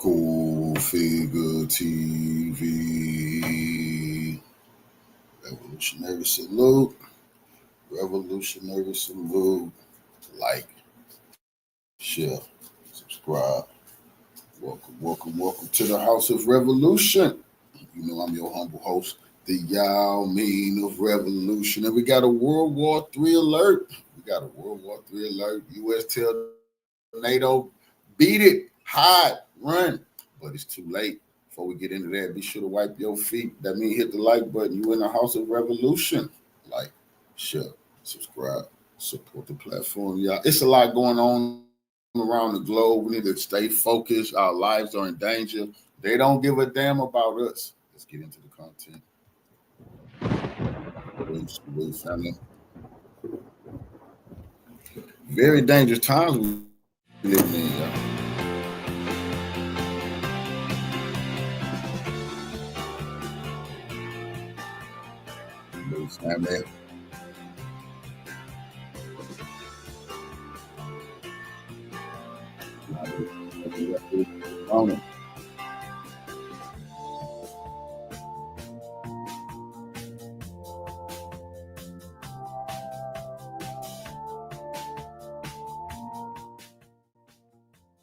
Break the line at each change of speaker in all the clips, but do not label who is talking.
Cool Figure TV. Revolutionary salute. Revolutionary salute. Like, share, subscribe. Welcome to the House of Revolution. You know I'm your humble host, the Yao Mean of Revolution. And we got a World War III alert. U.S. tell NATO, beat it, hide, run. But it's too late. Before we get into that, be sure to wipe your feet. That means hit the like button. You in the House of Revolution. Like, share, subscribe, support the platform, y'all. It's a lot going on around the globe. We need to stay focused. Our lives are in danger. They don't give a damn about us. Let's get into the content. Family. Very dangerous times we live in, y'all. Family.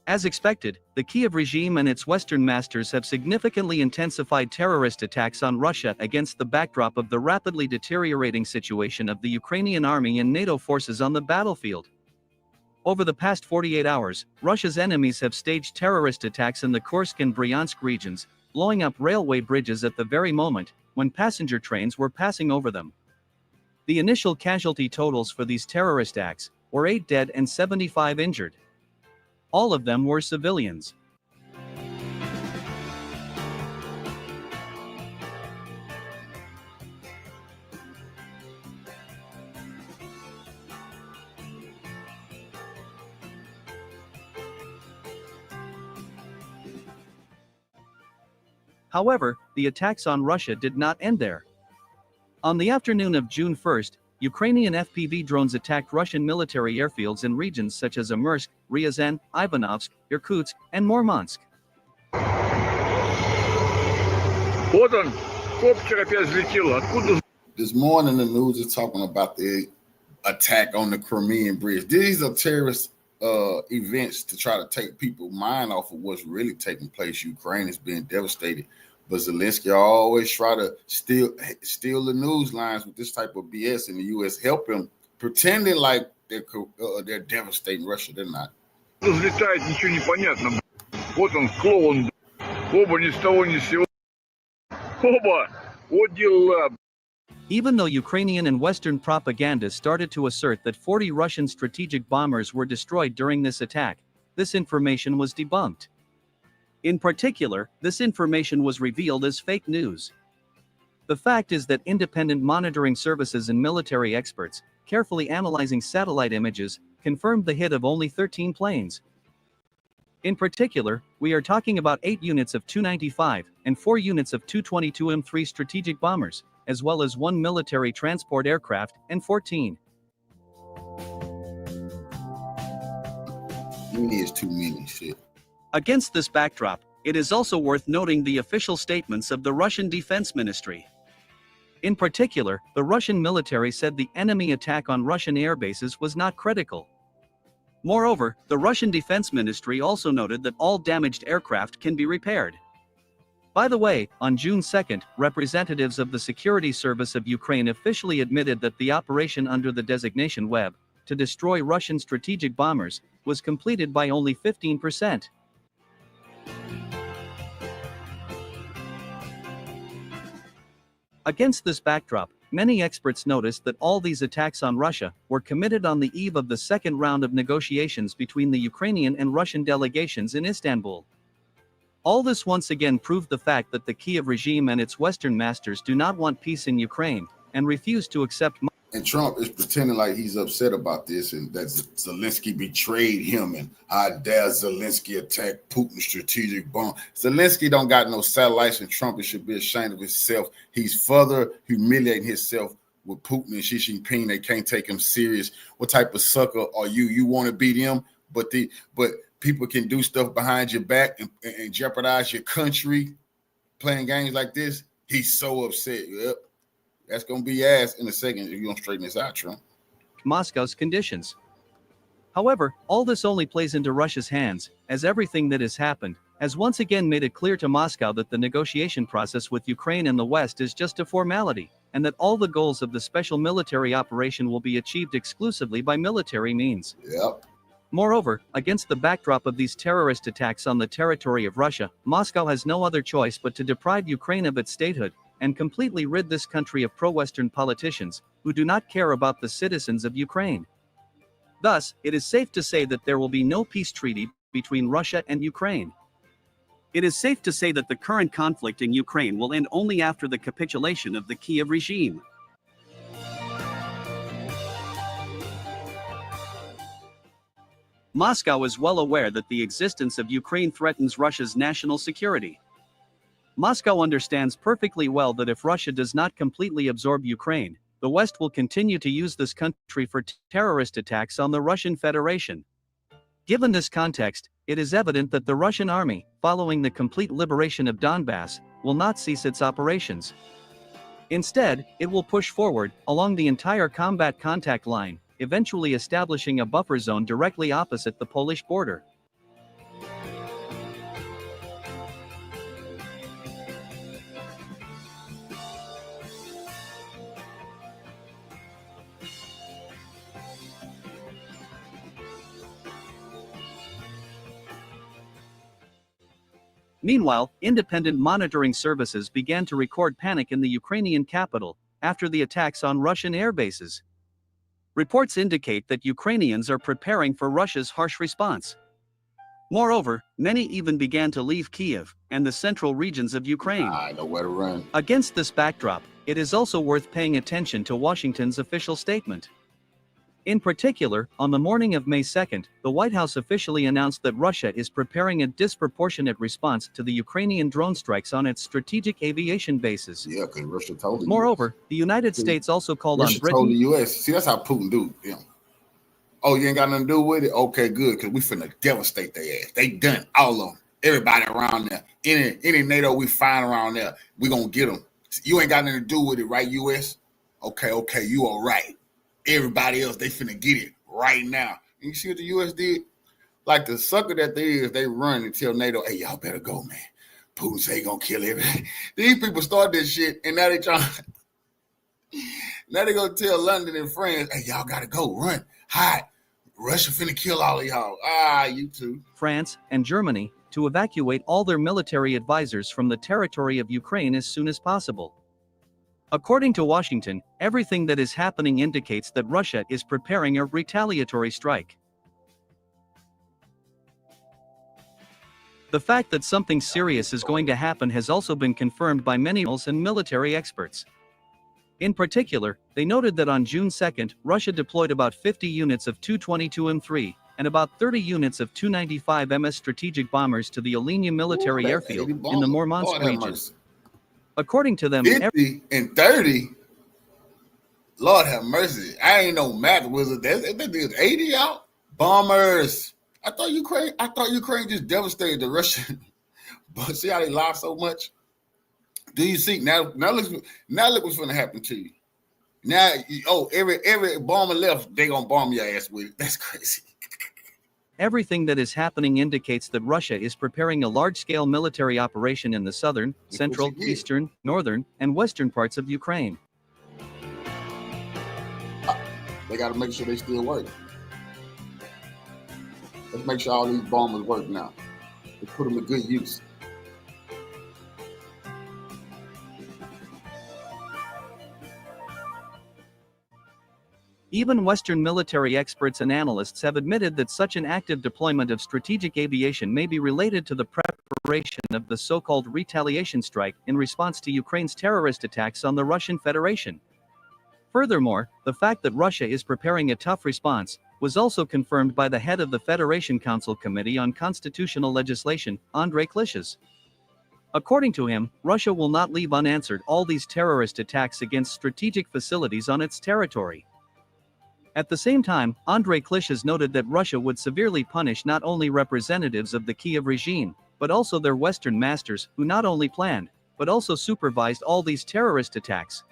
As expected, the Kiev regime and its Western masters have significantly intensified terrorist attacks on Russia against the backdrop of the rapidly deteriorating situation of the Ukrainian army and NATO forces on the battlefield. Over the past 48 hours, Russia's enemies have staged terrorist attacks in the Kursk and Bryansk regions, blowing up railway bridges at the very moment when passenger trains were passing over them. The initial casualty totals for these terrorist acts were 8 dead and 75 injured. All of them were civilians. However, the attacks on Russia did not end there. On the afternoon of June 1st, Ukrainian FPV drones attacked Russian military airfields in regions such as Amursk, Ryazan, Ivanovsk, Irkutsk, and Murmansk.
This morning, the news is talking about the attack on the Crimean Bridge. These are terrorist events to try to take people's mind off of what's really taking place. Ukraine is being devastated. But Zelensky always try to steal the news lines with this type of BS, and the U.S. help him, pretending like they're devastating Russia. They're not.
Even though Ukrainian and Western propaganda started to assert that 40 Russian strategic bombers were destroyed during this attack, this information was debunked. In particular, this information was revealed as fake news. The fact is that independent monitoring services and military experts, carefully analyzing satellite images, confirmed the hit of only 13 planes. In particular, we are talking about 8 units of Tu-95 and 4 units of Tu-22M3 strategic bombers, as well as 1 military transport aircraft and 14.
Many is too many, shit.
Against this backdrop, it is also worth noting the official statements of the Russian Defense Ministry. In particular, the Russian military said the enemy attack on Russian air bases was not critical. Moreover, the Russian Defense Ministry also noted that all damaged aircraft can be repaired. By the way, on June 2nd, representatives of the Security Service of Ukraine officially admitted that the operation under the designation Web, to destroy Russian strategic bombers, was completed by only 15%. Against this backdrop, many experts noticed that all these attacks on Russia were committed on the eve of the second round of negotiations between the Ukrainian and Russian delegations in Istanbul. All this once again proved the fact that the Kiev regime and its Western masters do not want peace in Ukraine and refuse to accept.
And Trump is pretending like he's upset about this and that Zelensky betrayed him and how dare Zelensky attack Putin's strategic bomb. Zelensky don't got no satellites, and Trump should be ashamed of himself. He's further humiliating himself with Putin and Xi Jinping. They can't take him serious. What type of sucker are you? You want to beat him, but people can do stuff behind your back and jeopardize your country playing games like this. He's so upset. Yep. That's going to be your ass in a second if you don't straighten this out, Trump.
Moscow's conditions. However, all this only plays into Russia's hands, as everything that has happened has once again made it clear to Moscow that the negotiation process with Ukraine and the West is just a formality, and that all the goals of the special military operation will be achieved exclusively by military means.
Yep.
Moreover, against the backdrop of these terrorist attacks on the territory of Russia, Moscow has no other choice but to deprive Ukraine of its statehood, and completely rid this country of pro-Western politicians, who do not care about the citizens of Ukraine. Thus, it is safe to say that there will be no peace treaty between Russia and Ukraine. It is safe to say that the current conflict in Ukraine will end only after the capitulation of the Kiev regime. Moscow is well aware that the existence of Ukraine threatens Russia's national security. Moscow understands perfectly well that if Russia does not completely absorb Ukraine, the West will continue to use this country for terrorist attacks on the Russian Federation. Given this context, it is evident that the Russian army, following the complete liberation of Donbass, will not cease its operations. Instead, it will push forward along the entire combat contact line, eventually establishing a buffer zone directly opposite the Polish border. Meanwhile, independent monitoring services began to record panic in the Ukrainian capital after the attacks on Russian air bases. Reports indicate that Ukrainians are preparing for Russia's harsh response. Moreover, many even began to leave Kiev and the central regions of Ukraine.
I know where to run.
Against this backdrop, it is also worth paying attention to Washington's official statement. In particular, on the morning of May 2nd, the White House officially announced that Russia is preparing a disproportionate response to the Ukrainian drone strikes on its strategic aviation bases.
Yeah, because Russia told the
Moreover, the United States also called
Russia
on Britain.
told the U.S. See, that's how Putin do. You know. Oh, you ain't got nothing to do with it? Okay, good, because we finna devastate their ass. They done, all of them. Everybody around there. Any NATO we find around there, we gonna get them. You ain't got nothing to do with it, right, U.S.? Okay, you all right. Everybody else, they finna get it right now. And you see what the U.S. did? Like the sucker that they is, they run and tell NATO, hey, y'all better go, man. Putin say he gonna kill everything. These people start this shit, and now they trying. Now they gonna tell London and France, hey, y'all gotta go, run, hide. Russia finna kill all of y'all. You too.
France and Germany to evacuate all their military advisors from the territory of Ukraine as soon as possible. According to Washington, everything that is happening indicates that Russia is preparing a retaliatory strike. The fact that something serious is going to happen has also been confirmed by many and military experts. In particular, they noted that on June 2nd, Russia deployed about 50 units of Tu-22M3 and about 30 units of Tu-95MS strategic bombers to the Alenia military airfield in the Murmansk region. According to them,
50 and 30. Lord have mercy. I ain't no math wizard. That is 80 out. Bombers. I thought Ukraine just devastated the Russian. But see how they lie so much? Do you see now look what's gonna happen to you. Now every bomber left, they gonna bomb your ass with it. That's crazy.
Everything that is happening indicates that Russia is preparing a large-scale military operation in the southern, central, eastern, northern, and western parts of Ukraine.
They got to make sure they still work. Let's make sure all these bombers work now. Let's put them to good use.
Even Western military experts and analysts have admitted that such an active deployment of strategic aviation may be related to the preparation of the so-called retaliation strike in response to Ukraine's terrorist attacks on the Russian Federation. Furthermore, the fact that Russia is preparing a tough response was also confirmed by the head of the Federation Council Committee on Constitutional Legislation, Andrei Klishas. According to him, Russia will not leave unanswered all these terrorist attacks against strategic facilities on its territory. At the same time, Andrei Klish has noted that Russia would severely punish not only representatives of the Kiev regime, but also their Western masters, who not only planned, but also supervised all these terrorist attacks.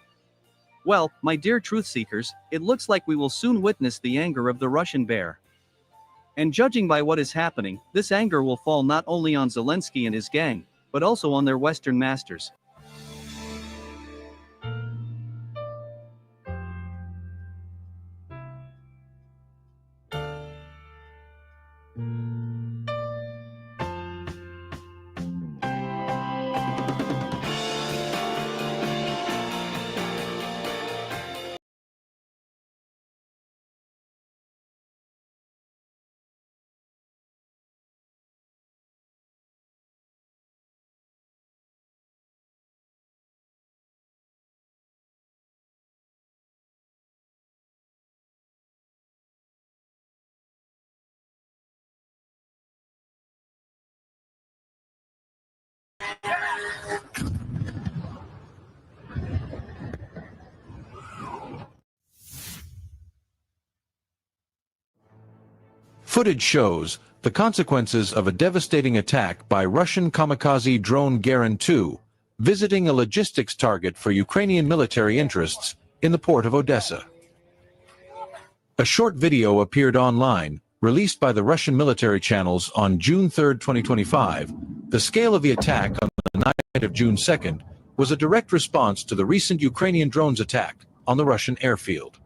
Well, my dear truth seekers, it looks like we will soon witness the anger of the Russian bear. And judging by what is happening, this anger will fall not only on Zelensky and his gang, but also on their Western masters.
Footage shows the consequences of a devastating attack by Russian kamikaze drone Garin 2, visiting a logistics target for Ukrainian military interests in the port of Odessa. A short video appeared online, released by the Russian military channels on June 3, 2025. The scale of the attack on the night of June 2nd was a direct response to the recent Ukrainian drones attack on the Russian airfield.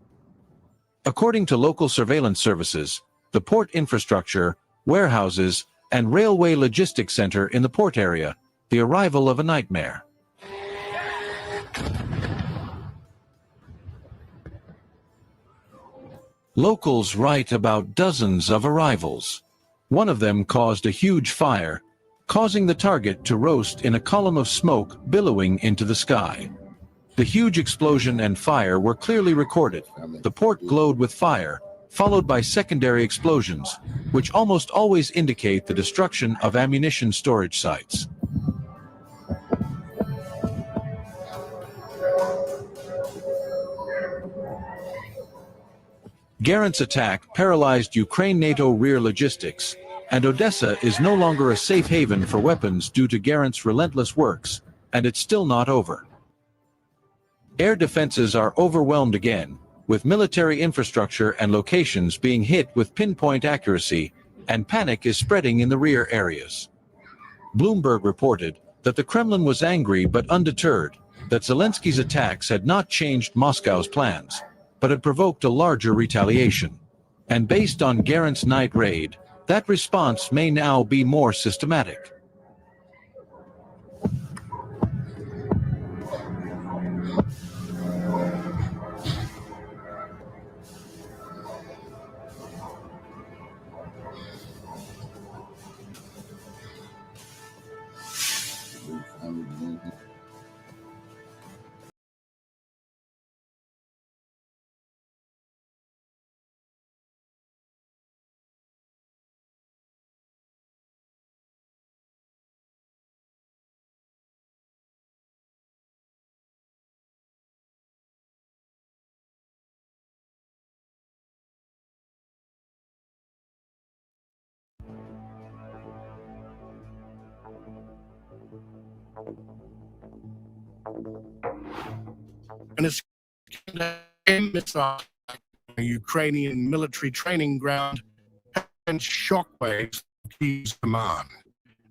According to local surveillance services, the port infrastructure, warehouses, and railway logistics center in the port area, the arrival of a nightmare. Locals write about dozens of arrivals. One of them caused a huge fire, causing the target to roast in a column of smoke billowing into the sky. The huge explosion and fire were clearly recorded. The port glowed with fire, followed by secondary explosions, which almost always indicate the destruction of ammunition storage sites. Garin's attack paralyzed Ukraine NATO rear logistics, and Odessa is no longer a safe haven for weapons due to Garin's relentless works, and it's still not over. Air defenses are overwhelmed again, with military infrastructure and locations being hit with pinpoint accuracy, and panic is spreading in the rear areas. Bloomberg reported that the Kremlin was angry but undeterred, that Zelensky's attacks had not changed Moscow's plans, but had provoked a larger retaliation. And based on Garin's night raid, that response may now be more systematic.
An Escalation missile a Ukrainian military training ground sent shockwaves to Kiev's command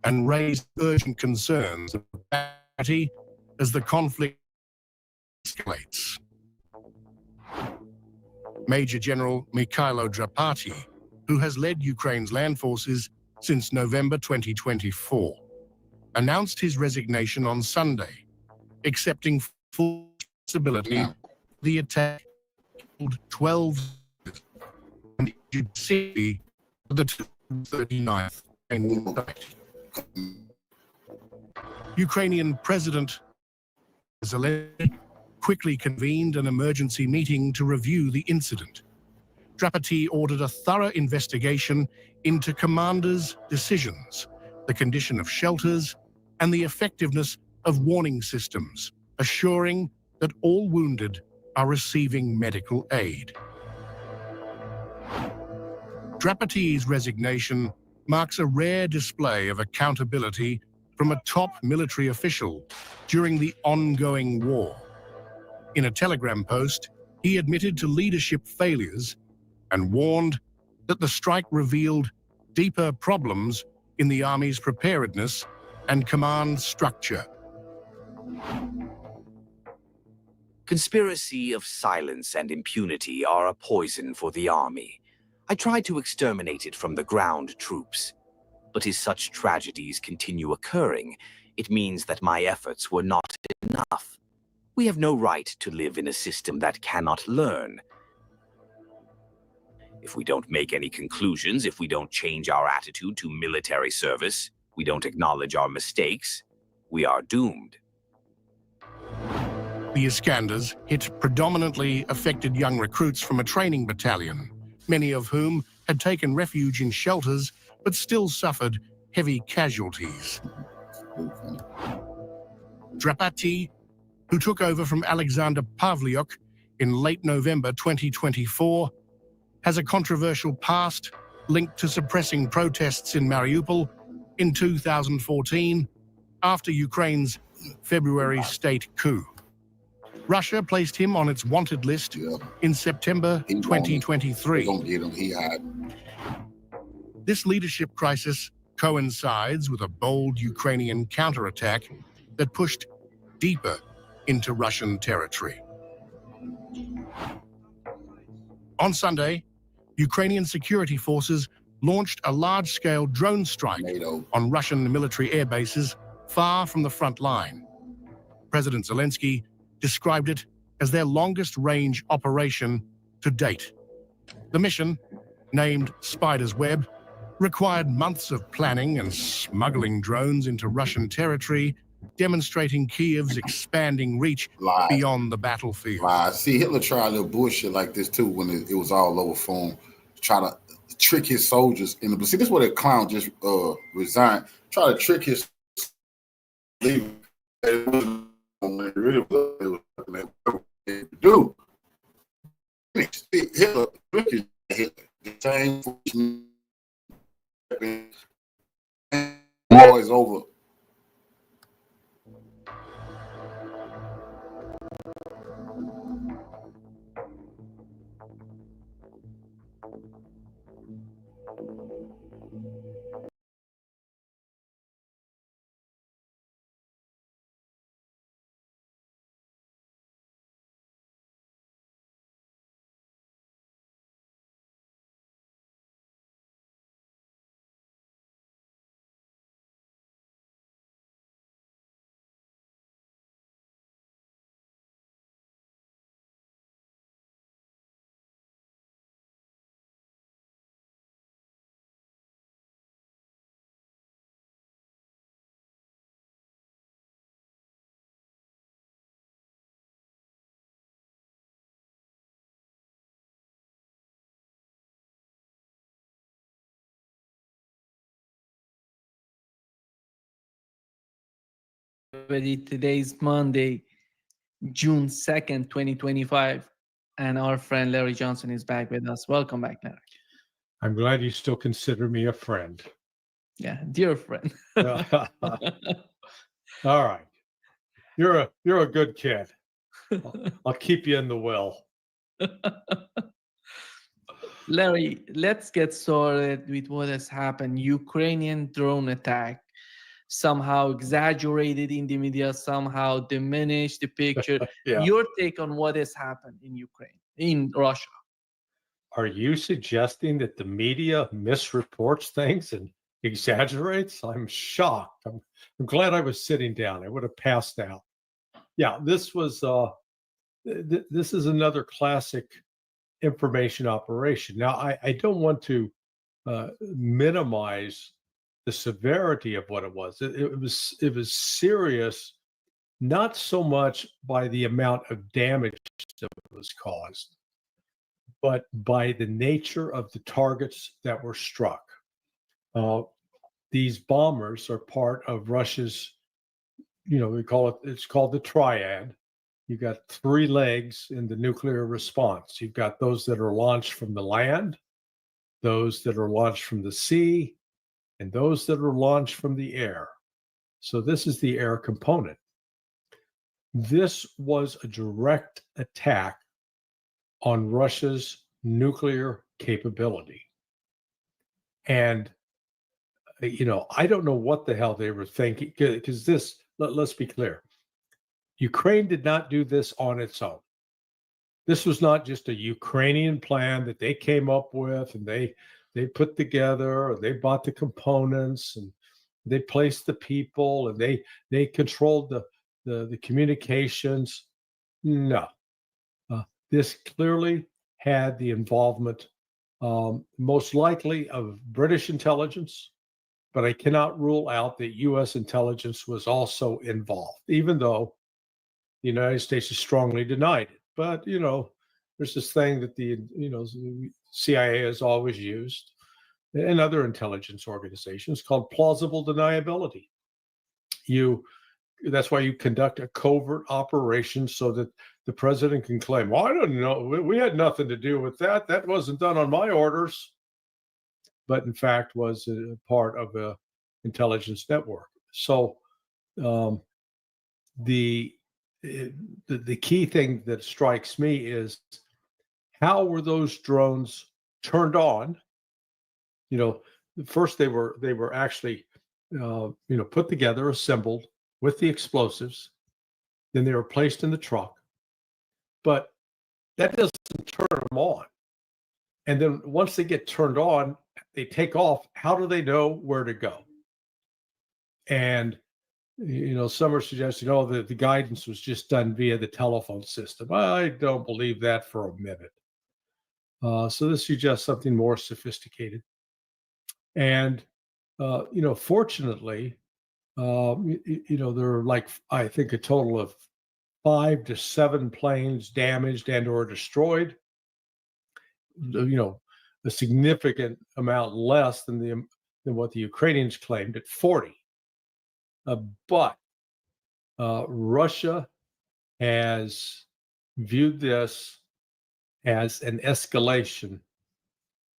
and raised urgent concerns of parity as the conflict escalates. Major General Mikhailo Drapati, who has led Ukraine's land forces since November 2024, announced his resignation on Sunday, accepting full responsibility for the attack killed 12 and injured 60 of the 239th Ukrainian President Zelensky quickly convened an emergency meeting to review the incident. Drapati ordered a thorough investigation into commanders' decisions, the condition of shelters, and the effectiveness of warning systems, assuring that all wounded are receiving medical aid. Drapati's resignation marks a rare display of accountability from a top military official during the ongoing war. In a Telegram post, he admitted to leadership failures and warned that the strike revealed deeper problems in the army's preparedness and command structure.
Conspiracy of silence and impunity are a poison for the army. I tried to exterminate it from the ground troops. But as such tragedies continue occurring, it means that my efforts were not enough. We have no right to live in a system that cannot learn. If we don't make any conclusions, if we don't change our attitude to military service, we don't acknowledge our mistakes, we are doomed.
The Iskanders hit predominantly affected young recruits from a training battalion, many of whom had taken refuge in shelters but still suffered heavy casualties. Drapati, who took over from Alexander Pavliuk in late November 2024, has a controversial past linked to suppressing protests in Mariupol in 2014 after Ukraine's February state coup. Russia placed him on its wanted list in September 2023. This leadership crisis coincides with a bold Ukrainian counterattack that pushed deeper into Russian territory. On Sunday, Ukrainian security forces launched a large-scale drone strike
NATO.
on Russian military air bases far from the front line. President Zelensky described it as their longest-range operation to date. The mission, named Spider's Web, required months of planning and smuggling drones into Russian territory, demonstrating Kiev's expanding reach beyond the battlefield.
See, Hitler tried a little bullshit like this too when it was all over for him, try to trick his soldiers in the. But see, this is what a clown just resigned. Try to trick his. It really was do. Hitler, the same war is over.
Everybody, today's Monday, June 2nd, 2025, and our friend Larry Johnson is back with us. Welcome back, Larry.
I'm glad you still consider me a friend.
Yeah, dear friend.
All right. You're a good kid. I'll keep you in the will.
Larry, let's get started with what has happened. Ukrainian drone attack, somehow exaggerated in the media, somehow diminished the picture.
Yeah.
Your take on what has happened in Ukraine, in Russia?
Are you suggesting that the media misreports things and exaggerates? I'm shocked. I'm glad I was sitting down. I would have passed out. Yeah, this was this is another classic information operation. Now, I don't want to minimize the severity of what it was. It was serious, not so much by the amount of damage that was caused, but by the nature of the targets that were struck. These bombers are part of Russia's, it's called the triad. You've got three legs in the nuclear response. You've got those that are launched from the land, those that are launched from the sea, and those that are launched from the air. So this is the air component. This was a direct attack on Russia's nuclear capability. And, I don't know what the hell they were thinking, because let's be clear. Ukraine did not do this on its own. This was not just a Ukrainian plan that they came up with and they put together, or they bought the components and they placed the people and they controlled the communications. No. This clearly had the involvement, most likely of British intelligence, but I cannot rule out that U.S. intelligence was also involved, even though the United States has strongly denied it. But, there's this thing that the CIA has always used, and other intelligence organizations, called plausible deniability. That's why you conduct a covert operation, so that the president can claim, well, I don't know, we had nothing to do with that. That wasn't done on my orders. But in fact was a part of an intelligence network. So the key thing that strikes me is, how were those drones turned on? First they were actually put together, assembled with the explosives. Then they were placed in the truck. But that doesn't turn them on. And then once they get turned on, they take off. How do they know where to go? And some are suggesting, that the guidance was just done via the telephone system. I don't believe that for a minute. So this suggests something more sophisticated. And fortunately, there are, like, I think, a total of 5 to 7 planes damaged and or destroyed. A significant amount less than what the Ukrainians claimed at 40. But Russia has viewed this as an escalation.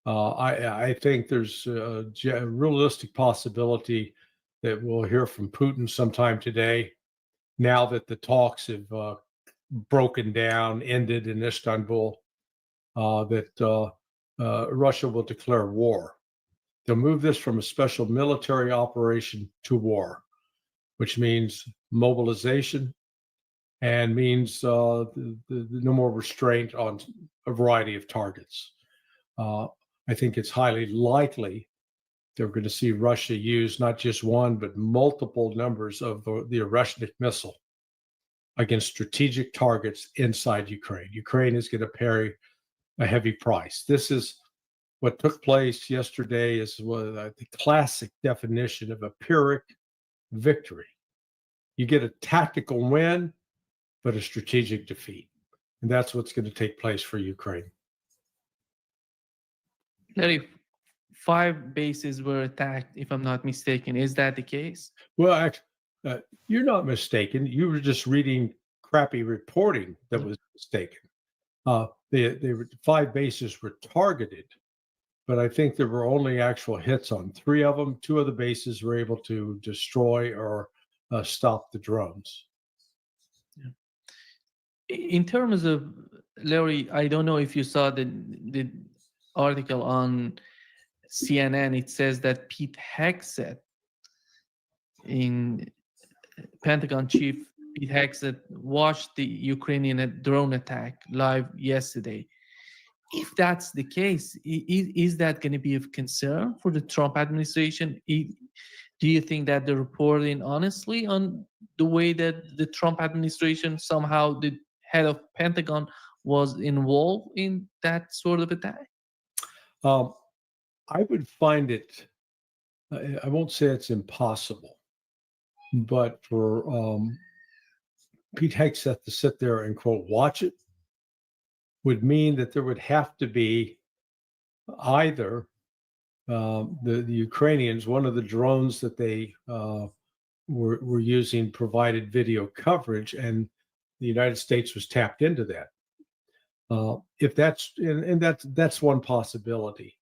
I think there's a realistic possibility that we'll hear from Putin sometime today, now that the talks have broken down, ended in Istanbul, that Russia will declare war. They'll move this from a special military operation to war, which means mobilization and means no more restraint on a variety of targets. I think it's highly likely that we're going to see Russia use not just one, but multiple numbers of the Oreshnik missile against strategic targets inside Ukraine. Ukraine is going to pay a heavy price. This is what took place yesterday, is the classic definition of a Pyrrhic victory. You get a tactical win, but a strategic defeat. And that's what's going to take place for Ukraine.
Larry, 5 bases were attacked, if I'm not mistaken. Is that the case?
Well, actually, you're not mistaken. You were just reading crappy reporting that was mistaken. The 5 bases were targeted, but I think there were only actual hits on 3 of them. 2 of the bases were able to destroy or stop the drones.
In terms of, Larry, I don't know if you saw the article on CNN. It says that Pete Hegseth, Pentagon chief Pete Hegseth, watched the Ukrainian drone attack live yesterday. If that's the case, is that going to be of concern for the Trump administration? Do you think that they're reporting honestly on the way that the Trump administration, somehow the head of Pentagon, was involved in that sort of attack?
I would find it, I won't say it's impossible, but for Pete Hegseth to sit there and, quote, watch it, would mean that there would have to be either the Ukrainians, one of the drones that they were using provided video coverage, and the United States was tapped into that. If that's, and that's one possibility.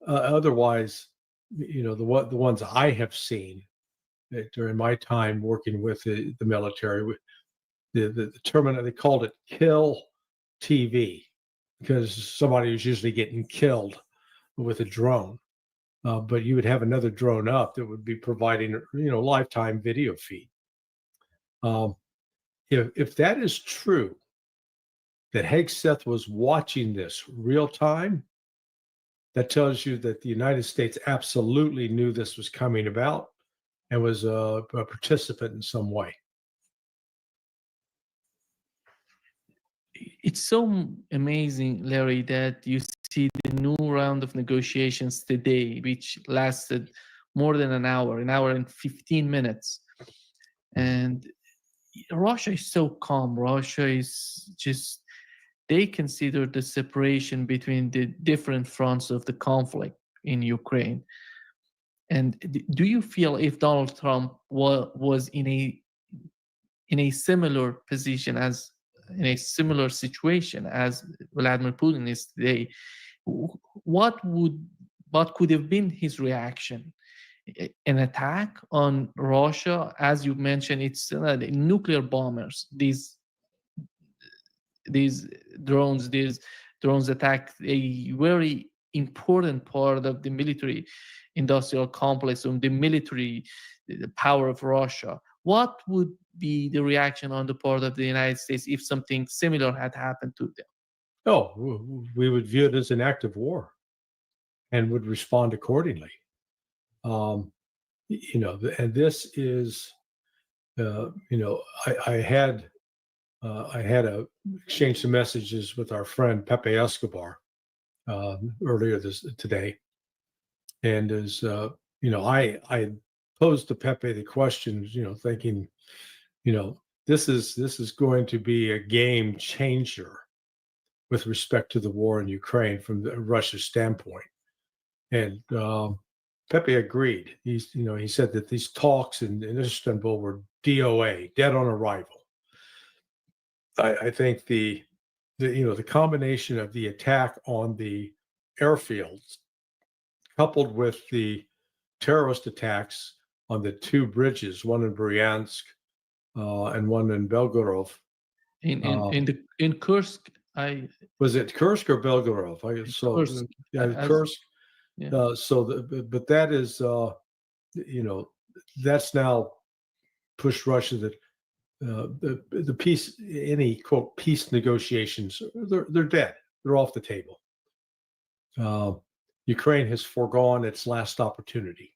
Otherwise, the ones I have seen during my time working with the military, the term they called it kill TV, because somebody was usually getting killed with a drone. But you would have another drone up that would be providing, lifetime video feed. If that is true, that Hegseth was watching this real time, that tells you that the United States absolutely knew this was coming about and was a participant in some way.
It's so amazing, Larry, that you see the new round of negotiations today, which lasted more than an hour and 15 minutes. And Russia is so calm. Russia is just, they consider the separation between the different fronts of the conflict in Ukraine. And do you feel if Donald Trump was in a similar position, as in a similar situation as Vladimir Putin is today, what could have been his reaction? An attack on Russia, as you mentioned, it's nuclear bombers. These drones attack a very important part of the military industrial complex, of the military power of Russia. What would be the reaction on the part of the United States if something similar had happened to them?
Oh, we would view it as an act of war and would respond accordingly. And this is, I had exchanged some messages with our friend Pepe Escobar earlier today, and I posed to Pepe the question, thinking, this is going to be a game changer with respect to the war in Ukraine from Russia's standpoint, and Pepe agreed. He said that these talks in Istanbul were DOA, dead on arrival. I think the combination of the attack on the airfields, coupled with the terrorist attacks on the two bridges, one in Bryansk and one in Belgorod.
In Kursk,
was it Kursk or Belgorod?
Kursk.
Kursk.
Yeah.
But that is, that's now pushed Russia that the peace, any quote peace negotiations, they're dead. They're off the table. Ukraine has foregone its last opportunity,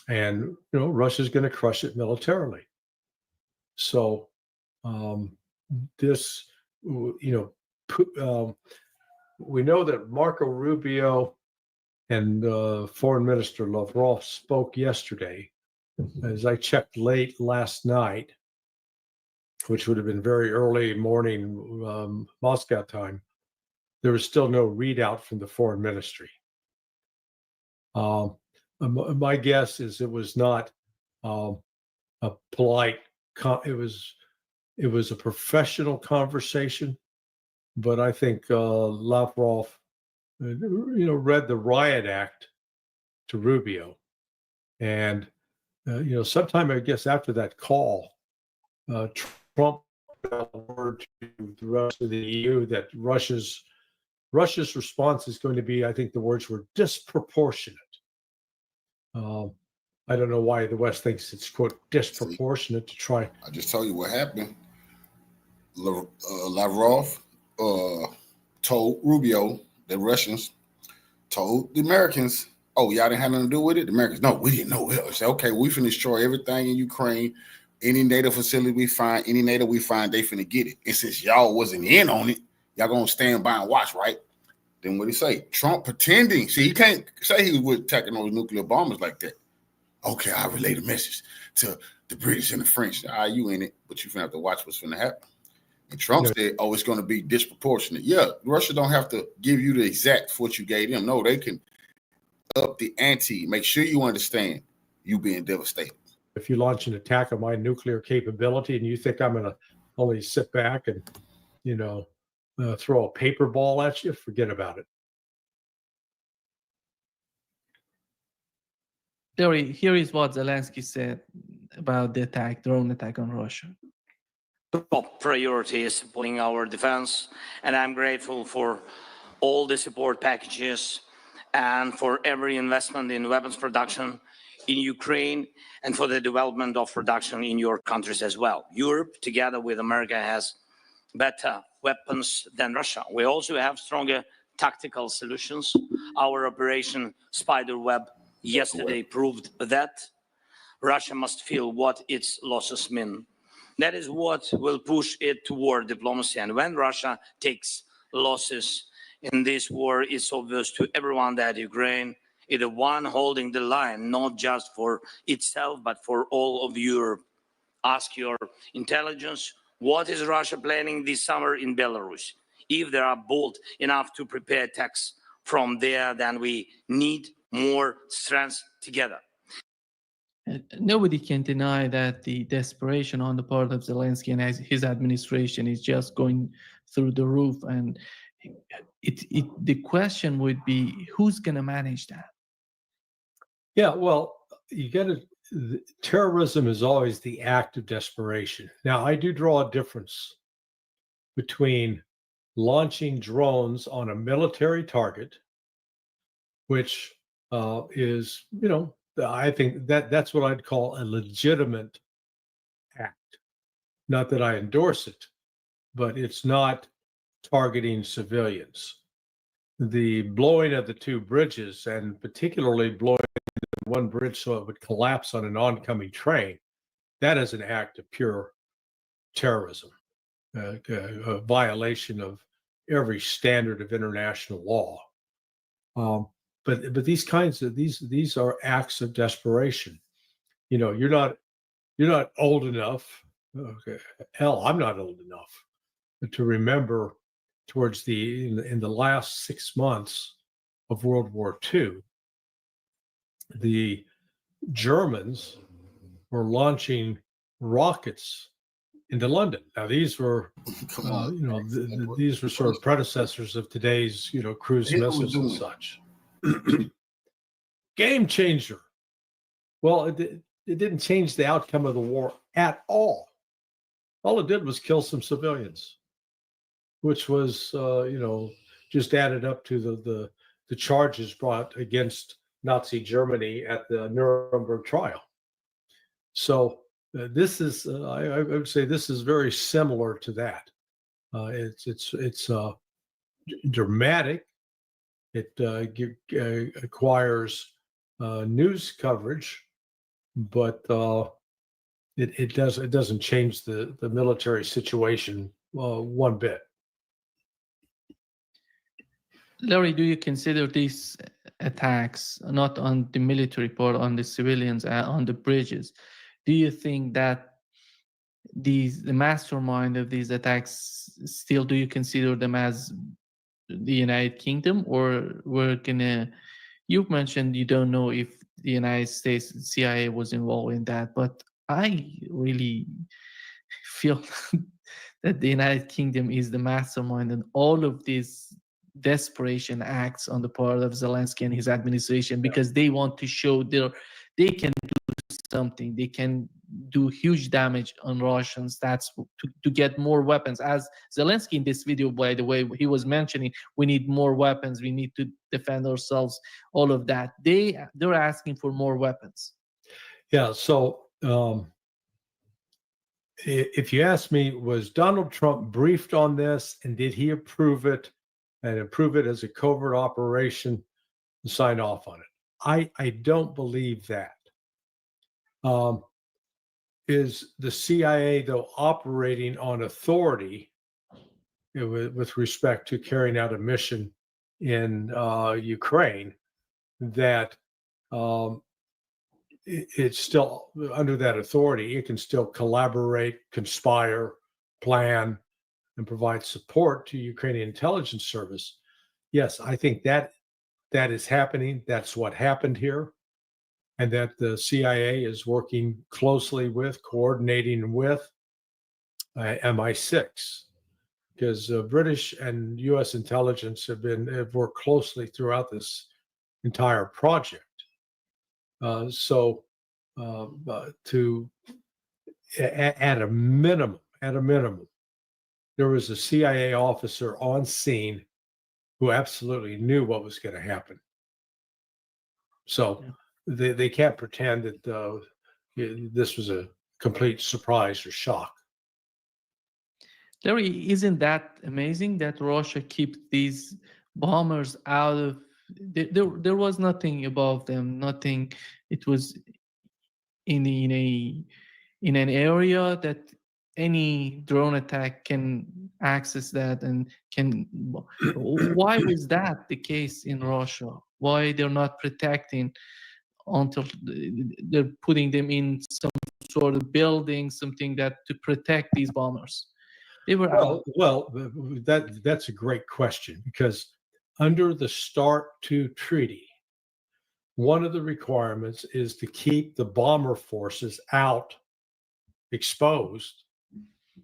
and Russia's going to crush it militarily. So this, we know that Marco Rubio and Foreign Minister Lavrov spoke yesterday. As I checked late last night, which would have been very early morning Moscow time, there was still no readout from the foreign ministry. My guess is it was not a polite. It was a professional conversation, but I think Lavrov, read the riot act to Rubio, and sometime I guess after that call, Trump got word to the rest of the EU that Russia's response is going to be, I think the words were disproportionate. I don't know why the West thinks it's quote disproportionate to try.
I just tell you what happened. Lavrov told Rubio, the Russians told the Americans, "Oh, y'all didn't have nothing to do with it." The Americans, "No, we didn't know." They said, "Okay, we finna destroy everything in Ukraine. Any NATO facility we find, they finna get it. And since y'all wasn't in on it, y'all gonna stand by and watch, right?" Then what he say? Trump pretending. See, he can't say he was attacking those nuclear bombers like that. Okay, I'll relay the message to the British and the French. You in it, but you finna have to watch what's finna happen. And Trump said, "Oh, it's gonna be disproportionate." Yeah, Russia don't have to give you the exact what you gave them. No, they can up the ante. Make sure you understand you being devastated.
If you launch an attack on my nuclear capability and you think I'm going to only sit back and, throw a paper ball at you, forget about it.
Larry, here is what Zelensky said about the drone attack on Russia.
Top priority is supporting our defense, and I'm grateful for all the support packages and for every investment in weapons production in Ukraine and for the development of production in your countries as well. Europe, together with America, has better weapons than Russia. We also have stronger tactical solutions. Our Operation Spiderweb yesterday proved that Russia must feel what its losses mean. That is what will push it toward diplomacy. And when Russia takes losses in this war, it's obvious to everyone that Ukraine is the one holding the line, not just for itself, but for all of Europe. Ask your intelligence, what is Russia planning this summer in Belarus? If they are bold enough to prepare attacks from there, then we need more strength together.
Nobody can deny that the desperation on the part of Zelensky and his administration is just going through the roof. And the question would be, who's going to manage that?
Yeah, well, you got to. Terrorism is always the act of desperation. Now, I do draw a difference between launching drones on a military target, which is, I think that's what I'd call a legitimate act. Not that I endorse it, but it's not targeting civilians. The blowing of the two bridges, and particularly blowing one bridge so it would collapse on an oncoming train, that is an act of pure terrorism, a violation of every standard of international law. But these kinds of these are acts of desperation. You're not old enough. Okay, hell, I'm not old enough to remember towards in the last 6 months of World War II, the Germans were launching rockets into London. Now these were, these were sort of predecessors of today's, cruise missiles and such. Game changer. Well, it didn't change the outcome of the war at all. All it did was kill some civilians, which was, just added up to the charges brought against Nazi Germany at the Nuremberg trial. So this is, I would say, this is very similar to that. It's dramatic. It acquires news coverage, but it doesn't change the military situation one bit.
Larry, do you consider these attacks not on the military part, on the civilians, on the bridges? Do you think that the mastermind of these attacks still, do you consider them as the United Kingdom, or you've mentioned you don't know if the United States CIA was involved in that, but I really feel that the United Kingdom is the mastermind in all of these desperation acts on the part of Zelensky and his administration, because they want to show they can do something. They can do huge damage on Russians. That's to get more weapons. As Zelensky in this video, by the way, he was mentioning, we need more weapons. We need to defend ourselves. All of that. They're asking for more weapons.
Yeah. So if you ask me, was Donald Trump briefed on this, and did he approve it and approve it as a covert operation and sign off on it? I don't believe that. Is the CIA, though, operating on authority with respect to carrying out a mission in Ukraine, that it's still under that authority? It can still collaborate, conspire, plan, and provide support to Ukrainian intelligence service. Yes, I think that is happening. That's what happened here. And that the CIA is working closely with, coordinating with MI6, because British and U.S. intelligence have worked closely throughout this entire project. So to at a minimum, there was a CIA officer on scene who absolutely knew what was going to happen. So they can't pretend that this was a complete surprise or shock.
Larry, isn't that amazing that Russia keeps these bombers out of there was nothing above them, nothing. It was in an area that any drone attack can access that and can. Why was that the case in Russia? Why they're not protecting until they're putting them in some sort of building, something that to protect these bombers? They were out.
Well, that's a great question, because under the START II treaty, one of the requirements is to keep the bomber forces out, exposed,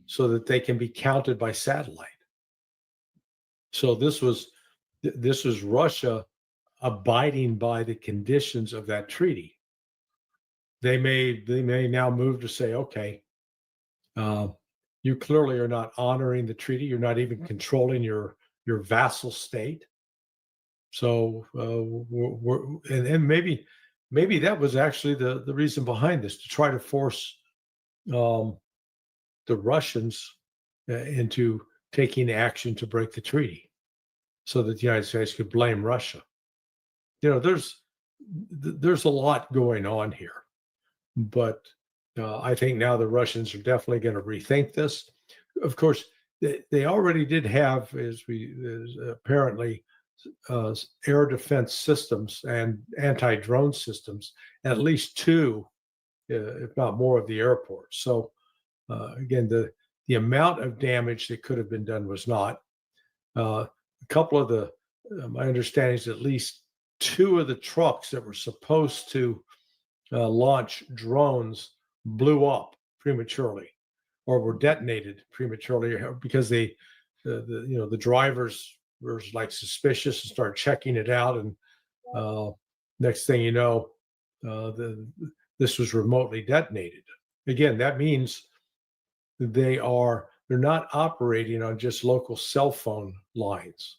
so that they can be counted by satellite. So this was Russia abiding by the conditions of that treaty. They may now move to say, okay, you clearly are not honoring the treaty. You're not even controlling your vassal state. So and maybe that was actually the reason behind this, to try to force the Russians into taking action to break the treaty, so that the United States could blame Russia. You know, there's a lot going on here, but I think now the Russians are definitely going to rethink this. Of course, they already did have, apparently, air defense systems and anti-drone systems, at least two, if not more, of the airports. So again, the amount of damage that could have been done was not. A couple of my understanding is at least two of the trucks that were supposed to launch drones blew up prematurely, or were detonated prematurely, because the drivers were like suspicious and started checking it out, and next thing you know, this was remotely detonated. Again, that means they're not operating on just local cell phone lines.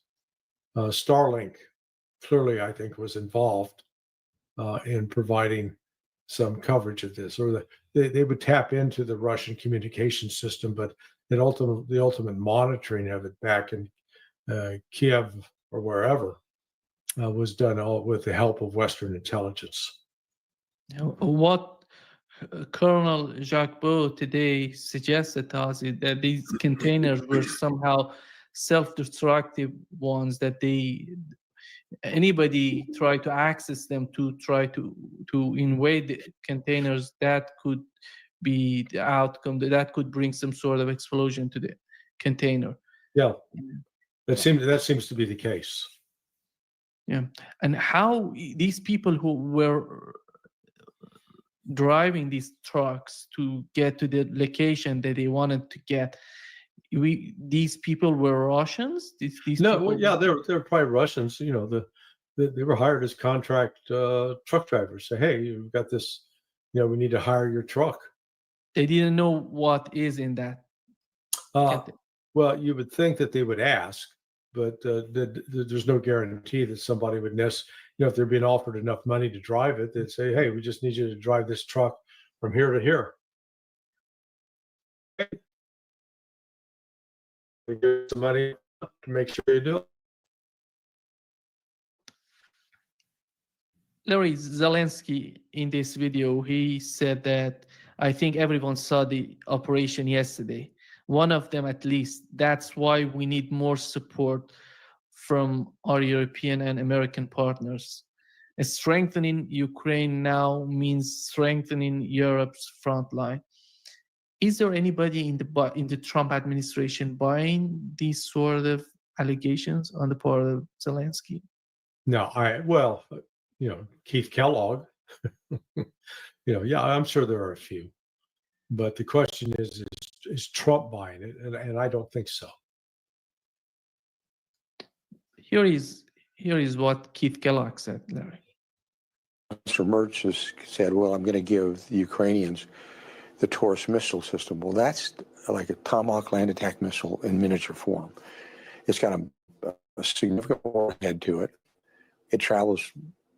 Starlink clearly, I think, was involved in providing some coverage of this, or they would tap into the Russian communication system, but the ultimate monitoring of it back in Kiev or wherever was done all with the help of Western intelligence.
What Colonel Jacques Beau today suggested to us is that these containers were somehow self-destructive ones, that anybody try to access them to try to invade the containers, that could be the outcome, that could bring some sort of explosion to the container.
Yeah, that seems to be the case.
Yeah, and how these people who were driving these trucks to get to the location that they wanted to get, these people were Russians? These
No,
people...
well, yeah, they're probably Russians. You know, they were hired as contract truck drivers. Say, hey, you've got this, we need to hire your truck.
They didn't know what is in that.
Well, you would think that they would ask, but there's no guarantee that somebody would if they're being offered enough money to drive it, they'd say, hey, we just need you to drive this truck from here to here. We give some money to make sure you do it.
Larry, Zelensky, in this video, he said that, I think everyone saw the operation yesterday. One of them, at least. That's why we need more support from our European and American partners. Strengthening Ukraine now means strengthening Europe's front line. Is there anybody in the Trump administration buying these sort of allegations on the part of Zelensky?
No, Keith Kellogg. Yeah, I'm sure there are a few, but the question is Trump buying it, and I don't think so.
Here is what Keith Kellogg said, Larry.
Mertz has said, well, I'm going to give the Ukrainians the Taurus missile system. Well, that's like a Tomahawk land attack missile in miniature form. It's got a significant warhead to it. It travels,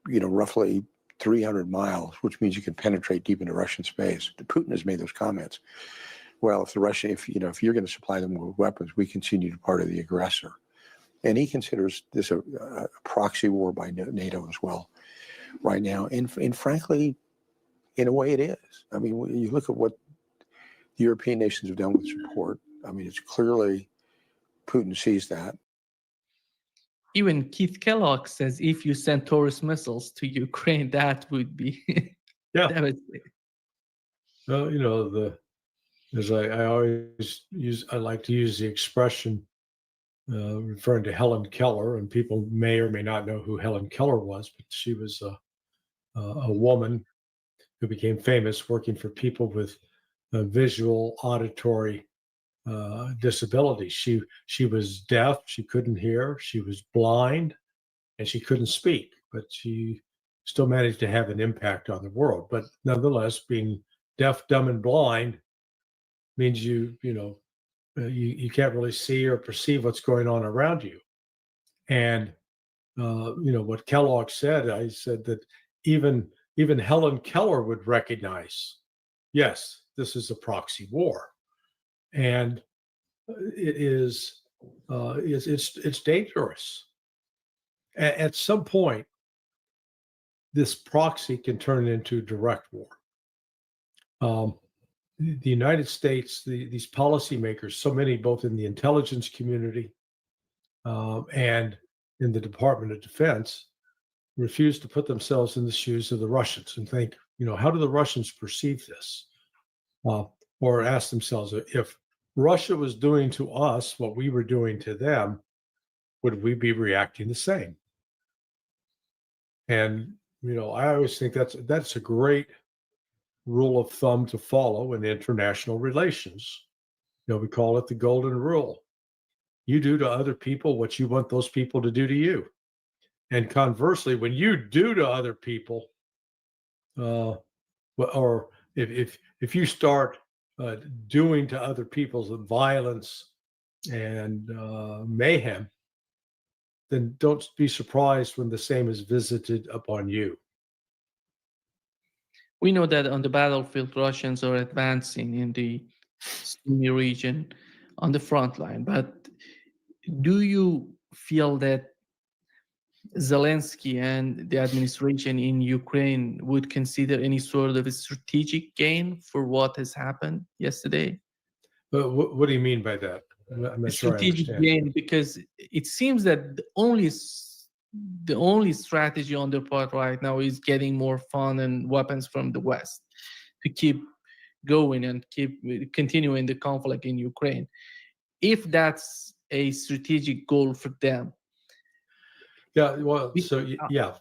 roughly 300 miles, which means you can penetrate deep into Russian space. Putin has made those comments. Well, if you're going to supply them with weapons, we continue to be part of the aggressor. And he considers this a proxy war by NATO as well right now. And frankly, in a way it is. I mean, when you look at what the European nations have done with support, I mean, it's clearly Putin sees that.
Even Keith Kellogg says if you send Taurus missiles to Ukraine, that would be devastating.
Well, as I always use, I like to use the expression referring to Helen Keller, and people may or may not know who Helen Keller was, but she was a woman who became famous working for people with visual, auditory disabilities. She was deaf, she couldn't hear, she was blind, and she couldn't speak, but she still managed to have an impact on the world. But nonetheless, being deaf, dumb, and blind means you can't really see or perceive what's going on around you. And what Kellogg said, I said that even Helen Keller would recognize, yes, this is a proxy war, and it is it's dangerous. At some point, this proxy can turn into direct war. The United States, these policymakers, so many both in the intelligence community and in the Department of Defense, refuse to put themselves in the shoes of the Russians and think, how do the Russians perceive this? Or ask themselves, if Russia was doing to us what we were doing to them, would we be reacting the same? And, I always think that's a great rule of thumb to follow in international relations. We call it the golden rule. You do to other people what you want those people to do to you. And conversely, when you do to other people, or if you start doing to other people violence and mayhem, then don't be surprised when the same is visited upon you.
We know that on the battlefield, Russians are advancing in the Sumy region on the front line. But do you feel that Zelensky and the administration in Ukraine would consider any sort of a strategic gain for what has happened yesterday?
What do you mean by that? I'm not sure I
Strategic
understand.
gain, because it seems that the only strategy on their part right now is getting more fund and weapons from the West to keep going and keep continuing the conflict in Ukraine. If that's a strategic goal for them.
Yeah, well, so yeah,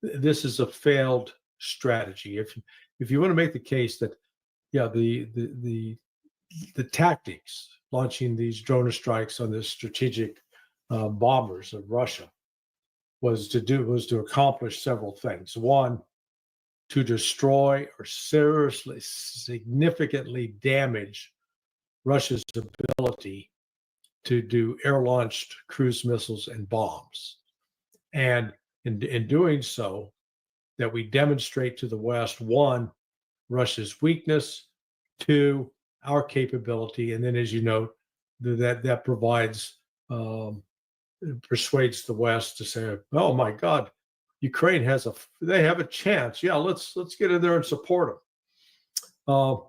this is a failed strategy. If you want to make the case that, the tactics launching these drone strikes on the strategic bombers of Russia was to accomplish several things. One, to destroy or seriously, significantly damage Russia's ability to do air-launched cruise missiles and bombs. And in doing so, that we demonstrate to the West, one, Russia's weakness, two, our capability, and then, as you know, that provides persuades the West to say, "Oh my God, Ukraine they have a chance. Yeah, let's get in there and support them."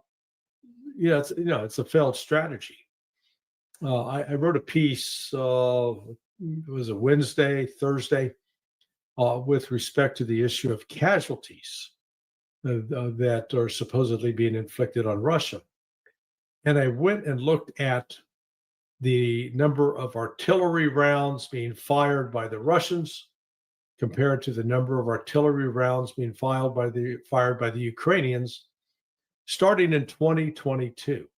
It's a failed strategy. I wrote a piece. It was a Wednesday, Thursday, with respect to the issue of casualties that are supposedly being inflicted on Russia. And I went and looked at the number of artillery rounds being fired by the Russians compared to the number of artillery rounds being fired by the Ukrainians starting in 2022.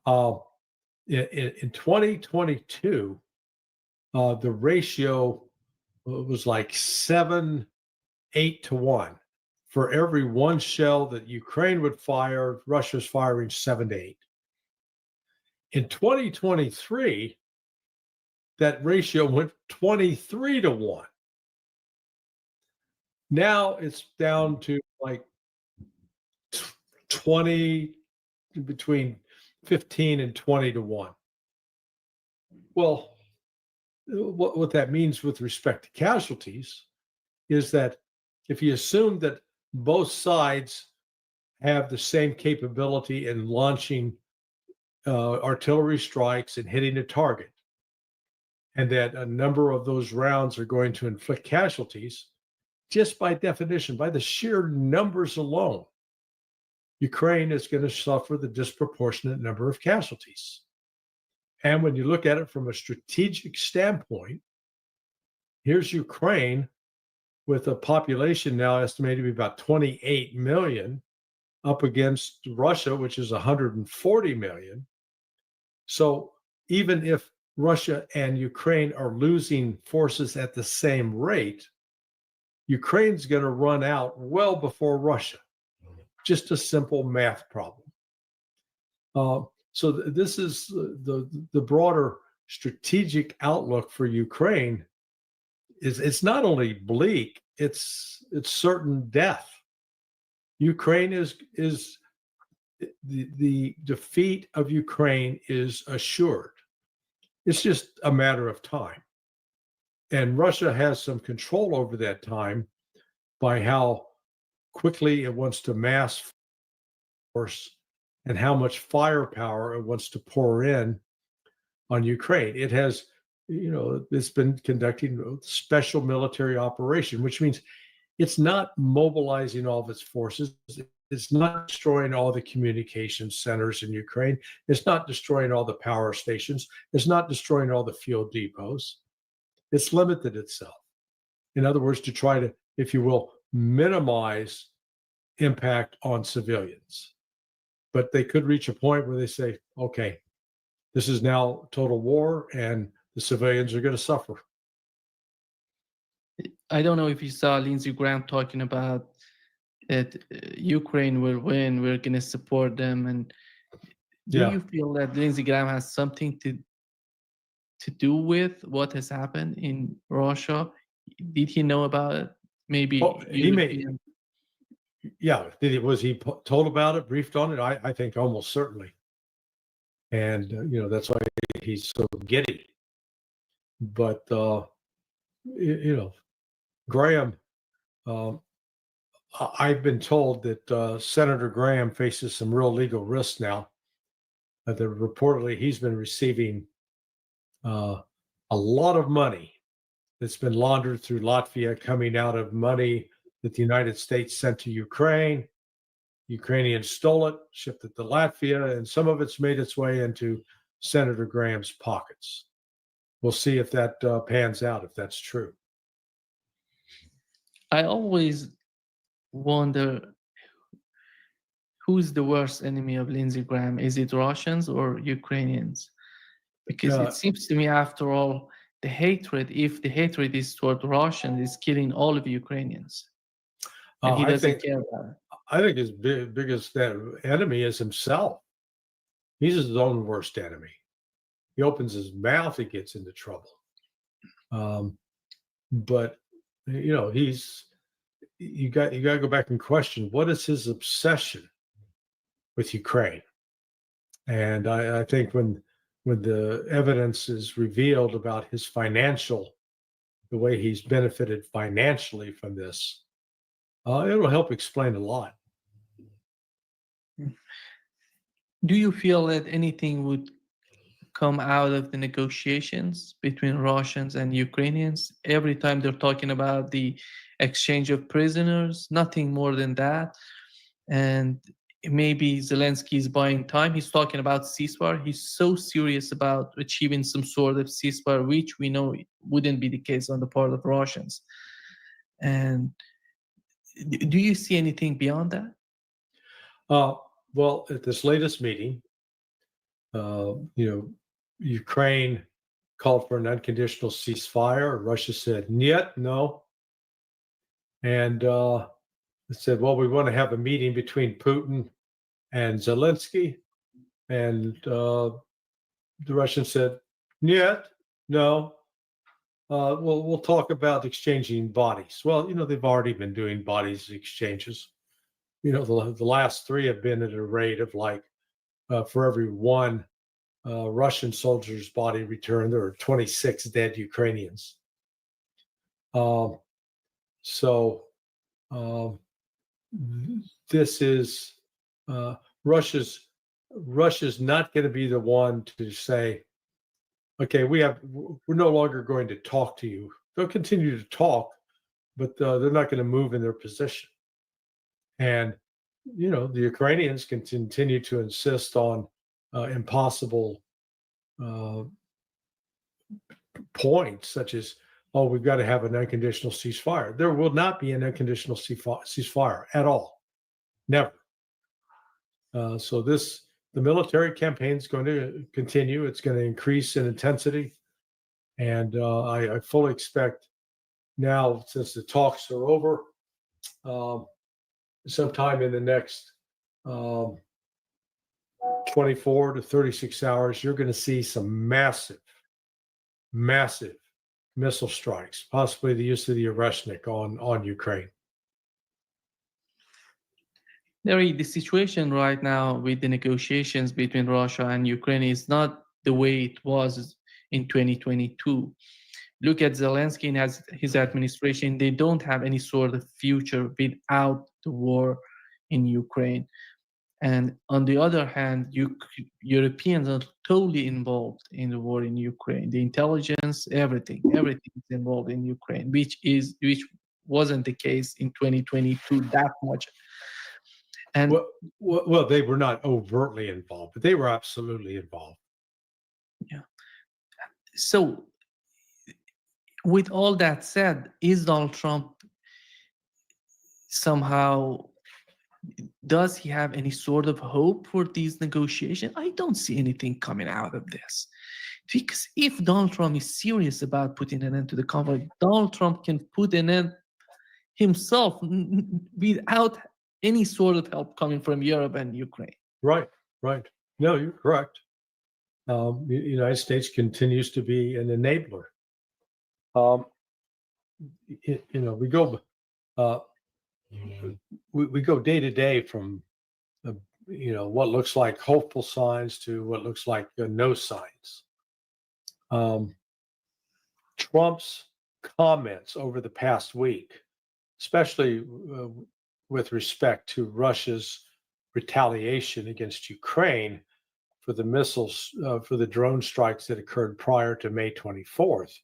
In 2022, the ratio was like 7 8-1. For every one shell that Ukraine would fire, Russia's firing 7 to 8. In 2023, that ratio went 23-1. Now it's down to like 20, between 15 and 20-1. Well, what that means with respect to casualties is that if you assume that both sides have the same capability in launching artillery strikes and hitting a target, and that a number of those rounds are going to inflict casualties, just by definition, by the sheer numbers alone, Ukraine is going to suffer the disproportionate number of casualties. And when you look at it from a strategic standpoint, here's Ukraine with a population now estimated to be about 28 million, up against Russia, which is 140 million. So even if Russia and Ukraine are losing forces at the same rate, Ukraine's going to run out well before Russia. Just a simple math problem. So this is the broader strategic outlook for Ukraine. It's not only bleak, it's certain death. Ukraine is the defeat of Ukraine is assured. It's just a matter of time. And Russia has some control over that time by how quickly it wants to mass force and how much firepower it wants to pour in on Ukraine. It has, it's been conducting a special military operation, which means it's not mobilizing all of its forces. It's not destroying all the communication centers in Ukraine. It's not destroying all the power stations. It's not destroying all the fuel depots. It's limited itself. In other words, to try to, if you will, minimize impact on civilians. But they could reach a point where they say, okay, this is now total war and the civilians are going to suffer.
I don't know if you saw Lindsey Graham talking about that Ukraine will win, we're going to support them. And do you feel that Lindsey Graham has something to do with what has happened in Russia? Did he know about it? Maybe
he may. Yeah, was he told about it, briefed on it? I think almost certainly. And that's why he's so giddy. But Graham, I've been told that Senator Graham faces some real legal risks now. That reportedly he's been receiving a lot of money that's been laundered through Latvia, coming out of money that the United States sent to Ukraine. Ukrainians stole it, shipped it to Latvia, and some of it's made its way into Senator Graham's pockets. We'll see if that pans out, if that's true.
I always wonder who's the worst enemy of Lindsey Graham. Is it Russians or Ukrainians? Because it seems to me, after all, the hatred, if the hatred is toward Russians, is killing all of Ukrainians. And he doesn't care about it.
I think his biggest enemy is himself. He's his own worst enemy. He opens his mouth, he gets into trouble. But you got to go back and question, what is his obsession with Ukraine? And I think when the evidence is revealed about his the way he's benefited financially from this, it'll help explain a lot.
Do you feel that anything would come out of the negotiations between Russians and Ukrainians? Every time they're talking about the exchange of prisoners, nothing more than that. And maybe Zelensky is buying time. He's talking about ceasefire. He's so serious about achieving some sort of ceasefire, which we know wouldn't be the case on the part of Russians. And do you see anything beyond that?
Well, at this latest meeting, Ukraine called for an unconditional ceasefire. Russia said, "Niet, no." and said, well, we want to have a meeting between Putin and Zelensky. And the Russians said, "Yet, no. We'll talk about exchanging bodies." Well, they've already been doing bodies exchanges. The last three have been at a rate of like, for every one Russian soldier's body returned, there are 26 dead Ukrainians. This is Russia's not going to be the one to say, okay, we're no longer going to talk to you. They'll continue to talk, but they're not going to move in their position. And the Ukrainians can continue to insist on impossible points, such as, oh, we've got to have an unconditional ceasefire. There will not be an unconditional ceasefire at all. Never. The military campaign is going to continue. It's going to increase in intensity. And I fully expect now, since the talks are over, sometime in the next 24 to 36 hours, you're going to see some massive missile strikes, possibly the use of the Oreshnik on Ukraine.
Larry, the situation right now with the negotiations between Russia and Ukraine is not the way it was in 2022. Look at Zelensky and his administration. They don't have any sort of future without the war in Ukraine. And on the other hand, Europeans are totally involved in the war in Ukraine. The intelligence, everything is involved in Ukraine, which wasn't the case in 2022 that much. And
well, they were not overtly involved, but they were absolutely involved.
Yeah. So, with all that said, is Donald Trump somehow, does he have any sort of hope for these negotiations? I don't see anything coming out of this. Because if Donald Trump is serious about putting an end to the conflict, Donald Trump can put an end himself without any sort of help coming from Europe and Ukraine.
Right. No, you're correct. The United States continues to be an enabler. We go day to day from what looks like hopeful signs to what looks like no signs. Trump's comments over the past week, especially with respect to Russia's retaliation against Ukraine for the missiles, for the drone strikes that occurred prior to May 24th,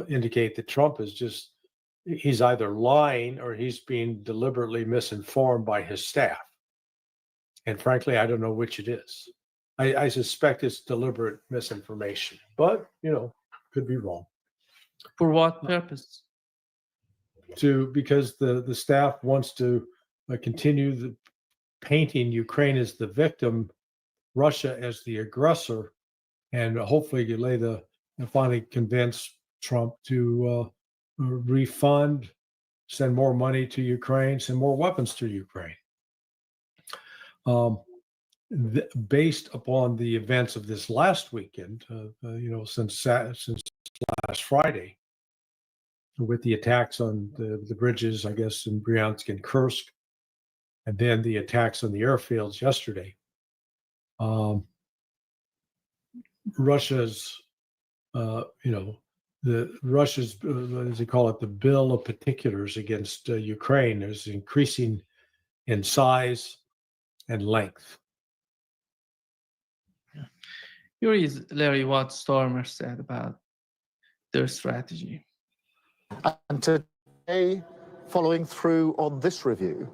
indicate that Trump is he's either lying or he's being deliberately misinformed by his staff. And frankly, I don't know which it is. I suspect it's deliberate misinformation, but, could be wrong.
For what purpose?
Because the staff wants to continue painting Ukraine as the victim, Russia as the aggressor, and hopefully finally convince Trump to refund, send more money to Ukraine, send more weapons to Ukraine. Based upon the events of this last weekend, since last Friday, with the attacks on the bridges, I guess, in Bryansk and Kursk, and then the attacks on the airfields yesterday, Russia's, Russia's, as they call it, the bill of particulars against Ukraine is increasing in size and length.
Here is, Larry, what Stormer said about their strategy.
And today, following through on this review,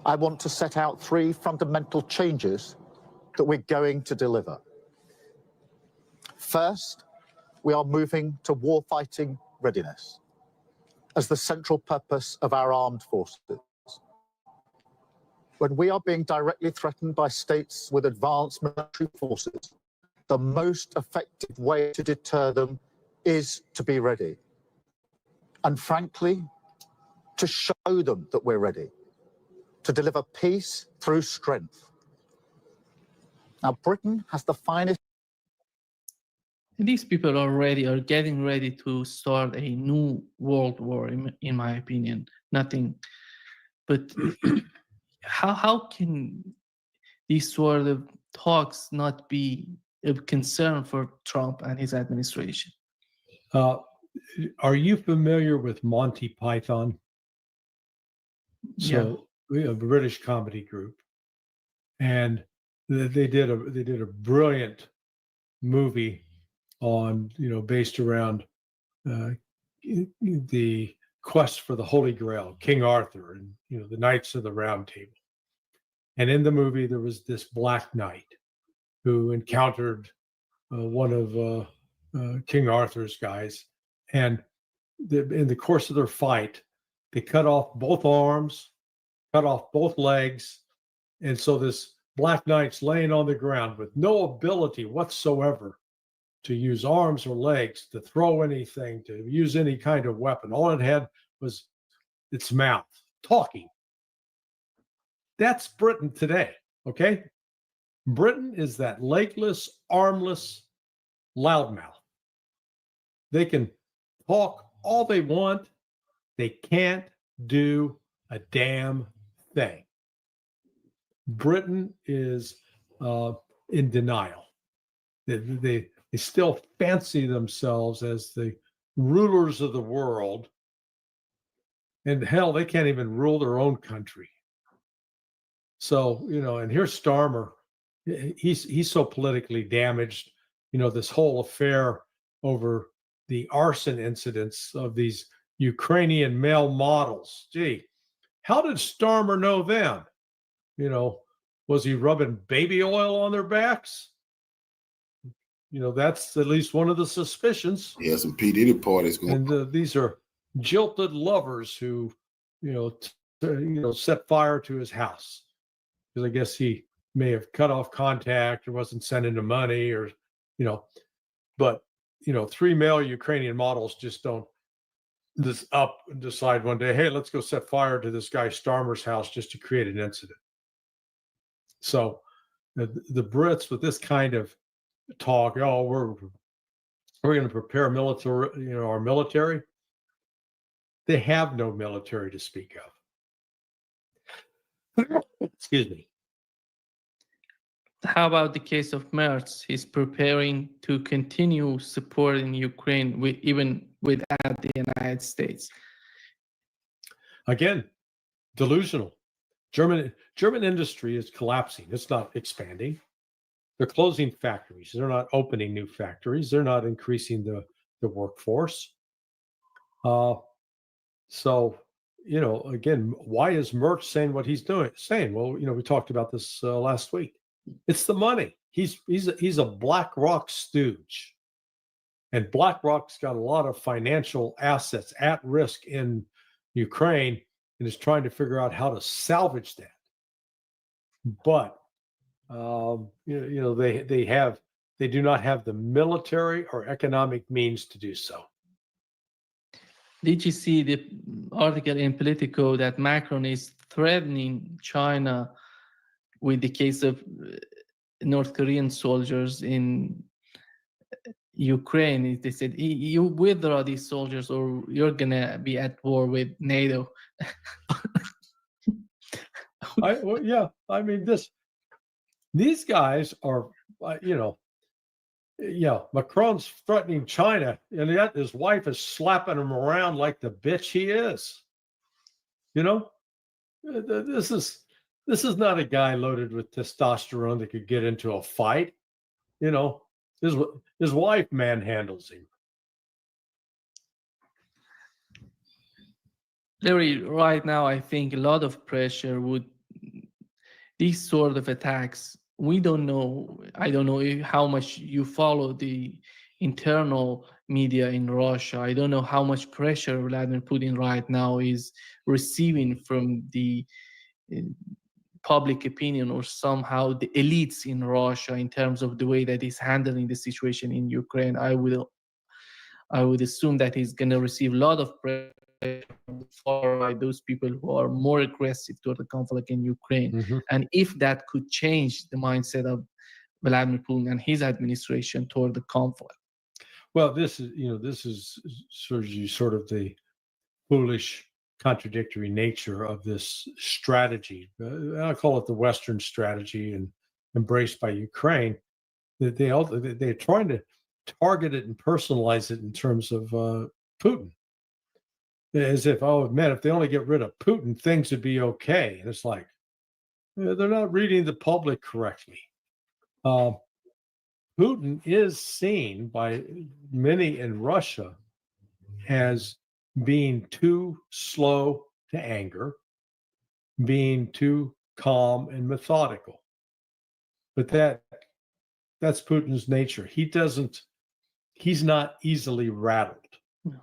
I want to set out 3 fundamental changes that we're going to deliver. First, we are moving to warfighting readiness as the central purpose of our armed forces. When we are being directly threatened by states with advanced military forces, the most effective way to deter them is to be ready. And frankly, to show them that we're ready to deliver peace through strength. Now, Britain has the finest.
These people are getting ready to start a new world war, in my opinion. Nothing, but how can these sort of talks not be a concern for Trump and his administration?
Are you familiar with Monty Python?
Yeah.
So we have a British comedy group, and they did a brilliant movie on, based around the quest for the Holy Grail, King Arthur, and the Knights of the Round Table. And in the movie, there was this Black Knight who encountered one of King Arthur's guys, and in the course of their fight, they cut off both arms, cut off both legs, and so this Black Knight's laying on the ground with no ability whatsoever to use arms or legs, to throw anything, to use any kind of weapon. All it had was its mouth talking. That's Britain today, okay? Britain is that legless, armless loudmouth. They can talk all they want. They can't do a damn thing. Britain is in denial. They still fancy themselves as the rulers of the world. And hell, they can't even rule their own country. So, and here's Starmer. He's so politically damaged. This whole affair over the arson incidents of these Ukrainian male models. Gee, how did Starmer know them? Was he rubbing baby oil on their backs? That's at least one of the suspicions.
Yeah, some P. Diddy parties going.
And these are jilted lovers who, set fire to his house, because I guess he may have cut off contact or wasn't sending the money, or, but 3 male Ukrainian models just don't up and decide one day, hey, let's go set fire to this guy Starmer's house just to create an incident. So the Brits, with this kind of talk, we're going to prepare military, our military. They have no military to speak of. Excuse me.
How about the case of Merz? He's preparing to continue supporting Ukraine even without the United States.
Again, delusional. German industry is collapsing. It's not expanding. They're closing factories. They're not opening new factories. They're not increasing the workforce. So, again, why is Merz saying what he's saying? Well, we talked about this last week. It's the money. He's a BlackRock stooge, and BlackRock's got a lot of financial assets at risk in Ukraine, and is trying to figure out how to salvage that. But they do not have the military or economic means to do so.
Did you see the article in Politico that Macron is threatening China with the case of North Korean soldiers in Ukraine? They said, you withdraw these soldiers or you're going to be at war with NATO.
These guys are, Macron's threatening China, and yet his wife is slapping him around like the bitch he is. This is not a guy loaded with testosterone that could get into a fight. His wife manhandles him.
Larry, right now, I think a lot of pressure would, these sort of attacks, we don't know, I don't know how much you follow the internal media in Russia. I don't know how much pressure Vladimir Putin right now is receiving from the public opinion or somehow the elites in Russia in terms of the way that he's handling the situation in Ukraine. I would assume that he's going to receive a lot of pressure from the far right, those people who are more aggressive toward the conflict in Ukraine, and if that could change the mindset of Vladimir Putin and his administration toward the conflict.
Well, this is sort of the foolish, contradictory nature of this strategy. I call it the Western strategy, and embraced by Ukraine. That they're trying to target it and personalize it in terms of Putin, as if, oh man, if they only get rid of Putin, things would be okay. And it's like, they're not reading the public correctly. Putin is seen by many in Russia as being too slow to anger, being too calm and methodical. But that's Putin's nature. He's not easily rattled.
No.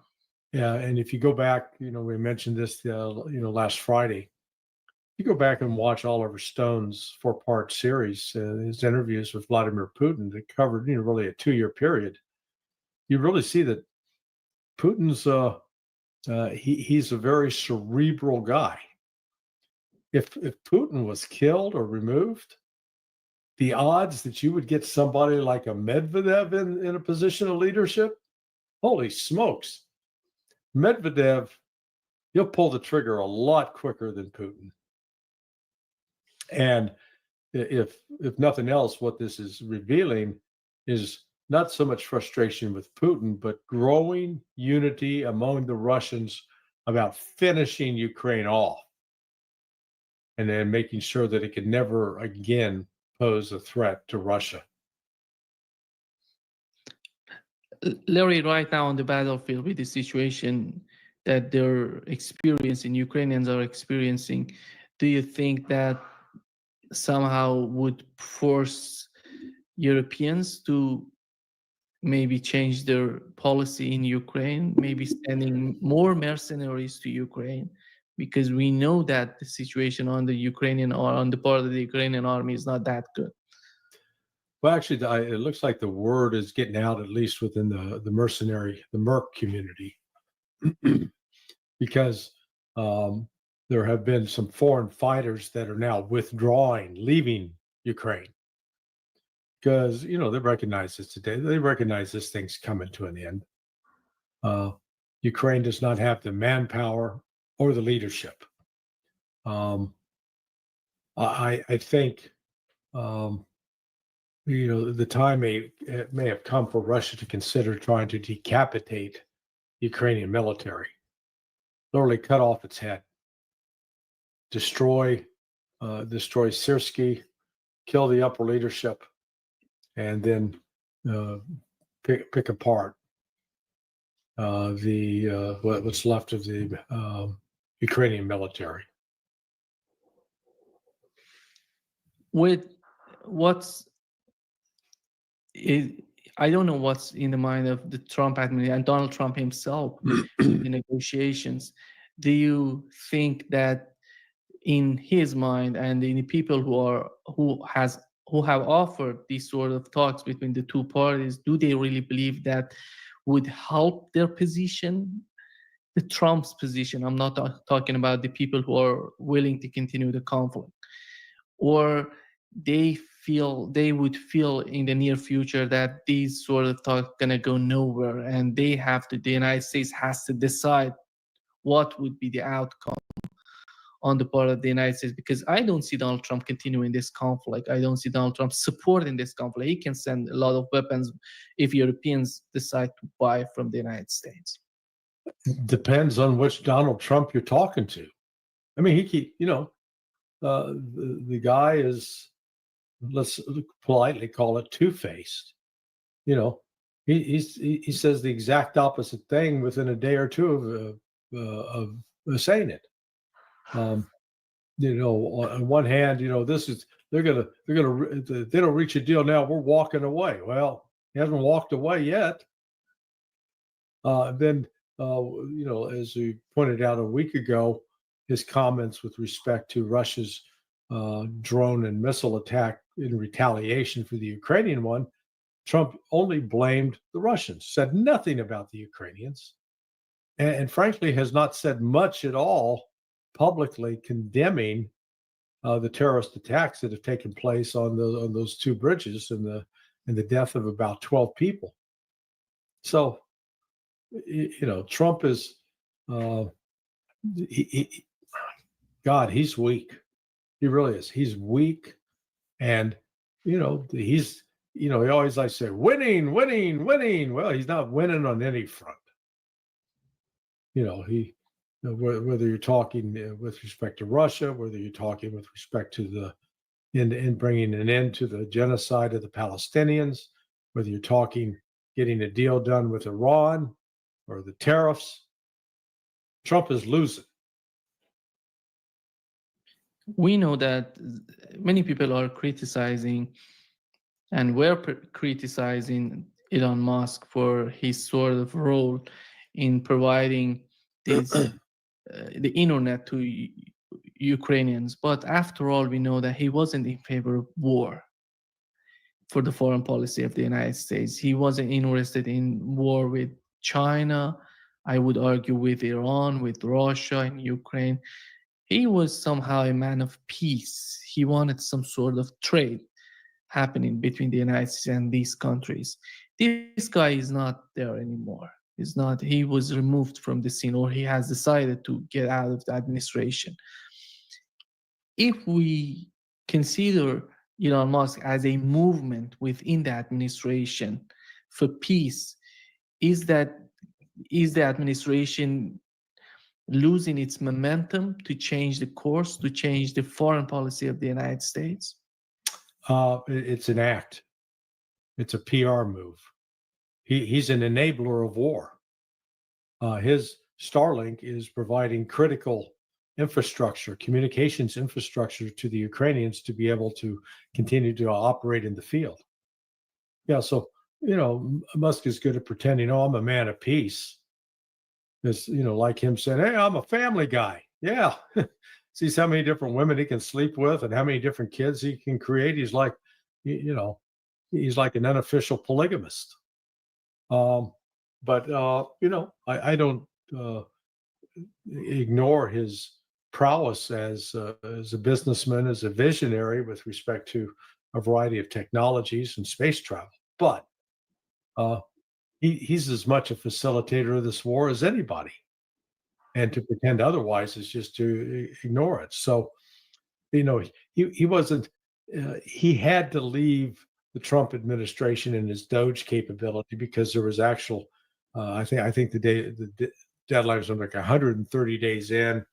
Yeah, and if you go back, we mentioned this, last Friday. You go back and watch Oliver Stone's 4-part series, his interviews with Vladimir Putin that covered, really a 2-year period. You really see that Putin's he's a very cerebral guy. If Putin was killed or removed, the odds that you would get somebody like a Medvedev in a position of leadership, holy smokes. Medvedev, he'll pull the trigger a lot quicker than Putin. And if nothing else, what this is revealing is not so much frustration with Putin, but growing unity among the Russians about finishing Ukraine off and then making sure that it could never again pose a threat to Russia.
Larry, right now on the battlefield, with the situation that they're experiencing, Ukrainians are experiencing, do you think that somehow would force Europeans to maybe change their policy in Ukraine, maybe sending more mercenaries to Ukraine? Because we know that the situation on the Ukrainian or on the part of the Ukrainian army is not that good.
Well, actually, it looks like the word is getting out, at least within the merc community, because there have been some foreign fighters that are now withdrawing, leaving Ukraine, because they recognize this today. They recognize this thing's coming to an end. Ukraine does not have the manpower or the leadership. I think the time may have come for Russia to consider trying to decapitate Ukrainian military, literally cut off its head, destroy Syrskyi, kill the upper leadership, and then pick apart what's left of the Ukrainian military.
I don't know what's in the mind of the Trump administration and Donald Trump himself in the negotiations. Do you think that in his mind and in the people who have offered these sort of talks between the two parties, do they really believe that would help their position, the Trump's position? I'm not talking about the people who are willing to continue the conflict, or they would feel in the near future that these sort of talks gonna go nowhere, and the United States has to decide what would be the outcome on the part of the United States, because I don't see Donald Trump continuing this conflict. I don't see Donald Trump supporting this conflict. He can send a lot of weapons if Europeans decide to buy from the United States.
Depends on which Donald Trump you're talking to. I mean, the guy is, let's politely call it, two-faced. He says the exact opposite thing within a day or two of saying it. On one hand, they don't reach a deal now, we're walking away. Well, he hasn't walked away yet. Then as we pointed out a week ago, his comments with respect to Russia's drone and missile attack in retaliation for the Ukrainian one, Trump only blamed the Russians, said nothing about the Ukrainians. and frankly has not said much at all publicly condemning the terrorist attacks that have taken place on those two bridges and the death of about 12 people. So, Trump is, God, he's weak. He really is. He's weak, and he's, he always likes to say, winning, winning, winning. Well, he's not winning on any front. Whether you're talking with respect to Russia, whether you're talking with respect to in bringing an end to the genocide of the Palestinians, whether you're talking getting a deal done with Iran or the tariffs, Trump is losing.
We know that many people are criticizing and were criticizing Elon Musk for his sort of role in providing this the internet to Ukrainians. But after all, we know that he wasn't in favor of war for the foreign policy of the United States. He wasn't interested in war with China, I would argue with Iran, with Russia and Ukraine. He was somehow a man of peace. He wanted some sort of trade happening between the United States and these countries. This guy is not there anymore. He's not. He was removed from the scene, or he has decided to get out of the administration. If we consider Elon Musk as a movement within the administration for peace, is the administration losing its momentum to change the course, to change the foreign policy of the United States?
It's an act. It's a PR move. He's an enabler of war. His Starlink is providing critical infrastructure, communications infrastructure to the Ukrainians to be able to continue to operate in the field. Yeah, so, Musk is good at pretending, I'm a man of peace. It's, like him saying, hey, I'm a family guy. Yeah. Sees how many different women he can sleep with and how many different kids he can create. He's like, he's like an unofficial polygamist. But I don't ignore his prowess as a businessman, as a visionary with respect to a variety of technologies and space travel. But he's as much a facilitator of this war as anybody. And to pretend otherwise is just to ignore it. So, he wasn't, he had to leave the Trump administration and his Doge capability because there was actual, I think the deadline was like 130 days in,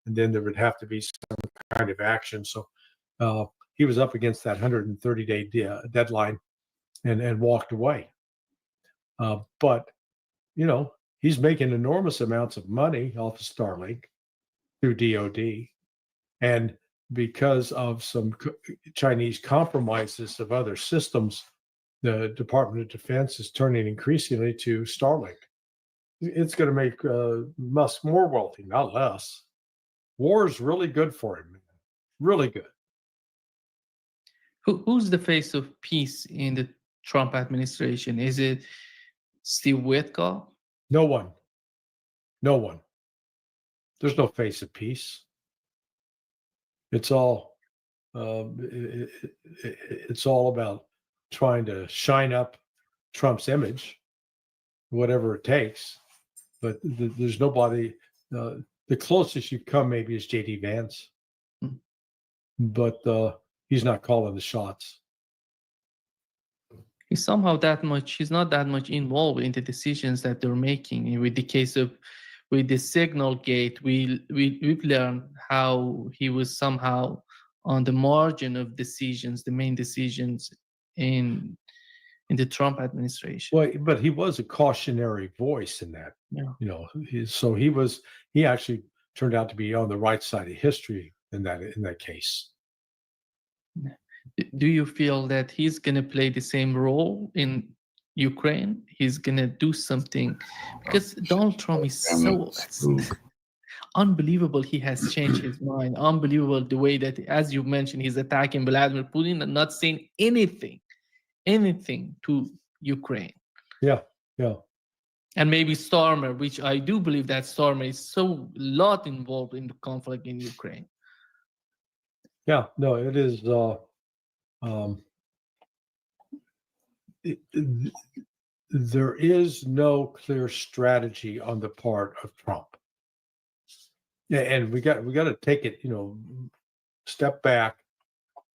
and then there would have to be some kind of action. So he was up against that 130-day deadline and walked away. But, he's making enormous amounts of money off of Starlink through DoD. And because of some Chinese compromises of other systems, the Department of Defense is turning increasingly to Starlink. It's going to make Musk more wealthy, not less. War is really good for him, man. Really good.
Who's the face of peace in the Trump administration? Is it Steve Witkoff?
No one. No one. There's no face of peace. It's all it's all about trying to shine up Trump's image, whatever it takes. But there's nobody. The closest you've come maybe is J.D. Vance, but he's not calling the shots.
He's not that much involved in the decisions that they're making. With the case of, with the Signal Gate, we've learned how he was somehow on the margin of decisions, the main decisions in the Trump administration.
Well, but he was a cautionary voice in that.
Yeah.
He actually turned out to be on the right side of history in that case.
Do you feel that he's going to play the same role in Ukraine? He's going to do something? Because Donald Trump is so unbelievable. He has changed his mind. Unbelievable the way that, as you mentioned, he's attacking Vladimir Putin and not saying anything to Ukraine.
Yeah.
And maybe Starmer, which I do believe that Starmer is so lot involved in the conflict in Ukraine.
Yeah, no, it is. Um, there is no clear strategy on the part of Trump. Yeah, and we got to take it, step back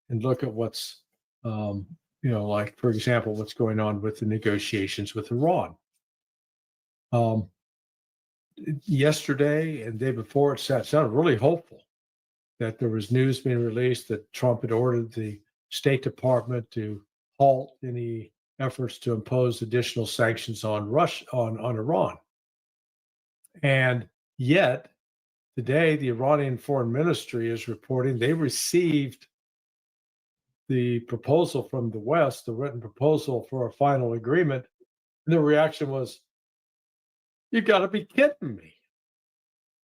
and look at what's, like for example, what's going on with the negotiations with Iran. Yesterday and the day before, it sounded really hopeful that there was news being released that Trump had ordered the State Department to halt any efforts to impose additional sanctions on Iran. And yet, today, the Iranian Foreign Ministry is reporting they received the proposal from the West, the written proposal for a final agreement, and the reaction was, "You got to be kidding me!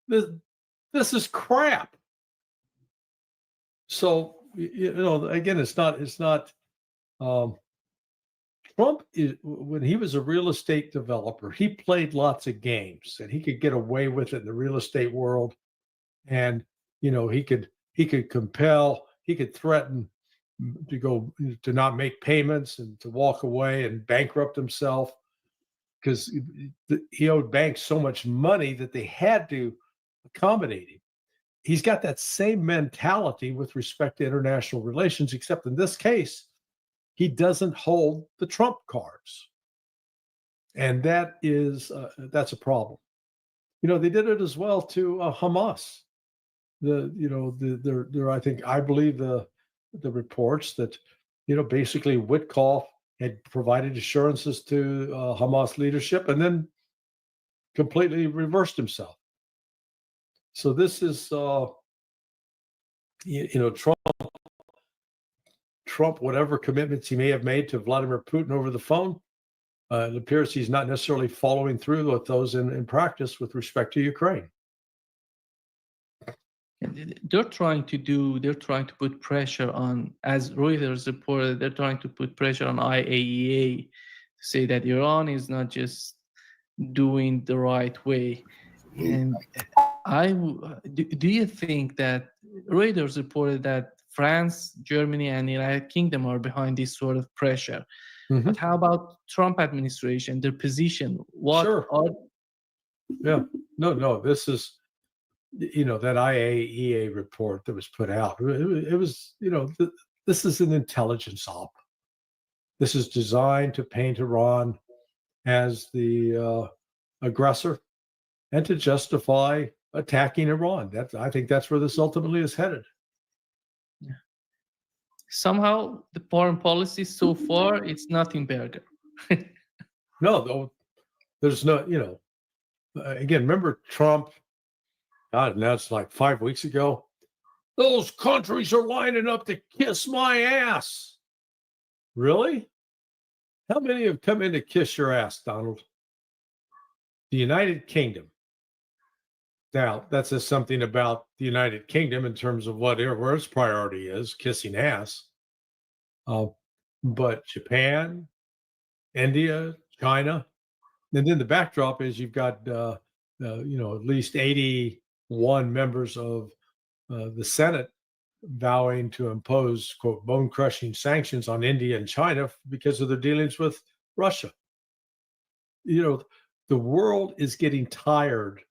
This is crap." So again, it's not. Trump when he was a real estate developer, he played lots of games, and he could get away with it in the real estate world. And he could compel, he could threaten to not make payments and to walk away and bankrupt himself because he owed banks so much money that they had to accommodate him. He's got that same mentality with respect to international relations, except in this case, he doesn't hold the Trump cards. And that's a problem. They did it as well to Hamas. I believe the reports that, basically Witkoff had provided assurances to Hamas leadership and then completely reversed himself. So this is, Trump, whatever commitments he may have made to Vladimir Putin over the phone, it appears he's not necessarily following through with those in practice with respect to Ukraine.
They're trying to put pressure on, as Reuters reported, they're trying to put pressure on IAEA to say that Iran is not just doing the right way. And do you think that Reuters reported that France, Germany, and the United Kingdom are behind this sort of pressure? Mm-hmm. But how about Trump administration, their position?
Sure. No, this is, that IAEA report that was put out. It was, this is an intelligence op. This is designed to paint Iran as the aggressor and to justify attacking Iran. I think that's where this ultimately is headed.
Yeah. Somehow, the foreign policy so far, it's nothing better.
No, there's no, again, remember Trump, God, now it's like 5 weeks ago. Those countries are lining up to kiss my ass. Really? How many have come in to kiss your ass, Donald? The United Kingdom. Now, that says something about the United Kingdom in terms of where its priority is, kissing ass. But Japan, India, China, and then the backdrop is you've got, at least 81 members of the Senate vowing to impose, quote, bone-crushing sanctions on India and China because of their dealings with Russia. The world is getting tired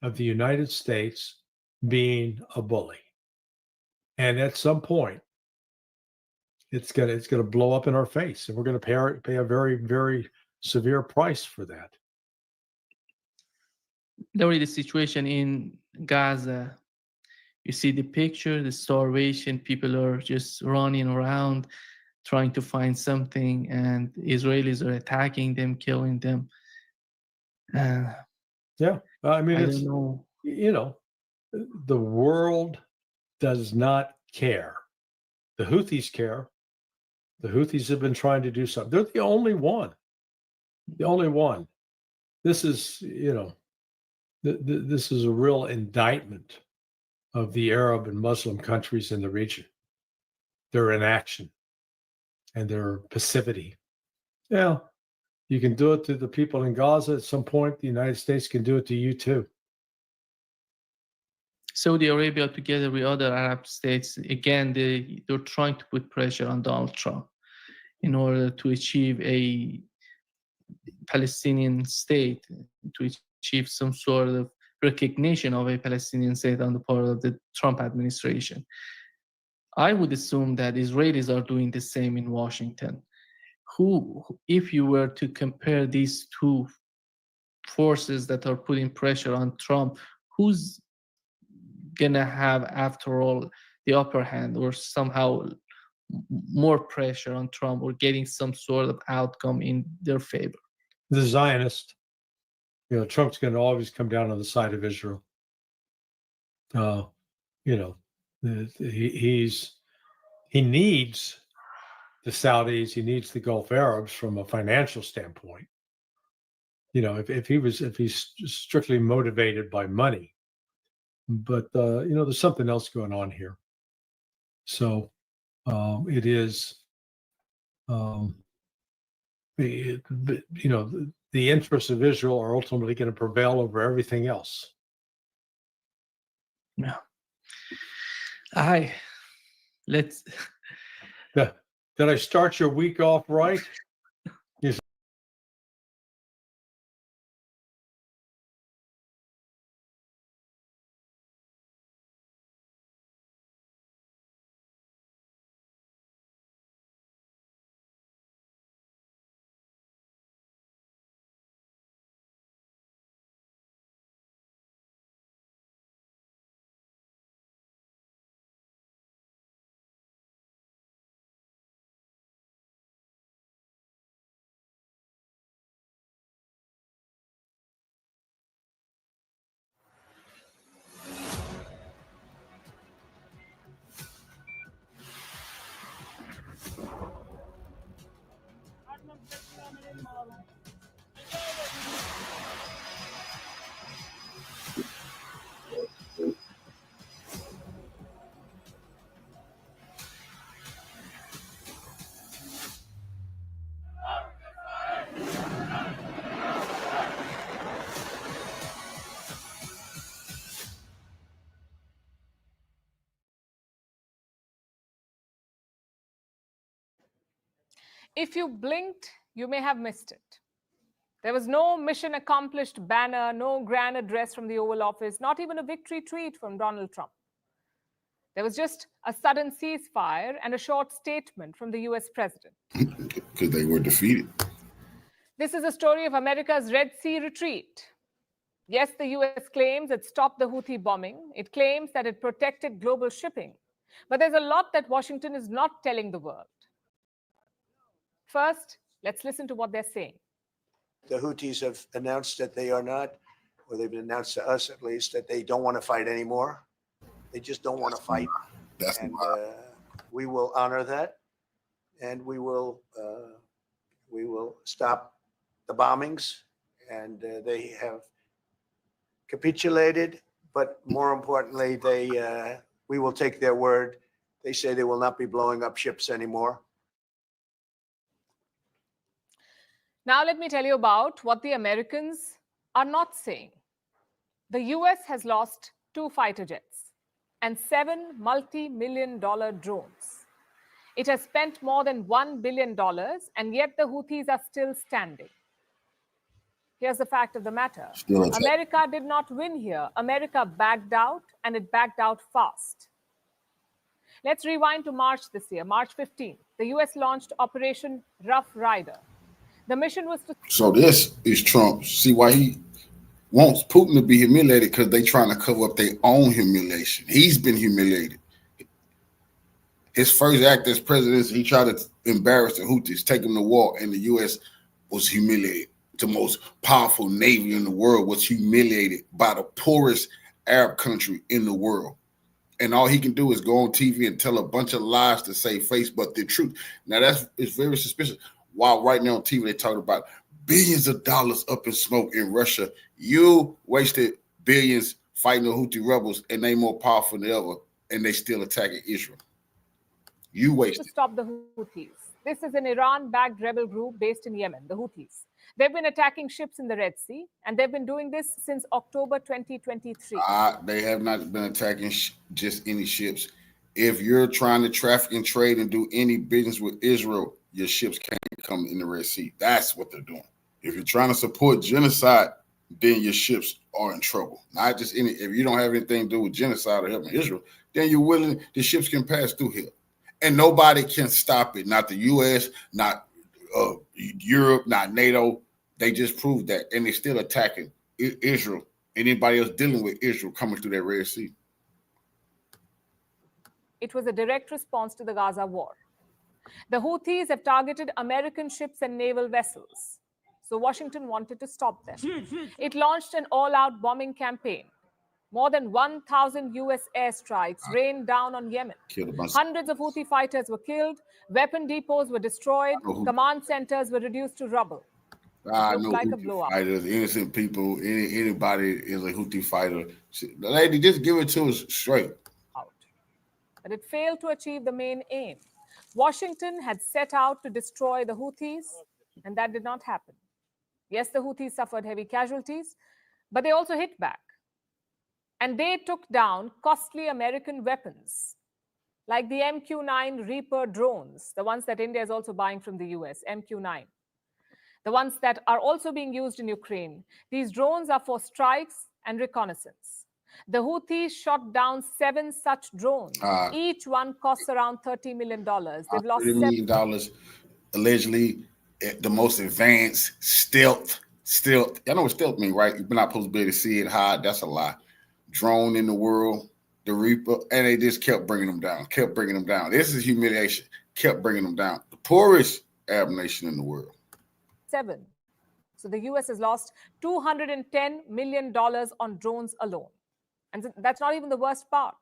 of the United States being a bully. And at some point, it's gonna blow up in our face, and we're gonna pay a very, very severe price for that.
Already the situation in Gaza, you see the picture, the starvation, people are just running around trying to find something, and Israelis are attacking them, killing them.
Yeah, I mean,
I don't know.
The world does not care. The Houthis care. The Houthis have been trying to do something. They're the only one. The only one. This is, this is a real indictment of the Arab and Muslim countries in the region. Their inaction and their passivity. Yeah, You can do it to the people in Gaza. At some point, the United States can do it to you too.
Saudi Arabia, together with other Arab states, again, they're trying to put pressure on Donald Trump in order to achieve a Palestinian state, to achieve some sort of recognition of a Palestinian state on the part of the Trump administration. I would assume that Israelis are doing the same in Washington. If you were to compare these two forces that are putting pressure on Trump, who's gonna have, after all, the upper hand, or somehow more pressure on Trump, or getting some sort of outcome in their favor?
The Zionist. Trump's going to always come down on the side of Israel. He needs the Saudis, he needs the Gulf Arabs from a financial standpoint. If he's strictly motivated by money, but there's something else going on here. So it is, the interests of Israel are ultimately going to prevail over everything else.
Yeah.
Did I start your week off right?
If you blinked, you may have missed it. There was no mission accomplished banner, no grand address from the Oval Office, not even a victory tweet from Donald Trump. There was just a sudden ceasefire and a short statement from the US president.
Because they were defeated.
This is a story of America's Red Sea retreat. Yes, the US claims it stopped the Houthi bombing. It claims that it protected global shipping. But there's a lot that Washington is not telling the world. First, let's listen to what they're saying.
The Houthis have announced that they are not, or they've announced to us at least, that they don't want to fight anymore. They just don't want to fight. And we will honor that, and we will stop the bombings. And they have capitulated, but more importantly, we will take their word. They say they will not be blowing up ships anymore.
Now let me tell you about what the Americans are not saying. The US has lost 2 fighter jets and 7 multi-million-dollar drones. It has spent more than $1 billion, and yet the Houthis are still standing. Here's the fact of the matter. America did not win here. America backed out, and it backed out fast. Let's rewind to March this year, March 15th. The US launched Operation Rough Rider. The mission was to...
So this is Trump. See why he wants Putin to be humiliated? Because they're trying to cover up their own humiliation. He's been humiliated. His first act as president, he tried to embarrass the Houthis, take them to war, and the U.S. was humiliated. The most powerful navy in the world was humiliated by the poorest Arab country in the world. And all he can do is go on TV and tell a bunch of lies to save face, but the truth. Now, it's very suspicious. While right now on TV, they talk about billions of dollars up in smoke in Russia. You wasted billions fighting the Houthi rebels, and they more powerful than ever, and they still attacking Israel. You
to
wasted.
stop the Houthis. This is an Iran-backed rebel group based in Yemen, the Houthis. They've been attacking ships in the Red Sea, and they've been doing this since October 2023.
They have not been attacking just any ships. If you're trying to traffic and trade and do any business with Israel, your ships can't come in the Red Sea. That's what they're doing. If you're trying to support genocide, then your ships are in trouble. Not just any. If you don't have anything to do with genocide or helping Israel, then you're willing. The ships can pass through here, and nobody can stop it. Not the U.S., not Europe, not NATO. They just proved that, and they're still attacking Israel. Anybody else dealing with Israel coming through that Red Sea.
It was a direct response to the Gaza war. The Houthis have targeted American ships and naval vessels, so Washington wanted to stop them. It launched an all-out bombing campaign. More than 1,000 U.S. airstrikes rained down on Yemen. Hundreds of Houthi fighters were killed, weapon depots were destroyed, command centers were reduced to rubble.
I
Looked
know
like a
Houthi
blowout.
fighters, innocent people, anybody is a Houthi fighter. The lady, just give it to us straight.
But it failed to achieve the main aim. Washington had set out to destroy the Houthis, and that did not happen. Yes, the Houthis suffered heavy casualties, but they also hit back. And they took down costly American weapons, like the MQ-9 Reaper drones, the ones that India is also buying from the US, MQ-9. The ones that are also being used in Ukraine. These drones are for strikes and reconnaissance. The Houthis shot down 7 such drones. Each one costs around $30 million. They've lost
$30 million, allegedly the most advanced stealth. I know what stealth means, right? You're not supposed to be able to see it hide. That's a lie. Drone in the world, the Reaper, and they just kept bringing them down. This is humiliation. Kept bringing them down. The poorest Arab nation in the world.
7. So the US has lost $210 million on drones alone. And that's not even the worst part.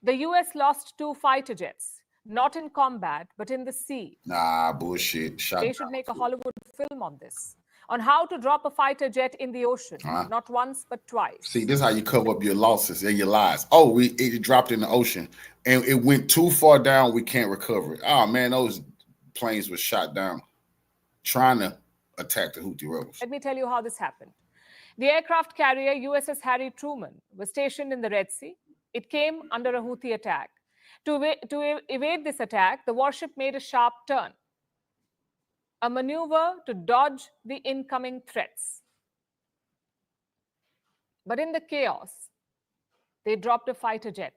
The US lost 2 fighter jets, not in combat, but in the sea.
Nah, bullshit.
They should make a Hollywood film on this, on how to drop a fighter jet in the ocean, not once, but twice.
See, this is how you cover up your losses and your lies. Oh, it dropped in the ocean, and it went too far down. We can't recover it. Oh, man, those planes were shot down trying to attack the Houthi rebels.
Let me tell you how this happened. The aircraft carrier USS Harry Truman was stationed in the Red Sea. It came under a Houthi attack. To evade this attack, the warship made a sharp turn, a maneuver to dodge the incoming threats. But in the chaos, they dropped a fighter jet.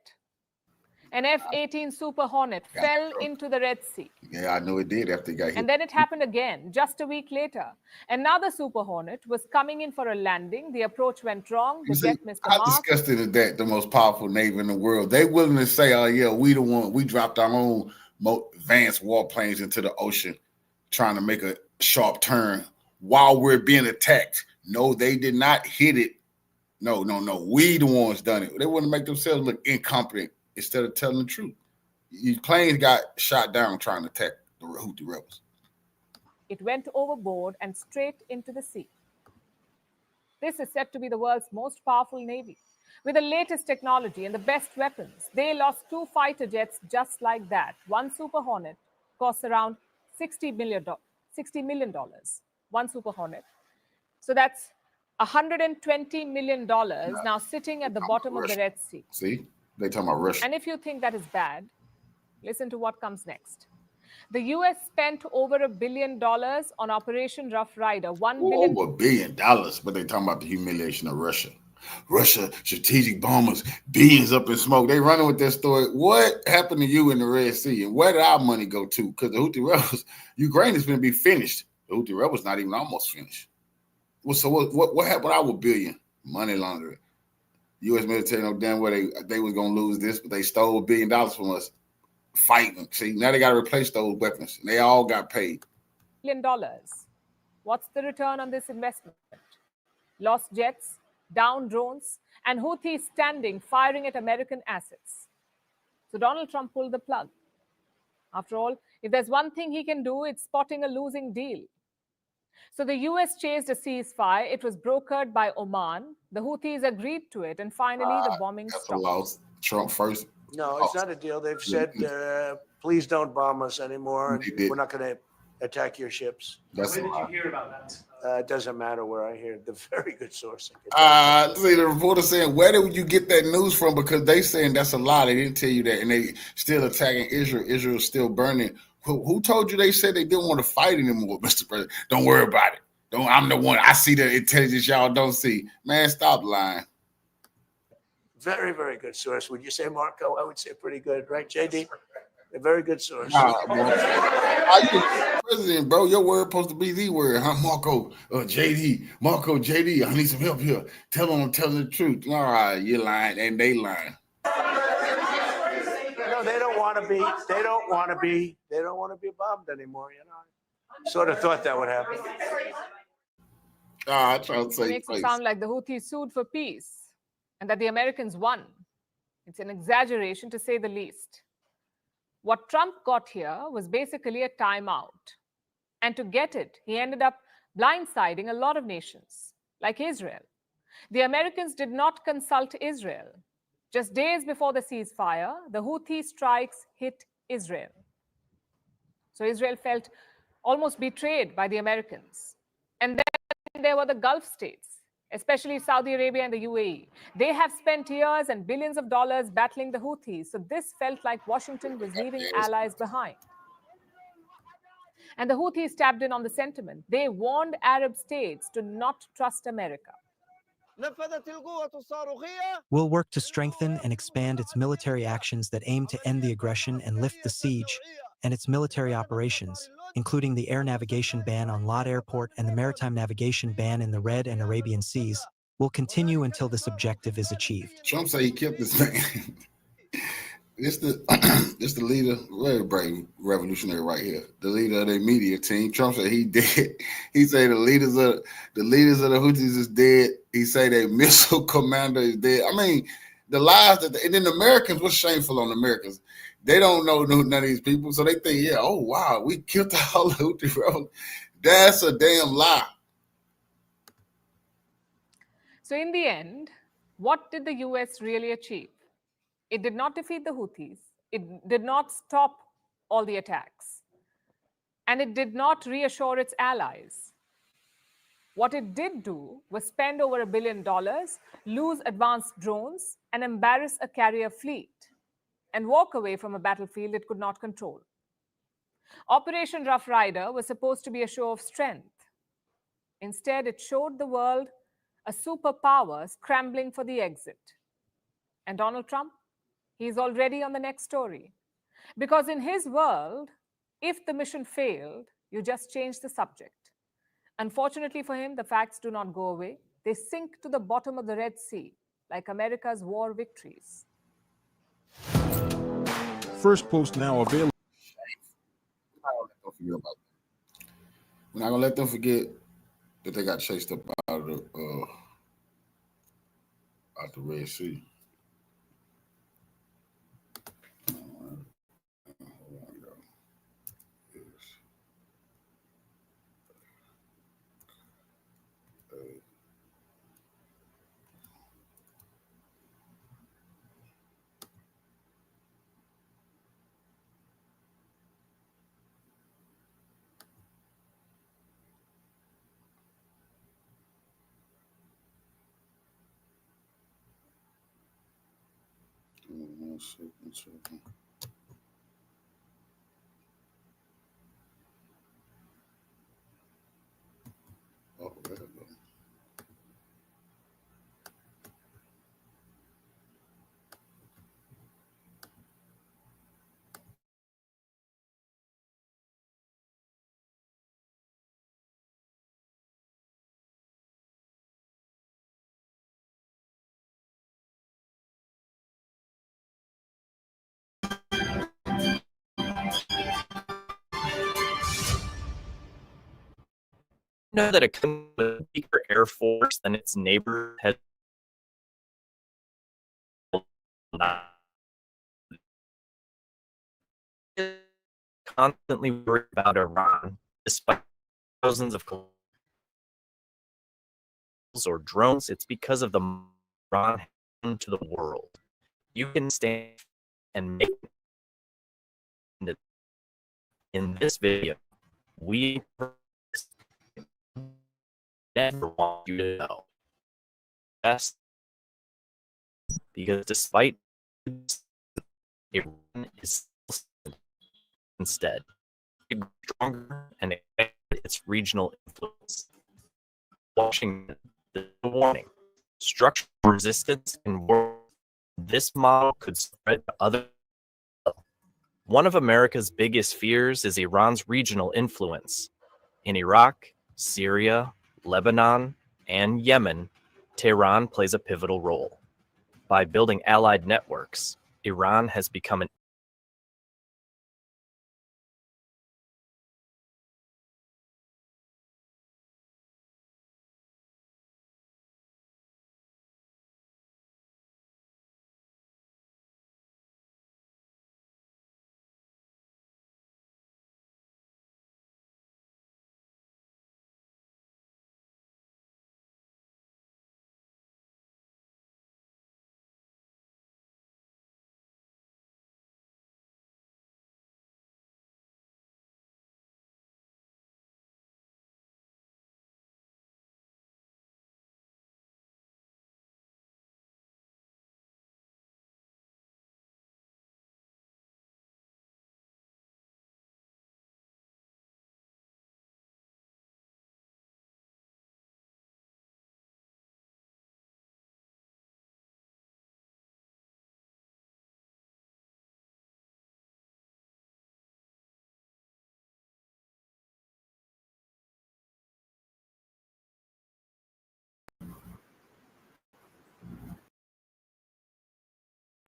An F-18 Super Hornet fell into the Red Sea.
Yeah, I know it did after it got hit.
And then it happened again, just a week later. Another Super Hornet was coming in for a landing. The approach went wrong. The jet missed the mark.
How disgusting is that? The most powerful navy in the world. They willing to say, oh, yeah, we dropped our own advanced warplanes into the ocean trying to make a sharp turn while we're being attacked. No, they did not hit it. No. We the ones done it. They want to make themselves look incompetent instead of telling the truth. These planes got shot down trying to attack the Houthi rebels.
It went overboard and straight into the sea. This is said to be the world's most powerful navy. With the latest technology and the best weapons, they lost 2 fighter jets just like that. One Super Hornet costs around $60 million. One Super Hornet. So that's $120 million now sitting at the bottom of the Red Sea.
See? They talking about Russia.
And if you think that is bad, listen to what comes next. The U.S. spent over $1 billion on Operation Rough Rider.
Over $1 billion, but they talking about the humiliation of Russia. Russia, strategic bombers, billions up in smoke. They running with that story. What happened to you in the Red Sea? And where did our money go to? Because the Houthi rebels, Ukraine is going to be finished. The Houthi rebels not even almost finished. Well, so what happened with our $1 billion? Money laundering. U.S. military know damn well they was going to lose this, but they stole $1 billion from us fighting. See, now they got to replace those weapons. And they all got paid.
$1 billion. What's the return on this investment? Lost jets, down drones, and Houthis standing, firing at American assets. So Donald Trump pulled the plug. After all, if there's one thing he can do, it's spotting a losing deal. So the U.S. chased a ceasefire. It was brokered by Oman. The Houthis agreed to it, and finally the bombing stopped.
Lost. Trump first
No, it's not a deal. They've said, please don't bomb us anymore. And we're not going to attack your ships.
Where
did you hear about that?
It doesn't matter where I hear it. The very good source.
See, the reporter saying, where did you get that news from? Because they saying that's a lie. They didn't tell you that. And they still attacking Israel. Israel's still burning. Who told you they said they didn't want to fight anymore, Mr. President? Don't worry about it. I'm the one. I see the intelligence y'all don't see. Man, stop lying.
Very, very good source. Would you say, Marco? I would say pretty good, right, JD? A very good source.
President, bro, your word supposed to be the word, huh? Marco, JD, I need some help here. Tell them I'm telling the truth. All right, you're lying, and they lying.
No, they don't want to be. They don't want to be bombed anymore. You know, sort of thought that would happen.
I try to say.
It makes it sound like the Houthis sued for peace and that the Americans won. It's an exaggeration to say the least. What Trump got here was basically a timeout. And to get it, he ended up blindsiding a lot of nations, like Israel. The Americans did not consult Israel. Just days before the ceasefire, the Houthi strikes hit Israel. So Israel felt almost betrayed by the Americans. And then there were the Gulf states, especially Saudi Arabia and the UAE. They have spent years and billions of dollars battling the Houthis. So this felt like Washington was leaving allies behind. And the Houthis tapped in on the sentiment. They warned Arab states to not trust America.
Will work to strengthen and expand its military actions that aim to end the aggression and lift the siege, and its military operations, including the air navigation ban on Lod Airport and the maritime navigation ban in the Red and Arabian Seas, will continue until this objective is achieved.
Trump said he kept this man. It's the leader, very brave revolutionary right here. The leader of their media team. Trump said he dead. He said the leaders of the Houthis is dead. He said their missile commander is dead. I mean, the lies that and then the Americans, what's shameful on the Americans? They don't know none of these people, so they think, yeah, oh wow, we killed all the Houthi rebels. That's a damn lie.
So in the end, what did the US really achieve? It did not defeat the Houthis. It did not stop all the attacks. And it did not reassure its allies. What it did do was spend over $1 billion, lose advanced drones, and embarrass a carrier fleet, and walk away from a battlefield it could not control. Operation Rough Rider was supposed to be a show of strength. Instead, it showed the world a superpower scrambling for the exit. And Donald Trump? He's already on the next story. Because in his world, if the mission failed, you just change the subject. Unfortunately for him, the facts do not go away. They sink to the bottom of the Red Sea, like America's war victories.
First post now available.
We're not gonna let them forget that they got chased up out of the Red Sea. Oh, there we go.
Know that a country with a weaker air force than its neighbor has constantly worried about Iran, despite thousands of or drones. It's because of the Iran to the world. You can stand and make it. In this video, we never want you to know. Yes, because despite Iran is instead stronger and expand its regional influence. Washington, the warning, structural resistance and war. This model could spread to other. One of America's biggest fears is Iran's regional influence. In Iraq, Syria, Lebanon, and Yemen, Tehran plays a pivotal role. By building allied networks, Iran has become an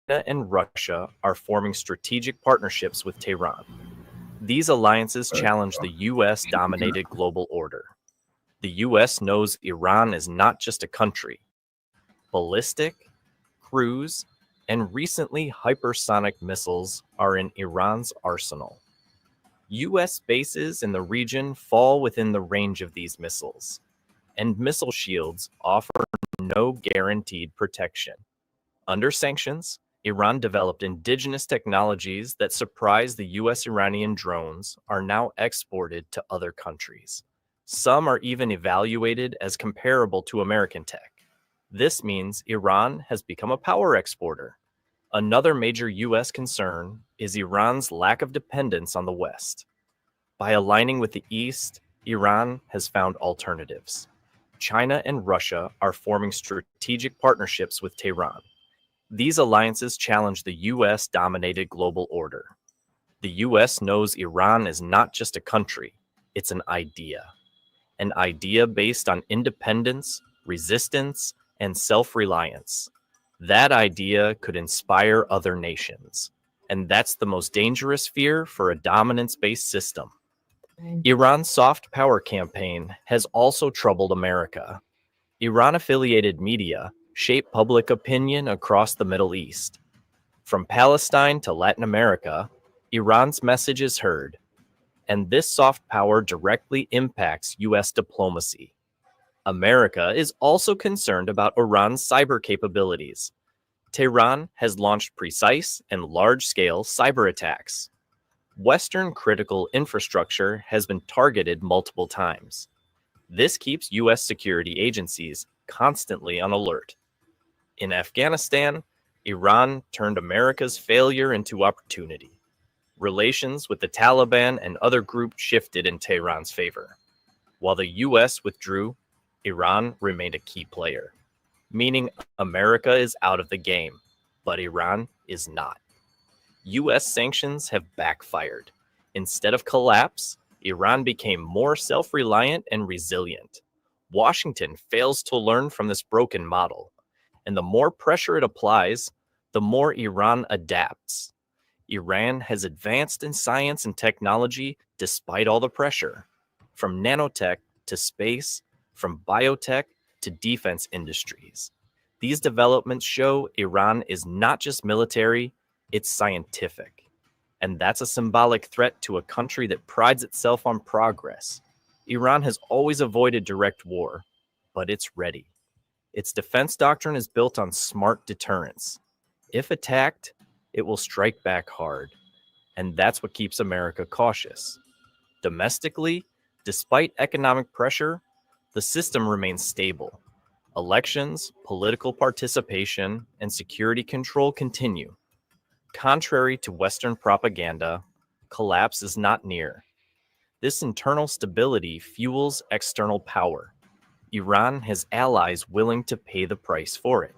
China and Russia are forming strategic partnerships with Tehran. These alliances challenge the US-dominated global order. The US knows Iran is not just a country. Ballistic, cruise, and recently hypersonic missiles are in Iran's arsenal. US bases in the region fall within the range of these missiles, and missile shields offer no guaranteed protection. Under sanctions, Iran developed indigenous technologies that surprise the US-Iranian drones are now exported to other countries. Some are even evaluated as comparable to American tech. This means Iran has become a power exporter. Another major US concern is Iran's lack of dependence on the West. By aligning with the East, Iran has found alternatives. China and Russia are forming strategic partnerships with Tehran. These alliances challenge the US-dominated global order. The US knows Iran is not just a country, it's an idea based on independence, resistance, and self-reliance. That idea could inspire other nations, and that's the most dangerous fear for a dominance-based system. Iran's soft power campaign has also troubled America. Iran-affiliated media shape public opinion across the Middle East. From Palestine to Latin America, Iran's message is heard, and this soft power directly impacts U.S. diplomacy. America is also concerned about Iran's cyber capabilities. Tehran has launched precise and large-scale cyber attacks. Western critical infrastructure has been targeted multiple times. This keeps U.S. security agencies constantly on alert. In Afghanistan, Iran turned America's failure into opportunity. Relations with the Taliban and other groups shifted in Tehran's favor. While the U.S. withdrew, Iran remained a key player, meaning America is out of the game, but Iran is not. U.S. sanctions have backfired. Instead of collapse, Iran became more self-reliant and resilient. Washington fails to learn from this broken model, and the more pressure it applies, the more Iran adapts. Iran has advanced in science and technology despite all the pressure, from nanotech to space, from biotech to defense industries. These developments show Iran is not just military, it's scientific. And that's a symbolic threat to a country that prides itself on progress. Iran has always avoided direct war, but it's ready. Its defense doctrine is built on smart deterrence. If attacked, it will strike back hard. And that's what keeps America cautious. Domestically, despite economic pressure, the system remains stable. Elections, political participation, and security control continue. Contrary to Western propaganda, collapse is not near. This internal stability fuels external power. Iran has allies willing to pay the price for it.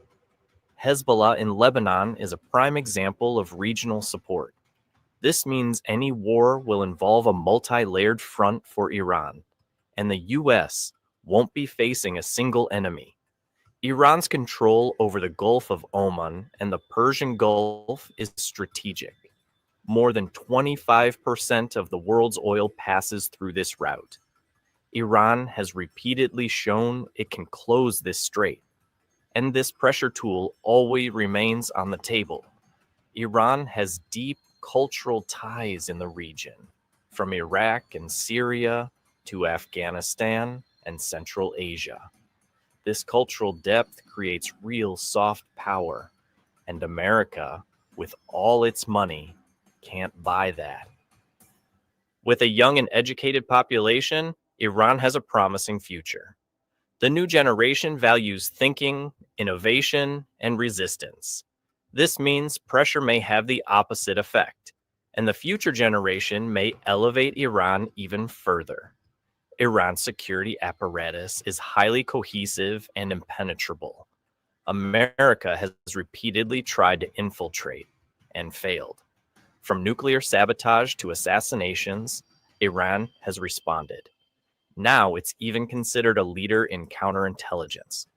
Hezbollah in Lebanon is a prime example of regional support. This means any war will involve a multi-layered front for Iran, and the US won't be facing a single enemy. Iran's control over the Gulf of Oman and the Persian Gulf is strategic. More than 25% of the world's oil passes through this route. Iran has repeatedly shown it can close this strait, and this pressure tool always remains on the table. Iran has deep cultural ties in the region, from Iraq and Syria to Afghanistan and Central Asia. This cultural depth creates real soft power, and America, with all its money, can't buy that. With a young and educated population, Iran has a promising future. The new generation values thinking, innovation, and resistance. This means pressure may have the opposite effect, and the future generation may elevate Iran even further. Iran's security apparatus is highly cohesive and impenetrable. America has repeatedly tried to infiltrate and failed. From nuclear sabotage to assassinations, Iran has responded. Now it's even considered a leader in counterintelligence.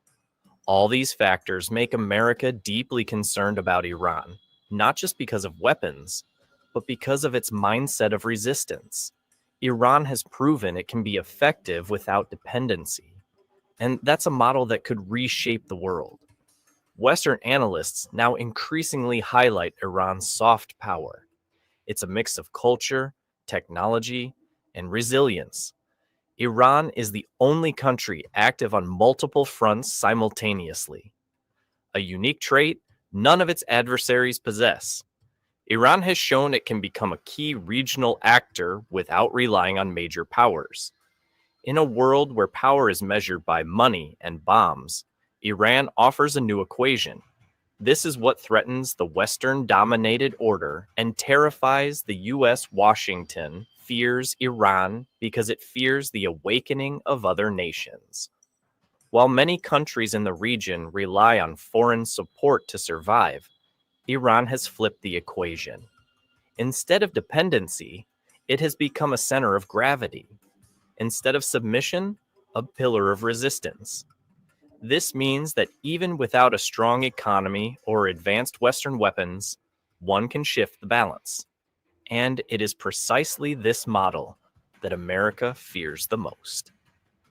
All these factors make America deeply concerned about Iran, not just because of weapons, but because of its mindset of resistance. Iran has proven it can be effective without dependency, and that's a model that could reshape the world. Western analysts now increasingly highlight Iran's soft power. It's a mix of culture, technology, and resilience. Iran is the only country active on multiple fronts simultaneously, a unique trait none of its adversaries possess. Iran has shown it can become a key regional actor without relying on major powers. In a world where power is measured by money and bombs, Iran offers a new equation. This is what threatens the Western-dominated order and terrifies the U.S. Washington fears Iran because it fears the awakening of other nations. While many countries in the region rely on foreign support to survive, Iran has flipped the equation. Instead of dependency, it has become a center of gravity. Instead of submission, a pillar of resistance. This means that even without a strong economy or advanced Western weapons, one can shift the balance. And it is precisely this model that America fears the most.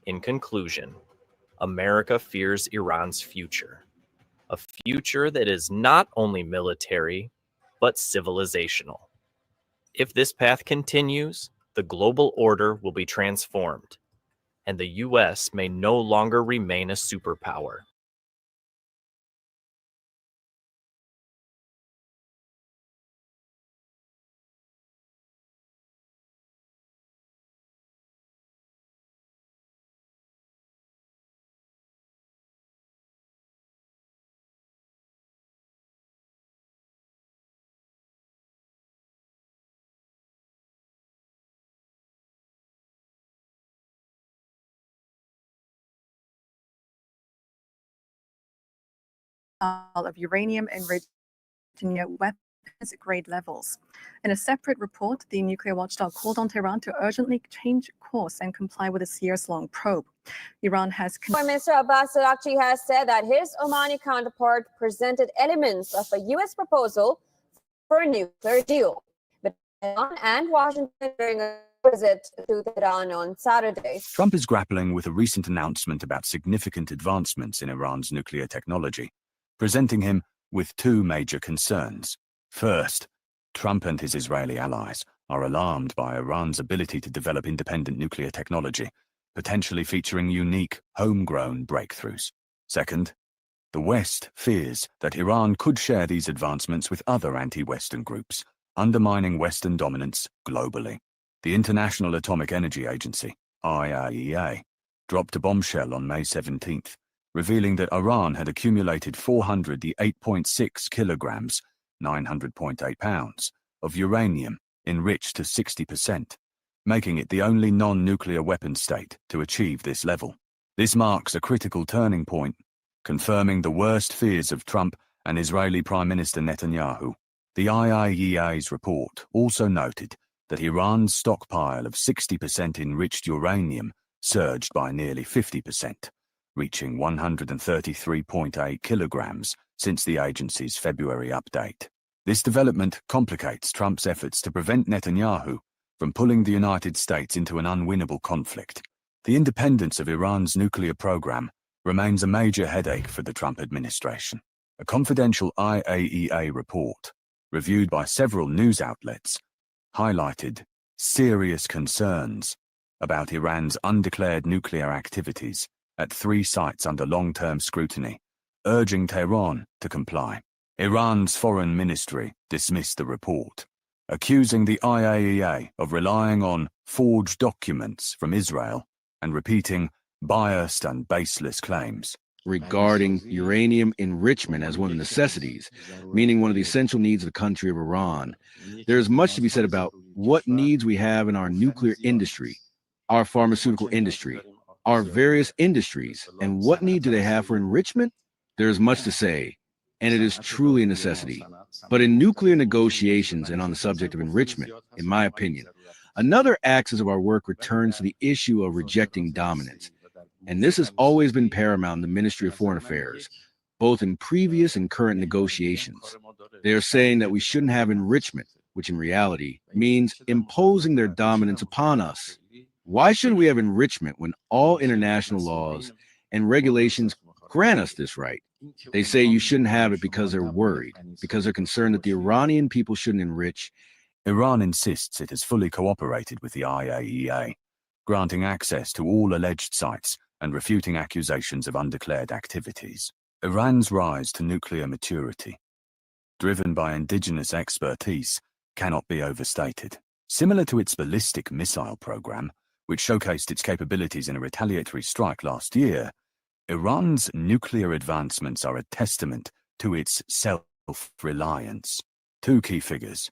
In conclusion, America fears Iran's future. A future that is not only military, but civilizational. If this path continues, the global order will be transformed, and the U.S. may no longer remain a superpower.
Of uranium enriched near weapons-grade levels. In a separate report, the nuclear watchdog called on Tehran to urgently change course and comply with a years-long probe. Iran has...
Foreign Minister Abbas Araghchi has said that his Omani counterpart presented elements of a U.S. proposal for a nuclear deal. But Iran and Washington during a visit to Tehran on Saturday.
Trump is grappling with a recent announcement about significant advancements in Iran's nuclear technology, presenting him with two major concerns. First, Trump and his Israeli allies are alarmed by Iran's ability to develop independent nuclear technology, potentially featuring unique, homegrown breakthroughs. Second, The West fears that Iran could share these advancements with other anti-Western groups, undermining Western dominance globally. The International Atomic Energy Agency, IAEA, dropped a bombshell on May 17th, revealing that Iran had accumulated 408.6 kilograms, 900.8 pounds, of uranium enriched to 60%, making it the only non-nuclear weapon state to achieve this level. This marks a critical turning point, confirming the worst fears of Trump and Israeli Prime Minister Netanyahu. The IAEA's report also noted that Iran's stockpile of 60% enriched uranium surged by nearly 50%, reaching 133.8 kilograms since the agency's February update. This development complicates Trump's efforts to prevent Netanyahu from pulling the United States into an unwinnable conflict. The independence of Iran's nuclear program remains a major headache for the Trump administration. A confidential IAEA report, reviewed by several news outlets, highlighted serious concerns about Iran's undeclared nuclear activities at 3 sites under long-term scrutiny, urging Tehran to comply. Iran's foreign ministry dismissed the report, accusing the IAEA of relying on forged documents from Israel and repeating biased and baseless claims.
Regarding uranium enrichment as one of the necessities, meaning one of the essential needs of the country of Iran, there is much to be said about what needs we have in our nuclear industry, our pharmaceutical industry, our various industries, and what need do they have for enrichment? There is much to say, and it is truly a necessity. But in nuclear negotiations and on the subject of enrichment, in my opinion, another axis of our work returns to the issue of rejecting dominance. And this has always been paramount in the Ministry of Foreign Affairs, both in previous and current negotiations. They are saying that we shouldn't have enrichment, which in reality means imposing their dominance upon us. Why should we have enrichment when all international laws and regulations grant us this right? They say you shouldn't have it because they're worried, because they're concerned that the Iranian people shouldn't enrich.
Iran insists it has fully cooperated with the IAEA, granting access to all alleged sites and refuting accusations of undeclared activities. Iran's rise to nuclear maturity, driven by indigenous expertise, cannot be overstated. Similar to its ballistic missile program, which showcased its capabilities in a retaliatory strike last year, Iran's nuclear advancements are a testament to its self-reliance. 2 key figures,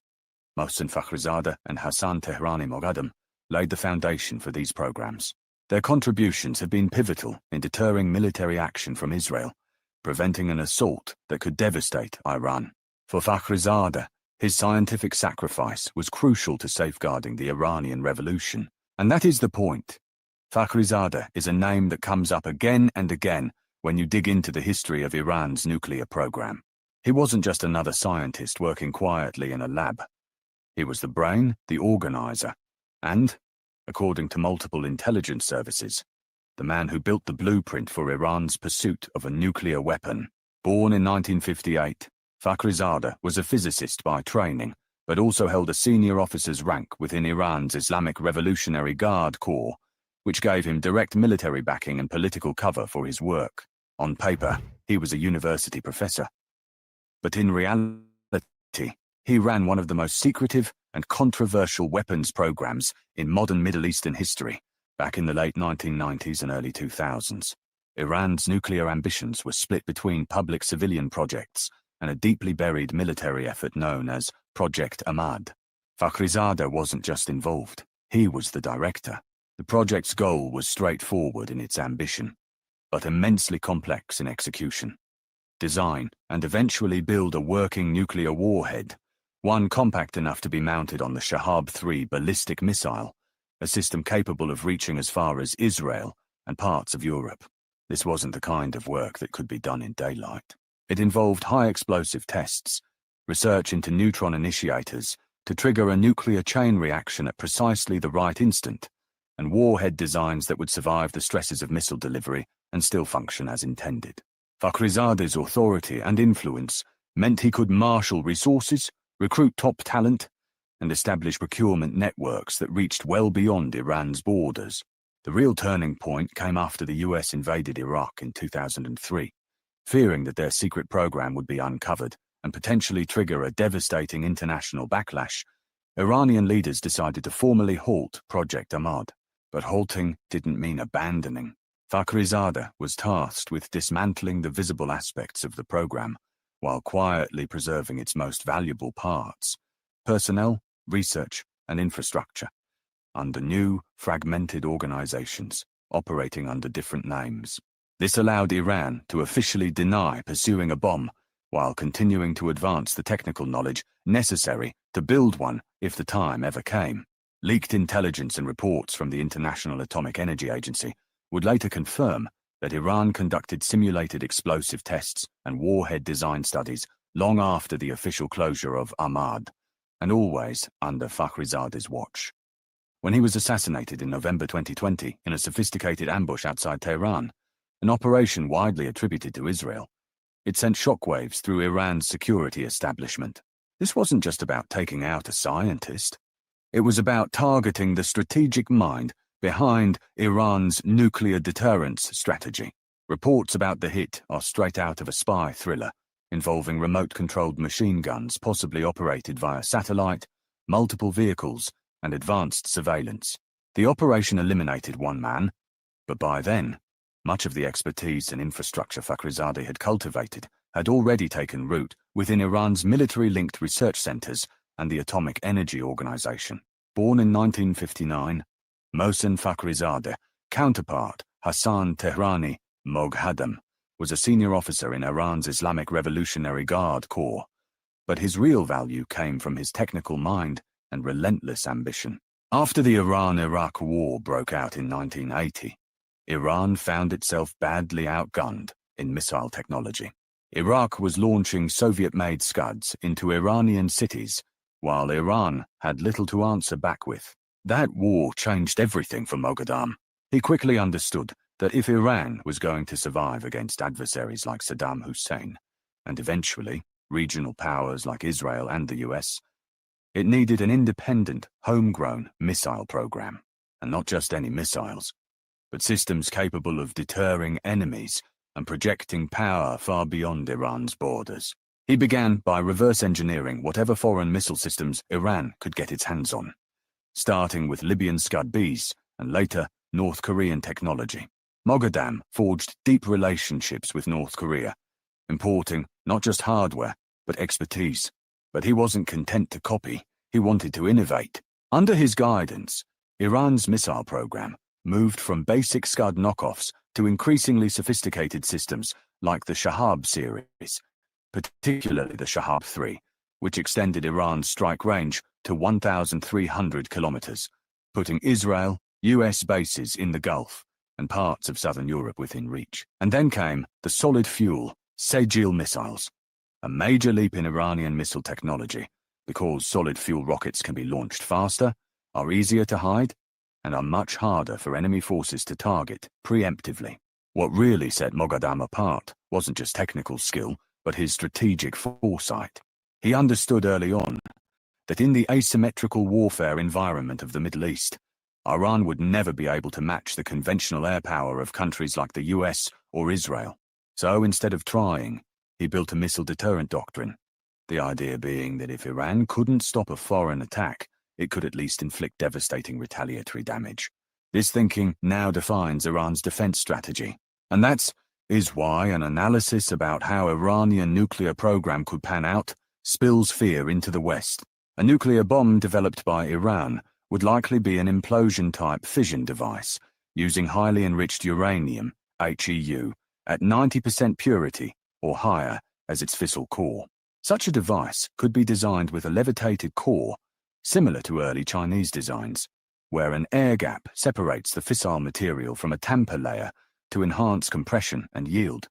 Mohsen Fakhrizadeh and Hassan Tehrani Moghadam, laid the foundation for these programs. Their contributions have been pivotal in deterring military action from Israel, preventing an assault that could devastate Iran. For Fakhrizadeh, his scientific sacrifice was crucial to safeguarding the Iranian Revolution. And that is the point. Fakhrizadeh is a name that comes up again and again when you dig into the history of Iran's nuclear program. He wasn't just another scientist working quietly in a lab. He was the brain, the organizer, and, according to multiple intelligence services, the man who built the blueprint for Iran's pursuit of a nuclear weapon. Born in 1958, Fakhrizadeh was a physicist by training, but also held a senior officer's rank within Iran's Islamic Revolutionary Guard Corps, which gave him direct military backing and political cover for his work. On paper, he was a university professor. But in reality, he ran one of the most secretive and controversial weapons programs in modern Middle Eastern history, back in the late 1990s and early 2000s. Iran's nuclear ambitions were split between public civilian projects and a deeply buried military effort known as Project Ahmad. Fakhrizadeh wasn't just involved, he was the director. The project's goal was straightforward in its ambition, but immensely complex in execution. Design and eventually build a working nuclear warhead, one compact enough to be mounted on the Shahab-3 ballistic missile, a system capable of reaching as far as Israel and parts of Europe. This wasn't the kind of work that could be done in daylight. It involved high explosive tests, research into neutron initiators to trigger a nuclear chain reaction at precisely the right instant, and warhead designs that would survive the stresses of missile delivery and still function as intended. Fakhrizadeh's authority and influence meant he could marshal resources, recruit top talent, and establish procurement networks that reached well beyond Iran's borders. The real turning point came after the US invaded Iraq in 2003, Fearing that their secret program would be uncovered and potentially trigger a devastating international backlash, Iranian leaders decided to formally halt Project Ahmad. But halting didn't mean abandoning. Fakhrizadeh was tasked with dismantling the visible aspects of the program, while quietly preserving its most valuable parts: personnel, research, and infrastructure, under new, fragmented organizations, operating under different names. This allowed Iran to officially deny pursuing a bomb, while continuing to advance the technical knowledge necessary to build one if the time ever came. Leaked intelligence and reports from the International Atomic Energy Agency would later confirm that Iran conducted simulated explosive tests and warhead design studies long after the official closure of Ahmad, and always under Fakhrizadeh's watch. When he was assassinated in November 2020 in a sophisticated ambush outside Tehran, an operation widely attributed to Israel, it sent shockwaves through Iran's security establishment. This wasn't just about taking out a scientist. It was about targeting the strategic mind behind Iran's nuclear deterrence strategy. Reports about the hit are straight out of a spy thriller involving remote-controlled machine guns possibly operated via satellite, multiple vehicles, and advanced surveillance. The operation eliminated one man, but by then, much of the expertise and infrastructure Fakhrizadeh had cultivated had already taken root within Iran's military-linked research centers and the Atomic Energy Organization. Born in 1959, Mohsen Fakhrizadeh, counterpart Hassan Tehrani Moghadam, was a senior officer in Iran's Islamic Revolutionary Guard Corps, but his real value came from his technical mind and relentless ambition. After the Iran-Iraq War broke out in 1980, Iran found itself badly outgunned in missile technology. Iraq was launching Soviet-made Scuds into Iranian cities, while Iran had little to answer back with. That war changed everything for Moghadam. He quickly understood that if Iran was going to survive against adversaries like Saddam Hussein, and eventually regional powers like Israel and the US, it needed an independent, homegrown missile program. And not just any missiles, but systems capable of deterring enemies and projecting power far beyond Iran's borders. He began by reverse engineering whatever foreign missile systems Iran could get its hands on, starting with Libyan Scud-Bs and later North Korean technology. Moghadam forged deep relationships with North Korea, importing not just hardware, but expertise. But he wasn't content to copy, he wanted to innovate. Under his guidance, Iran's missile program moved from basic Scud knockoffs to increasingly sophisticated systems like the Shahab series, particularly the Shahab 3, which extended Iran's strike range to 1,300 kilometers, putting Israel, US bases in the Gulf, and parts of southern Europe within reach. And then came the solid-fuel Sejil missiles, a major leap in Iranian missile technology, because solid-fuel rockets can be launched faster, are easier to hide, and are much harder for enemy forces to target preemptively. What really set Moghadam apart wasn't just technical skill, but his strategic foresight. He understood early on that in the asymmetrical warfare environment of the Middle East, Iran would never be able to match the conventional air power of countries like the US or Israel. So instead of trying, he built a missile deterrent doctrine, the idea being that if Iran couldn't stop a foreign attack, it could at least inflict devastating retaliatory damage. This thinking now defines Iran's defense strategy, and that is why an analysis about how Iranian nuclear program could pan out spills fear into the West. A nuclear bomb developed by Iran would likely be an implosion-type fission device, using highly enriched uranium, HEU, at 90% purity or higher as its fissile core. Such a device could be designed with a levitated core, similar to early Chinese designs, where an air gap separates the fissile material from a tamper layer to enhance compression and yield,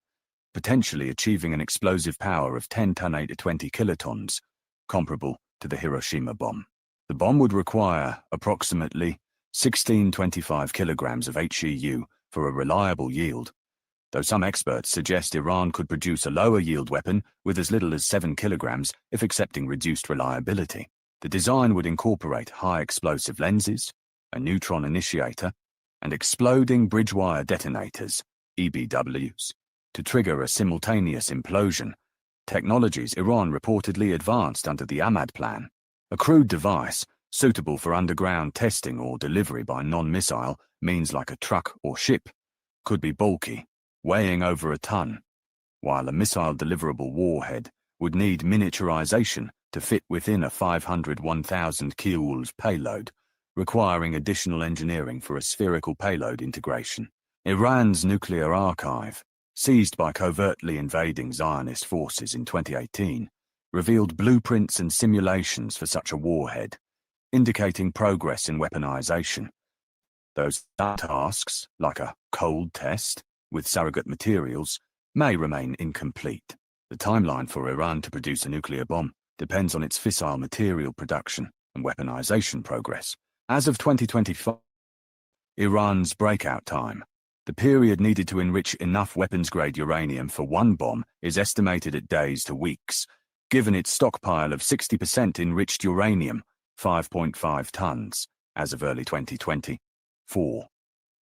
potentially achieving an explosive power of 10 × 10⁻20 kilotons, comparable to the Hiroshima bomb. The bomb would require approximately 1625 kilograms of HEU for a reliable yield, though some experts suggest Iran could produce a lower yield weapon with as little as 7 kilograms if accepting reduced reliability. The design would incorporate high explosive lenses, a neutron initiator, and exploding bridge wire detonators, EBWs. to trigger a simultaneous implosion. Technologies Iran reportedly advanced under the Ahmad Plan, a crude device suitable for underground testing or delivery by non-missile means like a truck or ship, could be bulky, weighing over a ton, while a missile deliverable warhead would need miniaturization to fit within a 500 1,000 kilojoules payload, requiring additional engineering for a spherical payload integration. Iran's nuclear archive, seized by covertly invading Zionist forces in 2018, revealed blueprints and simulations for such a warhead, indicating progress in weaponization. Those tasks, like a cold test with surrogate materials, may remain incomplete. The timeline for Iran to produce a nuclear bomb depends on its fissile material production and weaponization progress. As of 2025, Iran's breakout time, the period needed to enrich enough weapons-grade uranium for one bomb, is estimated at days to weeks, given its stockpile of 60% enriched uranium, 5.5 tons, as of early 2024,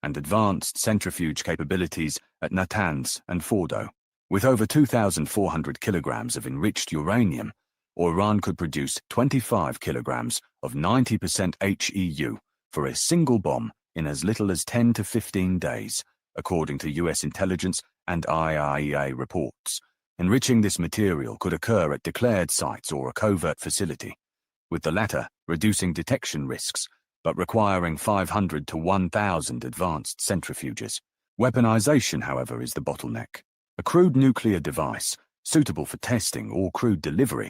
and advanced centrifuge capabilities at Natanz and Fordo. With over 2,400 kilograms of enriched uranium, Iran could produce 25 kilograms of 90% HEU for a single bomb in as little as 10 to 15 days, according to US intelligence and IAEA reports. Enriching this material could occur at declared sites or a covert facility, with the latter reducing detection risks, but requiring 500 to 1,000 advanced centrifuges. Weaponization, however, is the bottleneck. A crude nuclear device, suitable for testing or crude delivery,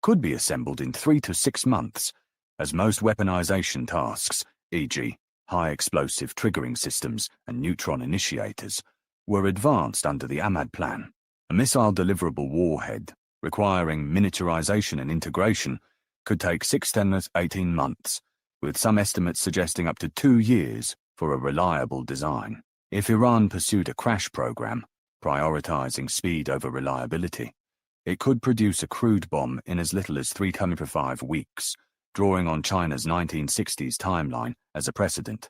could be assembled in 3 to 6 months, as most weaponization tasks, e.g., high explosive triggering systems and neutron initiators, were advanced under the Ahmad Plan. A missile deliverable warhead, requiring miniaturization and integration, could take 6 to 18 months, with some estimates suggesting up to 2 years for a reliable design. If Iran pursued a crash program, prioritizing speed over reliability, it could produce a crude bomb in as little as 3 to 5 weeks, drawing on China's 1960s timeline as a precedent,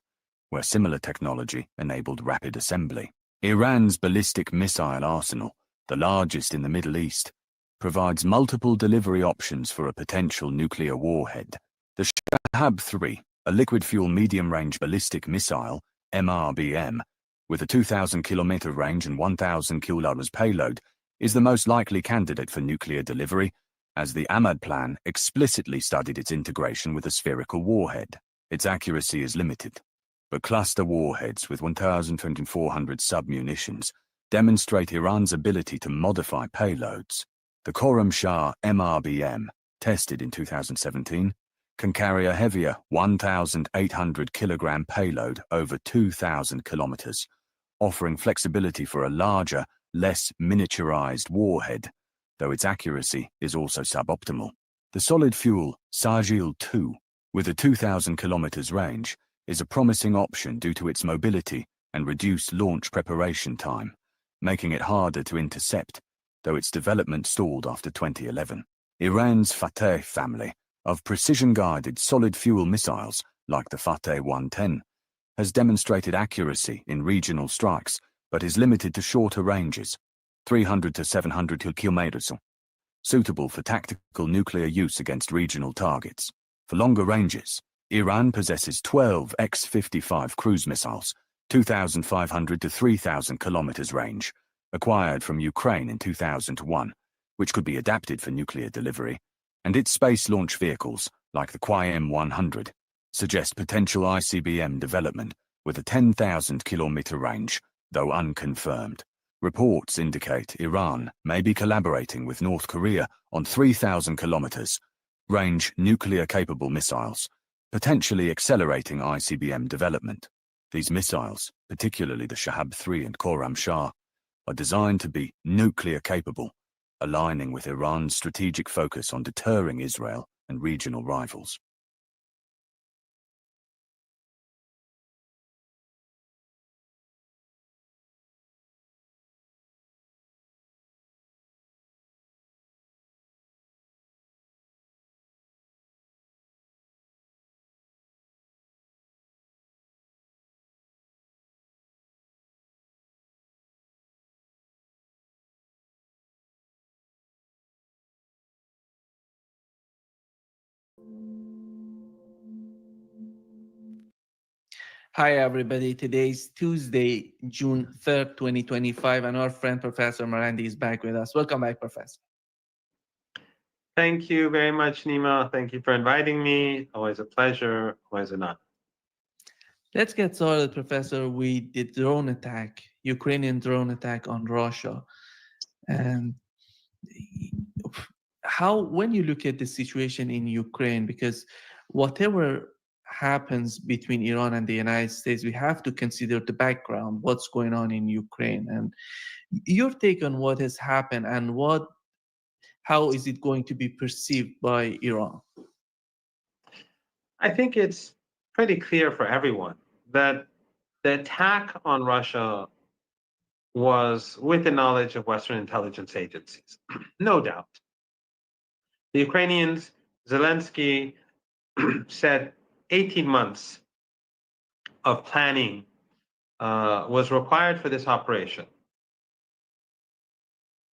where similar technology enabled rapid assembly. Iran's ballistic missile arsenal, the largest in the Middle East, provides multiple delivery options for a potential nuclear warhead. The Shahab-3, a liquid-fuel medium-range ballistic missile, MRBM, with a 2,000-kilometer range and 1,000 kilojoules payload, is the most likely candidate for nuclear delivery, as the Ahmad Plan explicitly studied its integration with a spherical warhead. Its accuracy is limited, but cluster warheads with 1,400 submunitions demonstrate Iran's ability to modify payloads. The Khorramshahr MRBM, tested in 2017, can carry a heavier 1,800 kilogram payload over 2,000 kilometers, offering flexibility for a larger, less miniaturized warhead, though its accuracy is also suboptimal. The solid-fuel Sargil-2, with a 2,000 kilometers range, is a promising option due to its mobility and reduced launch preparation time, making it harder to intercept, though its development stalled after 2011. Iran's Fateh family of precision-guided solid-fuel missiles, like the Fateh 110, has demonstrated accuracy in regional strikes, but is limited to shorter ranges, 300 to 700 kilometers, suitable for tactical nuclear use against regional targets. For longer ranges, Iran possesses 12 X-55 cruise missiles, 2,500 to 3,000 kilometers range, acquired from Ukraine in 2001, which could be adapted for nuclear delivery, and its space launch vehicles, like the QM-100, suggest potential ICBM development with a 10,000-kilometer range, though unconfirmed. Reports indicate Iran may be collaborating with North Korea on 3,000 kilometers range nuclear-capable missiles, potentially accelerating ICBM development. These missiles, particularly the Shahab-3 and Khorramshahr, are designed to be nuclear-capable, aligning with Iran's strategic focus on deterring Israel and regional rivals.
Hi, everybody. Today's Tuesday, June 3rd, 2025, and our friend Professor Morandi is back with us. Welcome back, Professor.
Thank you very much, Nima. Thank you for inviting me. Always a pleasure, always an honor.
Let's get started, Professor, with the drone attack, Ukrainian drone attack on Russia. And how, when you look at the situation in Ukraine, because whatever happens between Iran and the United States, we have to consider the background, what's going on in Ukraine. And your take on what has happened and how is it going to be perceived by Iran?
I think it's pretty clear for everyone that the attack on Russia was with the knowledge of Western intelligence agencies, no doubt. The Ukrainians, Zelensky said 18 months of planning was required for this operation.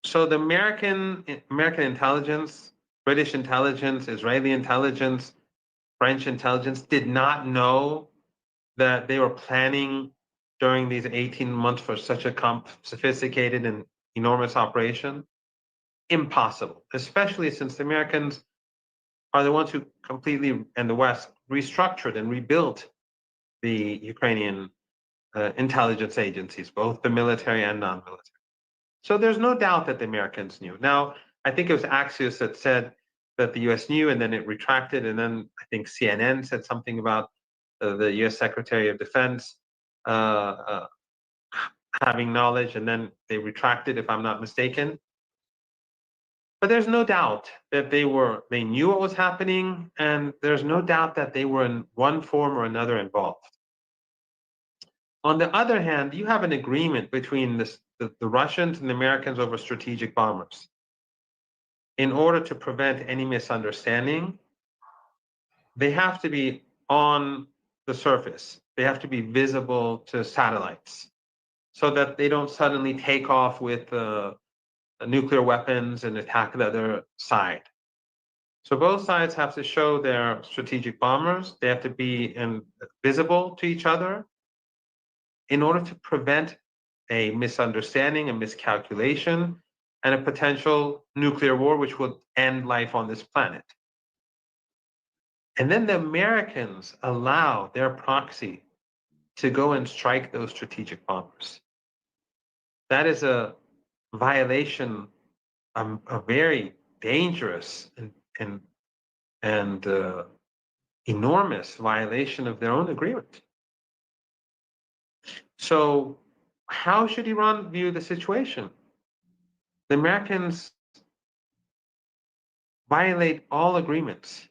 So the American intelligence, British intelligence, Israeli intelligence, French intelligence did not know that they were planning during these 18 months for such a sophisticated and enormous operation? Impossible, especially since the Americans are the ones who completely, and the West, restructured and rebuilt the Ukrainian intelligence agencies, both the military and non-military. So there's no doubt that the Americans knew. Now, I think it was Axios that said that the US knew, and then it retracted, and then I think CNN said something about the US Secretary of Defense having knowledge, and then they retracted, if I'm not mistaken. But there's no doubt that they knew what was happening, and there's no doubt that they were in one form or another involved. On the other hand, you have an agreement between the Russians and the Americans over strategic bombers. In order to prevent any misunderstanding, they have to be on the surface. They have to be visible to satellites so that they don't suddenly take off with nuclear weapons and attack the other side. So both sides have to show their strategic bombers. They have to be visible to each other in order to prevent a misunderstanding, a miscalculation, and a potential nuclear war which would end life on this planet. And then the Americans allow their proxy to go and strike those strategic bombers. That is a violation, a very dangerous and enormous violation of their own agreement. So how should Iran view the situation? The Americans violate all agreements.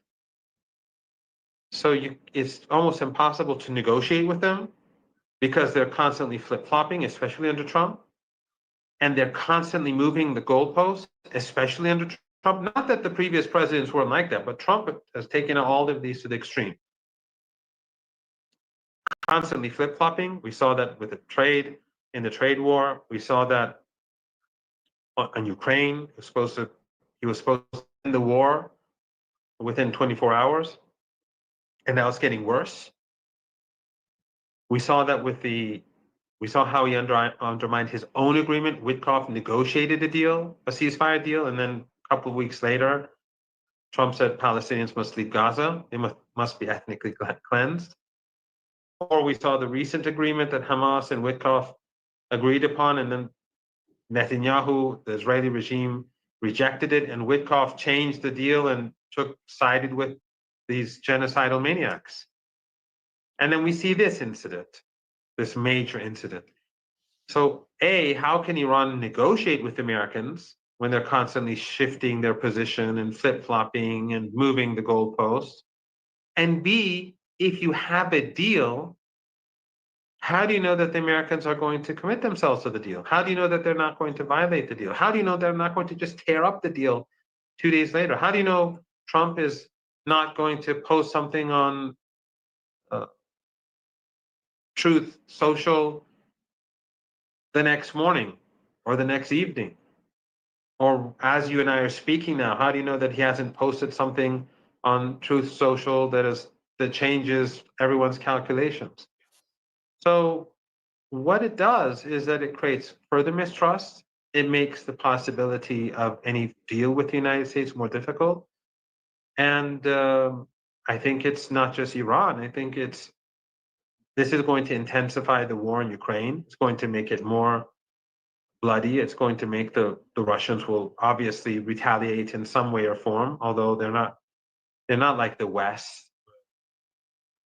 So it's almost impossible to negotiate with them because they're constantly flip-flopping, especially under Trump. And they're constantly moving the goalposts, especially under Trump. Not that the previous presidents weren't like that, but Trump has taken all of these to the extreme. Constantly flip-flopping. We saw that with the trade, in the trade war. We saw that on Ukraine. He was supposed to end the war within 24 hours. And now it's getting worse. We saw that we saw how he undermined his own agreement. Witkoff negotiated a ceasefire deal, and then a couple of weeks later, Trump said Palestinians must leave Gaza. They must be ethnically cleansed. Or we saw the recent agreement that Hamas and Witkoff agreed upon, and then Netanyahu, the Israeli regime, rejected it, and Witkoff changed the deal and sided with these genocidal maniacs. And then we see this incident, this major incident. So how can Iran negotiate with Americans when they're constantly shifting their position and flip-flopping and moving the goalposts? And B, if you have a deal, how do you know that the Americans are going to commit themselves to the deal? How do you know that they're not going to violate the deal? How do you know they're not going to just tear up the deal 2 days later? How do you know Trump is not going to post something on Truth Social the next morning or the next evening? Or as you and I are speaking now, how do you know that he hasn't posted something on Truth Social that changes everyone's calculations. So what it does is that it creates further mistrust. It makes the possibility of any deal with the United States more difficult. And I think it's not just Iran. I think this is going to intensify the war in Ukraine. It's going to make it more bloody. It's going to make the Russians will obviously retaliate in some way or form, although they're not like the West.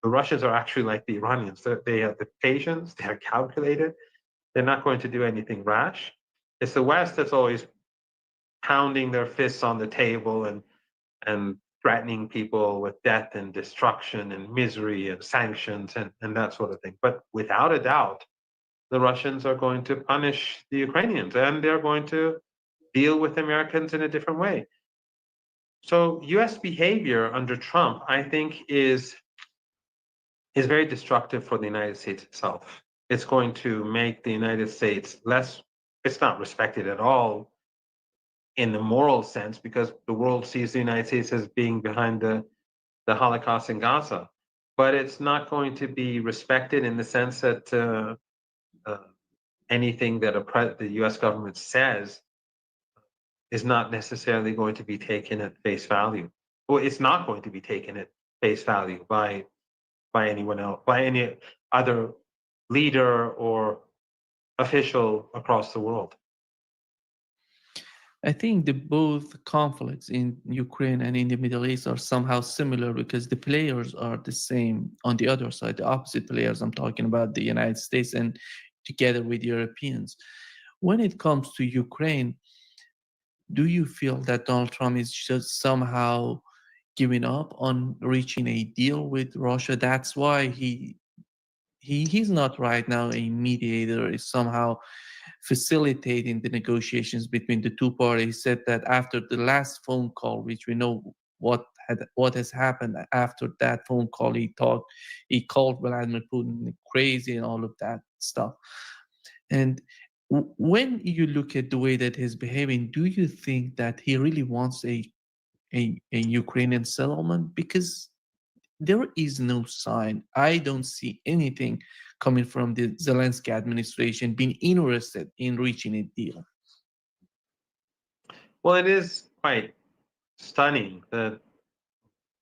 The Russians are actually like the Iranians. They have the patience, they're calculated. They're not going to do anything rash. It's the West that's always pounding their fists on the table and threatening people with death and destruction and misery and sanctions and that sort of thing. But without a doubt, the Russians are going to punish the Ukrainians and they're going to deal with Americans in a different way. So US behavior under Trump, I think, is very destructive for the United States itself. It's going to make the United States less, it's not respected at all in the moral sense because the world sees the United States as being behind the Holocaust in Gaza. But it's not going to be respected in the sense that anything that the US government says is not necessarily going to be taken at face value. Well, it's not going to be taken at face value by anyone else, by any other leader or official across the world.
I think the both conflicts in Ukraine and in the Middle East are somehow similar because the players are the same on the other side, the opposite players. I'm talking about the United States and together with Europeans. When it comes to Ukraine, do you feel that Donald Trump is just somehow giving up on reaching a deal with Russia? That's why he's not right now a mediator, is somehow facilitating the negotiations between the two parties. He said that after the last phone call, which we know what has happened after that phone call, he called Vladimir Putin crazy and all of that stuff. And when you look at the way that he's behaving, do you think that he really wants a Ukrainian settlement? Because there is no sign. I don't see anything coming from the Zelensky administration being interested in reaching a deal.
Well, it is quite stunning that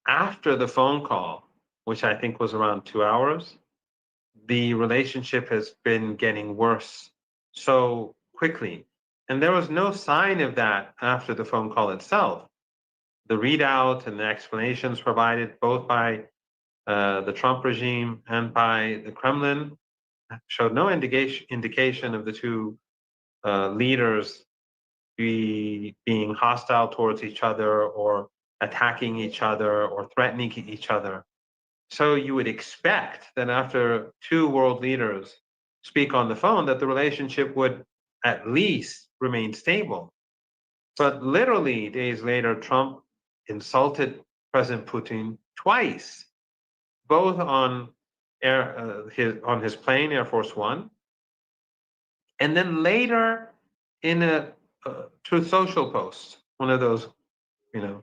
after the phone call, which I think was around 2 hours, the relationship has been getting worse so quickly. And there was no sign of that after the phone call itself. The readout and the explanations provided both by the Trump regime and by the Kremlin showed no indication of the two leaders being hostile towards each other or attacking each other or threatening each other. So you would expect that after two world leaders speak on the phone, that the relationship would at least remain stable. But literally days later, Trump insulted President Putin twice, both on his plane, Air Force One, and then later in a Truth Social post, one of those,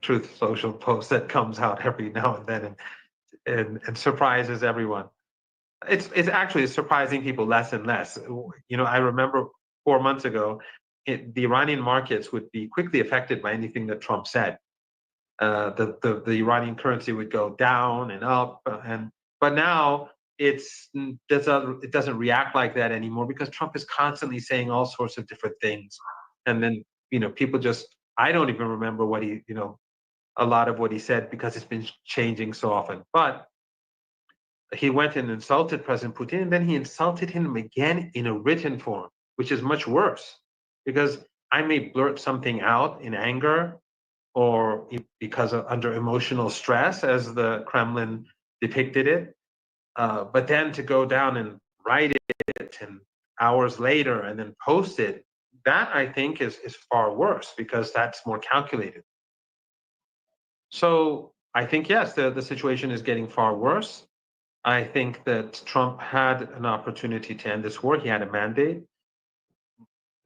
Truth Social posts that comes out every now and then and surprises everyone. It's actually surprising people less and less. I remember 4 months ago, the Iranian markets would be quickly affected by anything that Trump said. The Iranian currency would go down and up, but now it doesn't react like that anymore because Trump is constantly saying all sorts of different things, and then people I don't even remember what a lot of what he said because it's been changing so often. But he went and insulted President Putin, and then he insulted him again in a written form, which is much worse because I may blurt something out in anger or because of under emotional stress, as the Kremlin depicted it. But then to go down and write it and hours later and then post it, that I think is far worse because that's more calculated. So I think, yes, the situation is getting far worse. I think that Trump had an opportunity to end this war. He had a mandate.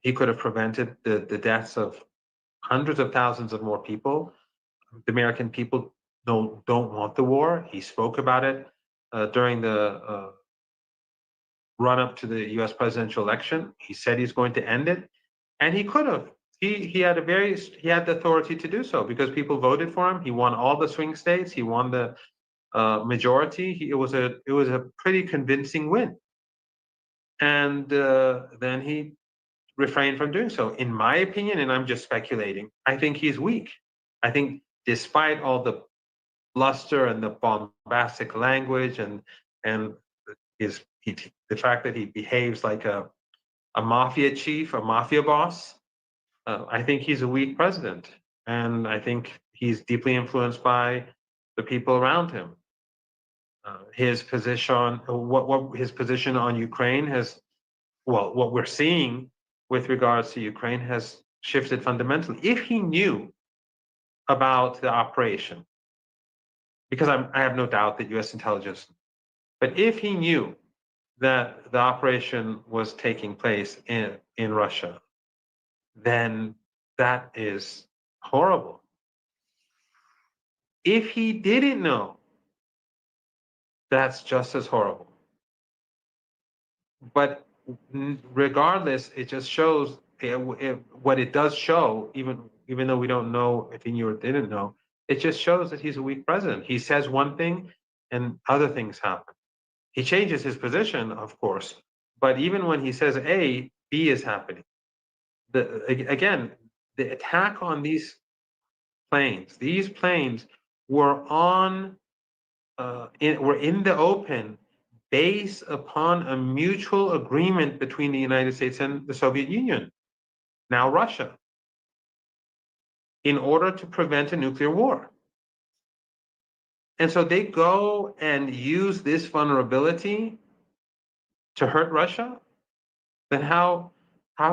He could have prevented the deaths of hundreds of thousands of more people. The American people don't want the war. He spoke about it during the run up to the U.S. presidential election. He said he's going to end it, and he could have. He had the authority to do so because people voted for him. He won all the swing states. He won the majority. It was a pretty convincing win, and then he refrained from doing so. In my opinion, and I'm just speculating, I think he's weak. I think despite all the bluster and the bombastic language and the fact that he behaves like a mafia chief, a mafia boss, I think he's a weak president, and I think he's deeply influenced by the people around him. His position, what his position on Ukraine has, well, what we're seeing with regards to Ukraine has shifted fundamentally. If he knew about the operation, because I have no doubt that U.S. intelligence, but if he knew that the operation was taking place in Russia, then that is horrible. If he didn't know, that's just as horrible. But regardless, it just shows what it does show, even though we don't know if he knew or didn't know, it just shows that he's a weak president. He says one thing and other things happen. He changes his position, of course, but even when he says A, B is happening. Again, the attack on these planes were were in the open based upon a mutual agreement between the United States and the Soviet Union, now Russia, in order to prevent a nuclear war. And so they go and use this vulnerability to hurt Russia. Then how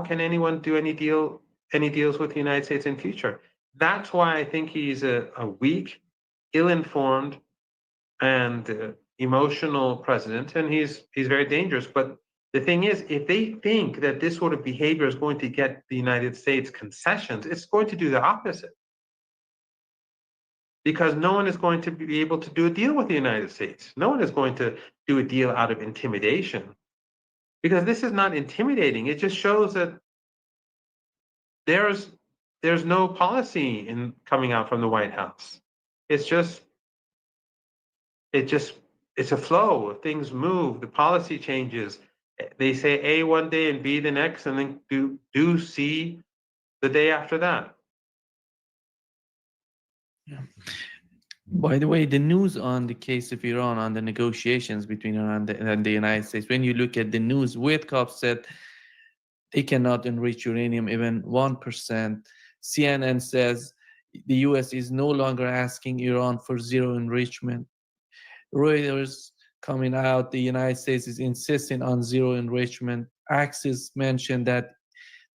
can anyone do any deals with the United States in future? That's why I think he's a weak, ill-informed, and emotional president, and he's very dangerous. But the thing is, if they think that this sort of behavior is going to get the United States concessions, it's going to do the opposite. Because no one is going to be able to do a deal with the United States. No one is going to do a deal out of intimidation. Because this is not intimidating. It just shows that there's no policy in coming out from the White House. It's a flow. Things move. The policy changes. They say A one day and B the next, and then do C the day after that.
Yeah. By the way, the news on the case of Iran, on the negotiations between Iran and the United States, when you look at the news, Witkoff said they cannot enrich uranium even 1%. CNN says the US is no longer asking Iran for zero enrichment. Reuters coming out, the United States is insisting on zero enrichment. Axios mentioned that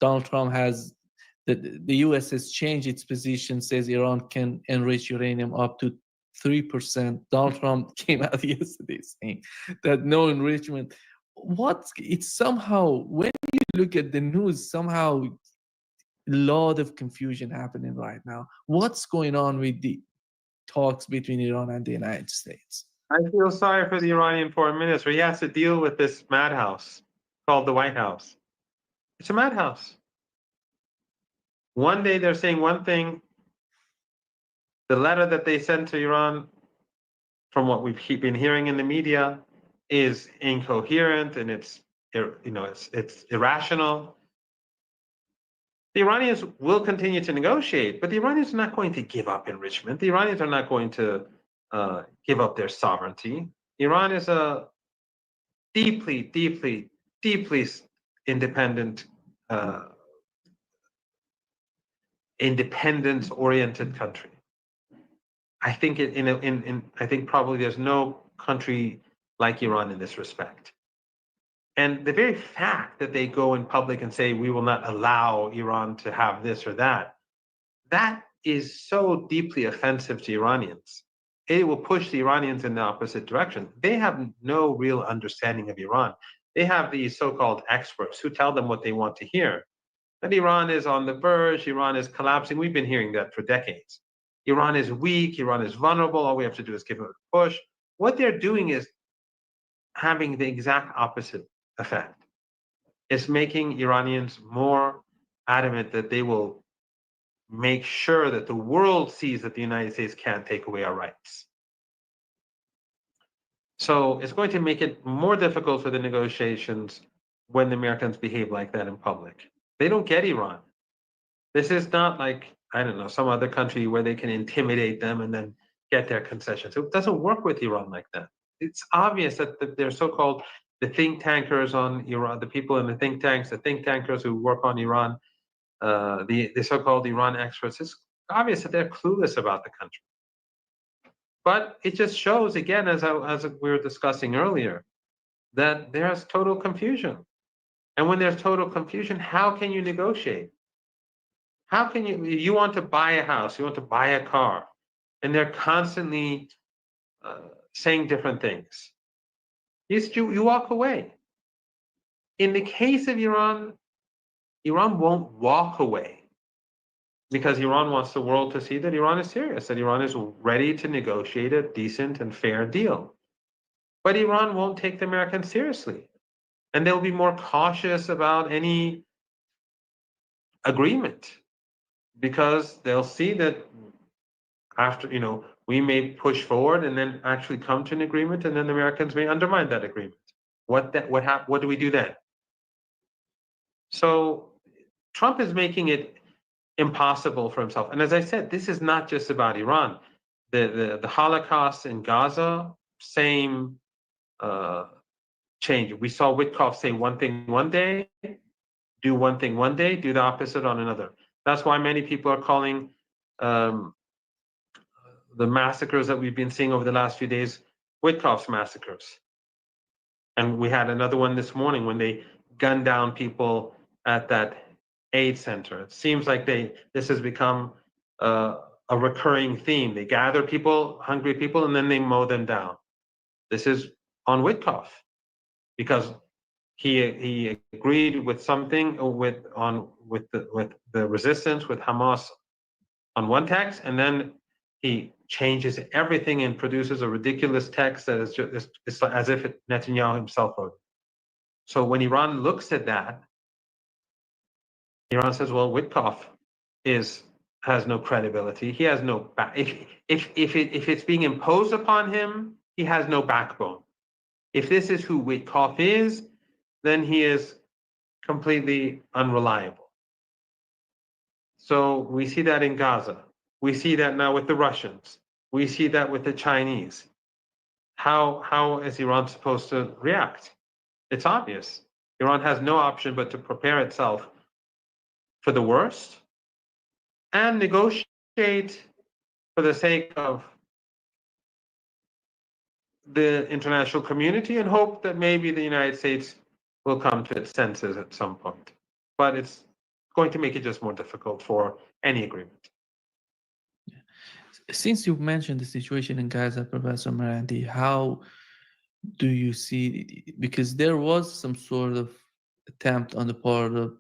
Donald Trump has, the US has changed its position, says Iran can enrich uranium up to 3%. Donald Trump came out yesterday saying that no enrichment. It's somehow, when you look at the news, somehow a lot of confusion happening right now. What's going on with the talks between Iran and the United States?
I feel sorry for the Iranian foreign minister. He has to deal with this madhouse called the White House. It's a madhouse. One day they're saying one thing. The letter that they sent to Iran, from what we've been hearing in the media, is incoherent and it's irrational. The Iranians will continue to negotiate, but the Iranians are not going to give up enrichment. The Iranians are not going to give up their sovereignty. Iran is a deeply, deeply, deeply independent, independence-oriented country. I think I think probably there's no country like Iran in this respect. And the very fact that they go in public and say, we will not allow Iran to have this or that, that is so deeply offensive to Iranians. It will push the Iranians in the opposite direction. They have no real understanding of Iran. They have these so-called experts who tell them what they want to hear. That Iran is on the verge, Iran is collapsing. We've been hearing that for decades. Iran is weak, Iran is vulnerable, all we have to do is give it a push. What they're doing is having the exact opposite effect. It's making Iranians more adamant that they will make sure that the world sees that the United States can't take away our rights. So it's going to make it more difficult for the negotiations when the Americans behave like that in public. They don't get Iran. This is not like, I don't know, some other country where they can intimidate them and then get their concessions. It doesn't work with Iran like that. It's obvious that they're so-called the think tankers on Iran, the people in the think tanks, the think tankers who work on Iran, the so-called Iran experts, it's obvious that they're clueless about the country. But it just shows, again, as we were discussing earlier, that there's total confusion. And when there's total confusion, how can you negotiate? How can you want to buy a house, you want to buy a car, and they're constantly saying different things. You walk away. In the case of Iran, Iran won't walk away because Iran wants the world to see that Iran is serious, that Iran is ready to negotiate a decent and fair deal. But Iran won't take the Americans seriously. And they'll be more cautious about any agreement because they'll see that after, we may push forward and then actually come to an agreement, and then the Americans may undermine that agreement. What do we do then? So Trump is making it impossible for himself. And as I said, this is not just about Iran. The Holocaust in Gaza, same change. We saw Witkoff say one thing one day, do one thing one day, do the opposite on another. That's why many people are calling the massacres that we've been seeing over the last few days Witkoff's massacres. And we had another one this morning when they gunned down people at that aid center. It seems like this has become a recurring theme. They gather people, hungry people, and then they mow them down. This is on Witkoff because he agreed with something with the resistance, with Hamas on one text, and then he changes everything and produces a ridiculous text that is just it's as if Netanyahu himself wrote. So when Iran looks at that, Iran says, "Well, Witkoff has no credibility. He has no if it's being imposed upon him, he has no backbone. If this is who Witkoff is, then he is completely unreliable." So we see that in Gaza. We see that now with the Russians. We see that with the Chinese. How is Iran supposed to react? It's obvious. Iran has no option but to prepare itself for the worst and negotiate for the sake of the international community and hope that maybe the United States will come to its senses at some point. But it's going to make it just more difficult for any agreement.
Since you've mentioned the situation in Gaza, Professor Marandi, how do you see, because there was some sort of attempt on the part of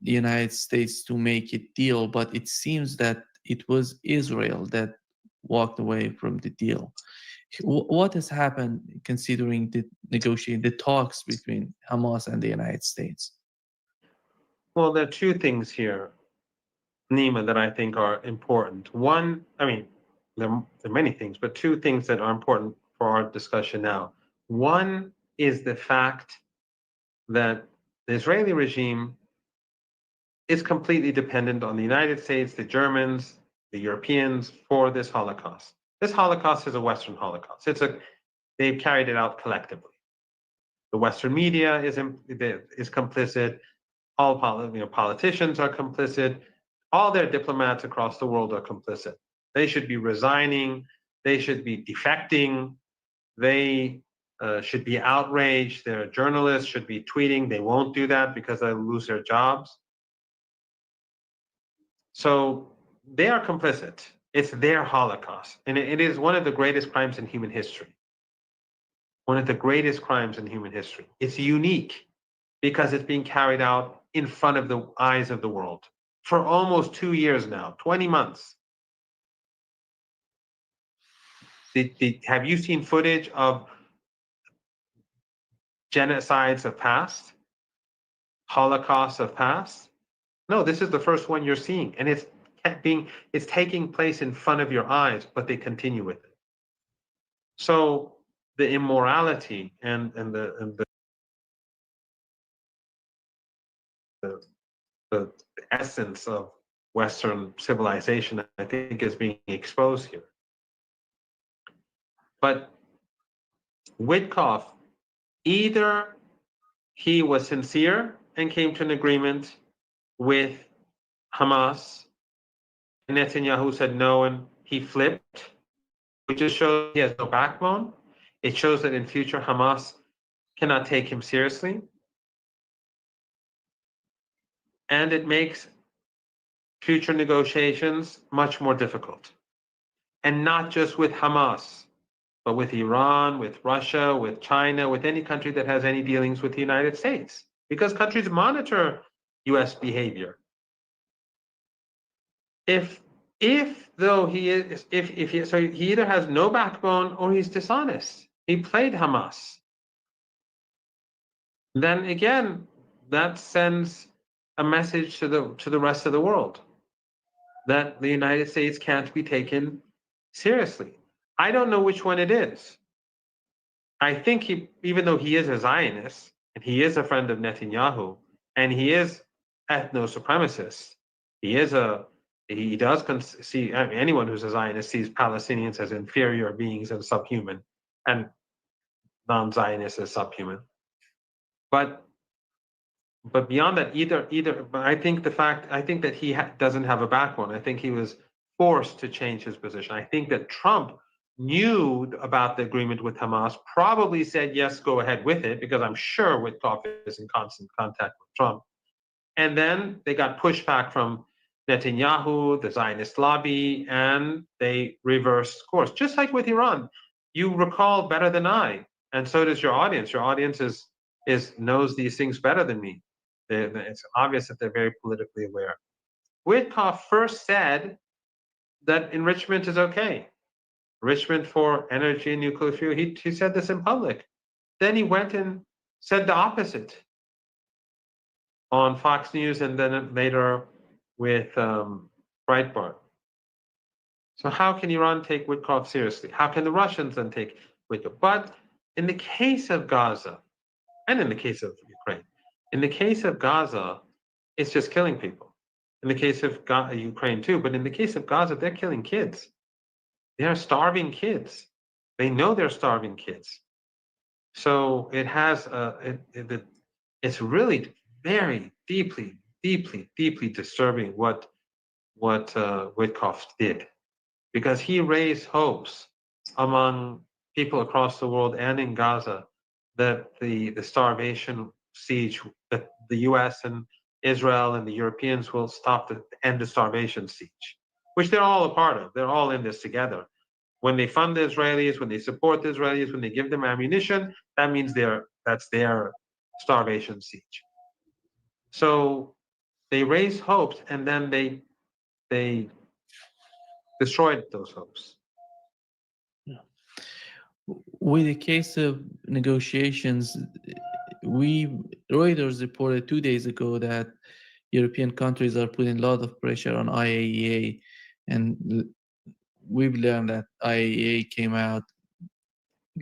the United States to make a deal, but it seems that it was Israel that walked away from the deal. What has happened considering the talks between Hamas and the United States?
Well, there are two things here, Nima, that I think are important. One, there are many things, but two things that are important for our discussion now. One is the fact that the Israeli regime is completely dependent on the United States, the Germans, the Europeans for this Holocaust. This Holocaust is a Western Holocaust. They've carried it out collectively. The Western media is complicit. All politicians are complicit. All their diplomats across the world are complicit. They should be resigning. They should be defecting. They should be outraged. Their journalists should be tweeting. They won't do that because they'll lose their jobs. So they are complicit. It's their Holocaust. And it is one of the greatest crimes in human history. One of the greatest crimes in human history. It's unique because it's being carried out in front of the eyes of the world for almost 2 years now, 20 months. Have you seen footage of genocides of past, Holocausts of past? No, this is the first one you're seeing, and it's taking place in front of your eyes, but they continue with it. So the immorality and the essence of Western civilization, I think, is being exposed here. But Witkoff, either he was sincere and came to an agreement with Hamas, and Netanyahu said no, and he flipped, which just shows he has no backbone. It shows that in future Hamas cannot take him seriously. And it makes future negotiations much more difficult. And not just with Hamas, but with Iran, with Russia, with China, with any country that has any dealings with the United States, because countries monitor US behavior. If though he is, so he either has no backbone or he's dishonest. He played Hamas. Then again, that sends a message to the rest of the world that the United States can't be taken seriously. I don't know which one it is. I think even though he is a Zionist and he is a friend of Netanyahu and he is ethno-supremacist, he does see, I mean, anyone who's a Zionist sees Palestinians as inferior beings and subhuman, and non-Zionists as subhuman. But beyond that, but I think that he doesn't have a backbone. I think he was forced to change his position. I think that Trump knew about the agreement with Hamas, probably said, yes, go ahead with it, because I'm sure Witkoff is in constant contact with Trump. And then they got pushback from Netanyahu, the Zionist lobby, and they reversed course. Just like with Iran, you recall better than I, and so does your audience. Your audience knows these things better than me. It's obvious that they're very politically aware. Witkoff first said that enrichment is okay. Enrichment for energy and nuclear fuel. He said this in public. Then he went and said the opposite on Fox News and then later with Breitbart. So how can Iran take Witkoff seriously? How can the Russians then take Witkoff? But in the case of Gaza, and in the case of Ukraine, in the case of Gaza, it's just killing people. In the case of Ukraine too, but in the case of Gaza, they're killing kids. They are starving kids. They know they're starving kids. So it has it's really very deeply disturbing what Witkoff did, because he raised hopes among people across the world and in Gaza that the starvation siege, that the U.S. and Israel and the Europeans will end the starvation siege, which they're all a part of. They're all in this together. When they fund the Israelis, when they support the Israelis, when they give them ammunition, that means that's their starvation siege. So they raised hopes, and then they destroyed those hopes.
With the case of negotiations, Reuters reported 2 days ago that European countries are putting a lot of pressure on IAEA, and we've learned that IAEA came out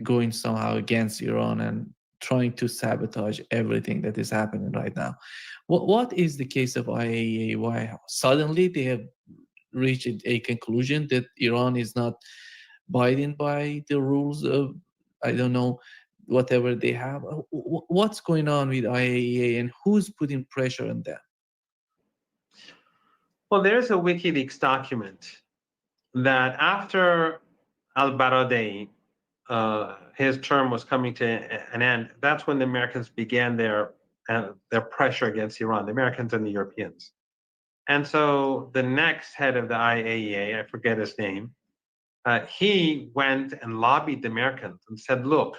going somehow against Iran and trying to sabotage everything that is happening right now. What is the case of IAEA? Why suddenly they have reached a conclusion that Iran is not abiding by the rules of, I don't know, whatever they have? What's going on with IAEA, and who's putting pressure on them?
Well, there's a WikiLeaks document that after al-Baradei, his term was coming to an end, that's when the Americans began their pressure against Iran, the Americans and the Europeans. And so the next head of the IAEA, I forget his name, he went and lobbied the Americans and said, look,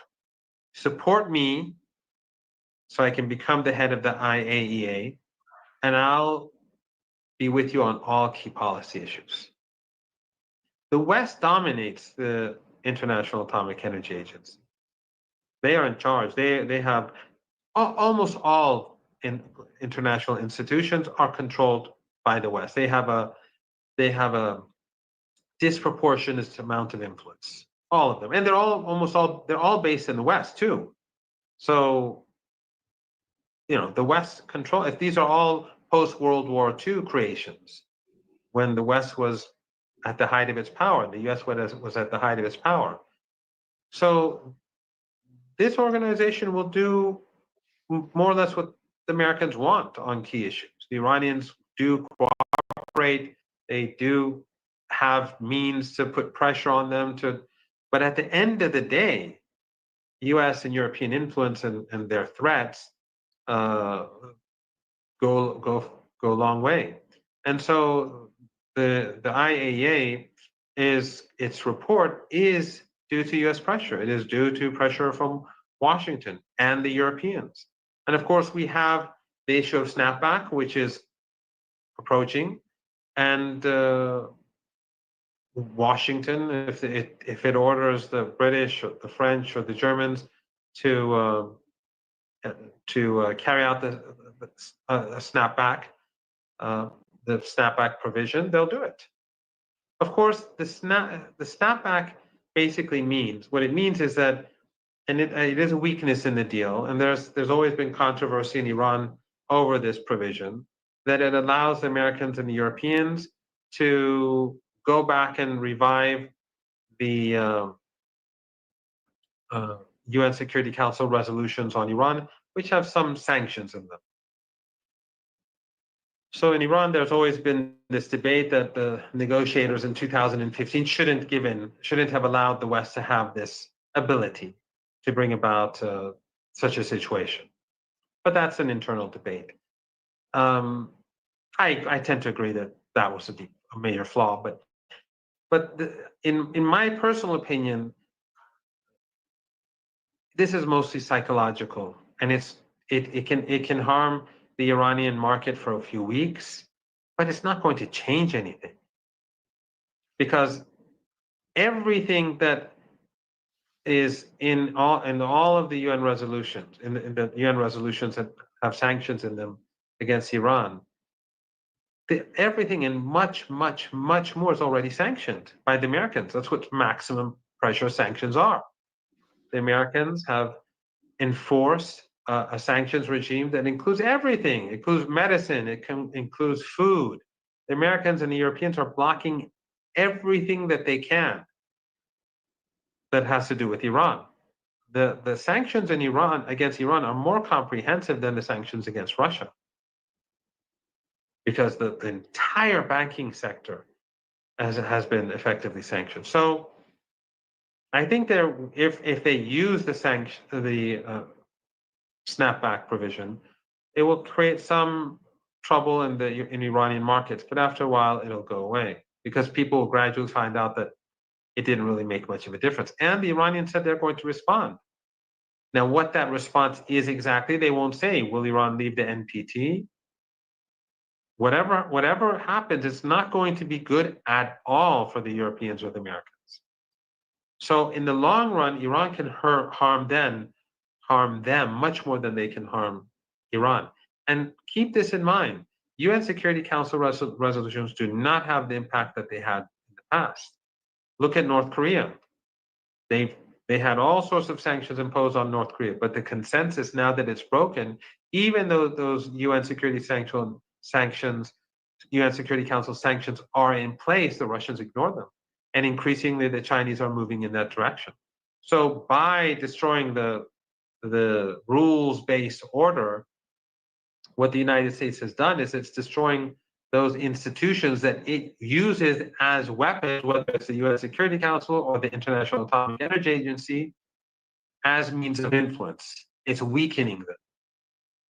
support me so I can become the head of the IAEA, and I'll be with you on all key policy issues. The West dominates the International Atomic Energy Agency. They are in charge. They have almost all international institutions are controlled by the West. They have a disproportionate amount of influence. All of them, and they're all based in the West too. So, the West control. If these are all post-World War II creations, when the West was at the height of its power, the U.S. was at the height of its power. So, this organization will do more or less what the Americans want on key issues. The Iranians do cooperate. They do have means to put pressure on them but at the end of the day, U.S. and European influence and their threats go a long way. And so the IAEA its report is due to U.S. pressure. It is due to pressure from Washington and the Europeans. And of course, we have the issue of snapback, which is approaching, and Washington, if it orders the British or the French or the Germans to carry out the snapback, the snapback provision, they'll do it. Of course, the snapback basically means what it means is that, and it is a weakness in the deal, and there's always been controversy in Iran over this provision, that it allows the Americans and the Europeans to go back and revive the UN Security Council resolutions on Iran, which have some sanctions in them. So in Iran, there's always been this debate that the negotiators in 2015 shouldn't have allowed the West to have this ability to bring about such a situation. But that's an internal debate. I tend to agree that was a major flaw, but in my personal opinion, this is mostly psychological, and it can harm the Iranian market for a few weeks, but it's not going to change anything, because everything that is in all of the UN resolutions, in the UN resolutions that have sanctions in them against Iran, everything and much, much, much more is already sanctioned by the Americans. That's what maximum pressure sanctions are. The Americans have enforced a sanctions regime that includes everything. It includes medicine. It includes food. The Americans and the Europeans are blocking everything that they can that has to do with Iran. The sanctions in Iran against Iran are more comprehensive than the sanctions against Russia, because the entire banking sector has been effectively sanctioned. So I think if they use the snapback provision, it will create some trouble in Iranian markets, but after a while it'll go away, because people will gradually find out that it didn't really make much of a difference. And the Iranians said they're going to respond. Now, what that response is exactly, they won't say. Will Iran leave the NPT? Whatever happens, it's not going to be good at all for the Europeans or the Americans. So in the long run, Iran can harm them much more than they can harm Iran. And keep this in mind, UN Security Council resolutions do not have the impact that they had in the past. Look at North Korea. They had all sorts of sanctions imposed on North Korea, but the consensus now that it's broken, even though those UN Security sanctions, UN Security Council sanctions are in place, the Russians ignore them. And increasingly, the Chinese are moving in that direction. So by destroying the rules-based order, what the United States has done is it's destroying those institutions that it uses as weapons, whether it's the UN Security Council or the International Atomic Energy Agency, as means of influence. It's weakening them.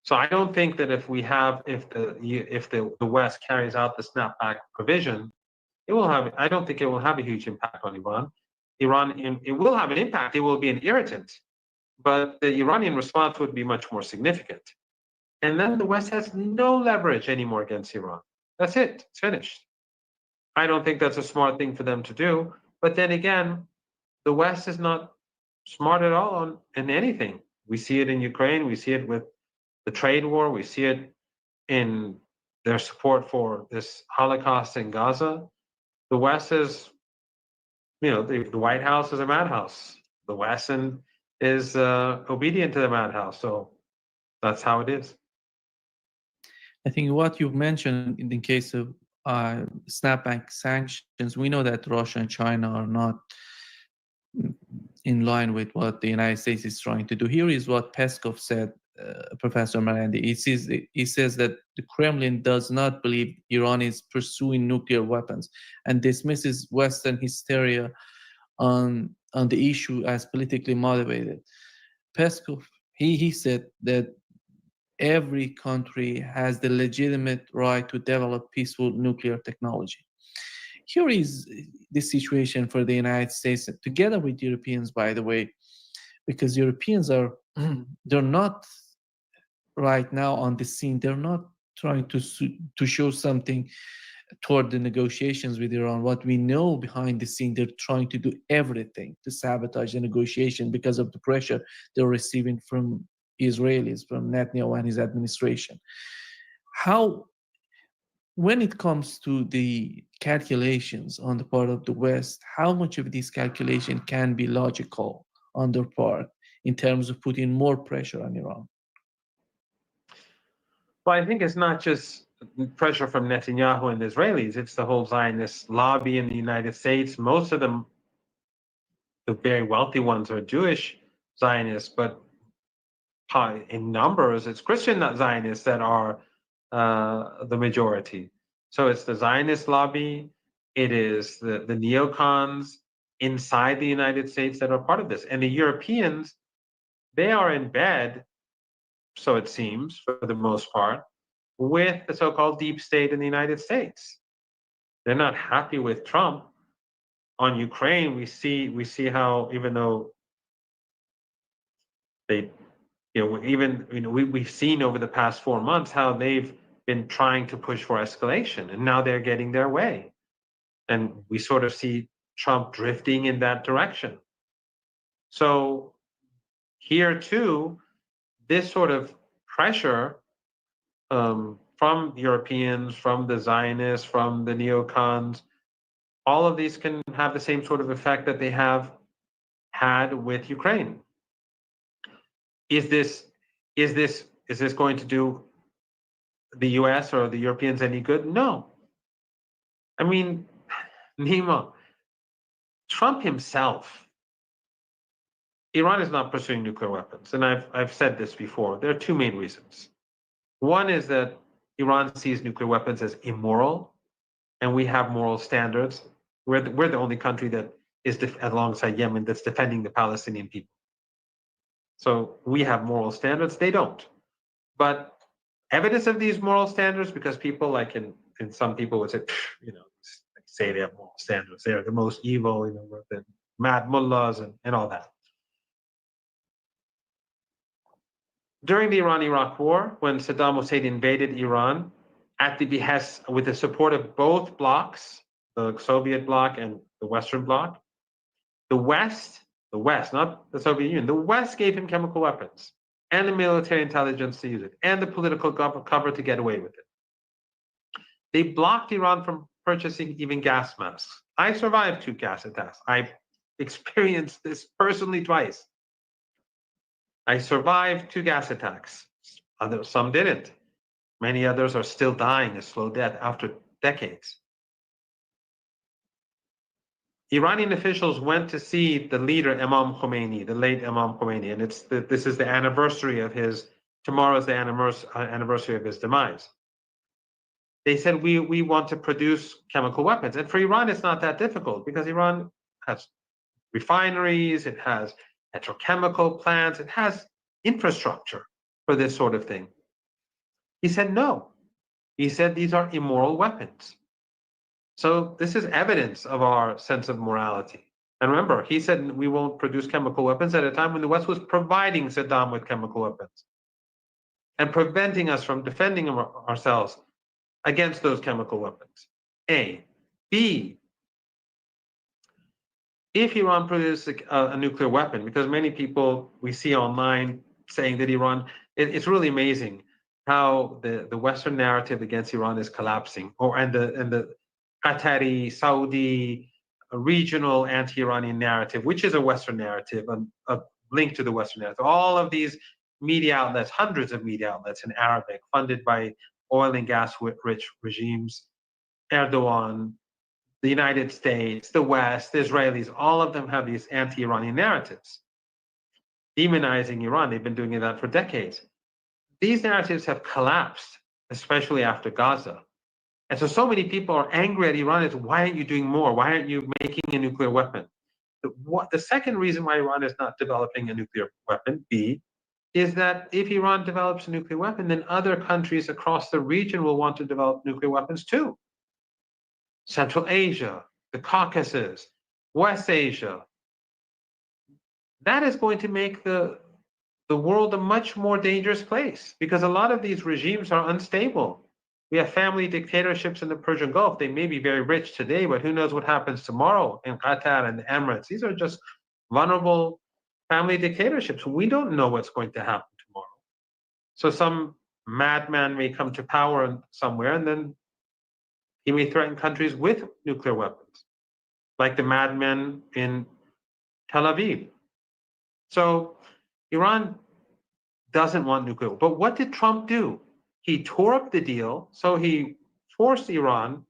So I don't think that if the West carries out the snapback provision, I don't think it will have a huge impact on Iran. It will have an impact. It will be an irritant, but the Iranian response would be much more significant. And then the West has no leverage anymore against Iran. That's it. It's finished. I don't think that's a smart thing for them to do. But then again, the West is not smart at all in anything. We see it in Ukraine. We see it with the trade war. We see it in their support for this Holocaust in Gaza. The West is, the White House is a madhouse. The West is obedient to the madhouse. So that's how it is.
I think what you've mentioned in the case of snapback sanctions, we know that Russia and China are not in line with what the United States is trying to do. Here is what Peskov said, Professor Marandi. He says that the Kremlin does not believe Iran is pursuing nuclear weapons and dismisses Western hysteria on the issue as politically motivated. Peskov, he said that every country has the legitimate right to develop peaceful nuclear technology. Here is the situation for the United States, together with Europeans, by the way, because Europeans they're not right now on the scene. They're not trying to show something toward the negotiations with Iran. What we know behind the scene, they're trying to do everything to sabotage the negotiation because of the pressure they're receiving from Israelis, from Netanyahu and his administration. When it comes to the calculations on the part of the West, how much of this calculation can be logical on their part in terms of putting more pressure on Iran?
Well, I think it's not just pressure from Netanyahu and the Israelis, it's the whole Zionist lobby in the United States. Most of them, the very wealthy ones, are Jewish Zionists, but in numbers, it's Christian Zionists that are the majority. So it's the Zionist lobby, it is the neocons inside the United States that are part of this. And the Europeans, they are in bed, so it seems, for the most part, with the so-called deep state in the United States. They're not happy with Trump. On Ukraine, we see how, even though they, we've seen over the past 4 months how they've been trying to push for escalation, and now they're getting their way. And we sort of see Trump drifting in that direction. So here too, this sort of pressure from Europeans, from the Zionists, from the neocons, all of these can have the same sort of effect that they have had with Ukraine. Is this going to do the US or the Europeans any good? No. I mean, Nima, Trump himself, Iran is not pursuing nuclear weapons. And I've said this before. There are two main reasons. One is that Iran sees nuclear weapons as immoral, and we have moral standards. We're the only country that is, alongside Yemen, that's defending the Palestinian people. So we have moral standards, they don't. But evidence of these moral standards, because people and some people would say, say they have moral standards, they're the most evil, the mad mullahs and all that. During the Iran-Iraq War, when Saddam Hussein invaded Iran, at the behest, with the support of both blocs, the Soviet bloc and the Western bloc, the West, not the Soviet Union, the West gave him chemical weapons and the military intelligence to use it and the political cover to get away with it. They blocked Iran from purchasing even gas masks. I survived 2 gas attacks. I experienced this personally twice. I survived 2 gas attacks. Some didn't. Many others are still dying a slow death after decades. Iranian officials went to see the leader, Imam Khomeini, the late Imam Khomeini, and this is the anniversary of tomorrow is the anniversary of his demise. They said, we want to produce chemical weapons. And for Iran, it's not that difficult because Iran has refineries, it has petrochemical plants, it has infrastructure for this sort of thing. He said no. He said these are immoral weapons. So this is evidence of our sense of morality. And remember, he said we won't produce chemical weapons at a time when the West was providing Saddam with chemical weapons and preventing us from defending ourselves against those chemical weapons. A. B. if Iran produces a nuclear weapon, because many people we see online saying that Iran, it's really amazing how the Western narrative against Iran is collapsing, and the Qatari, Saudi, regional anti-Iranian narrative, which is a Western narrative, a link to the Western narrative. All of these media outlets, hundreds of media outlets in Arabic, funded by oil and gas rich regimes, Erdogan, the United States, the West, the Israelis, all of them have these anti-Iranian narratives, demonizing Iran. They've been doing that for decades. These narratives have collapsed, especially after Gaza. And so many people are angry at Iran is, why aren't you doing more? Why aren't you making a nuclear weapon? The second reason why Iran is not developing a nuclear weapon, B, is that if Iran develops a nuclear weapon, then other countries across the region will want to develop nuclear weapons too. Central Asia, the Caucasus, West Asia. That is going to make the world a much more dangerous place, because a lot of these regimes are unstable. We have family dictatorships in the Persian Gulf. They may be very rich today, but who knows what happens tomorrow in Qatar and the Emirates. These are just vulnerable family dictatorships. We don't know what's going to happen tomorrow. So some madman may come to power somewhere, and then he may threaten countries with nuclear weapons, like the madmen in Tel Aviv. So Iran doesn't want nuclear. But what did Trump do? He tore up the deal, so he forced Iran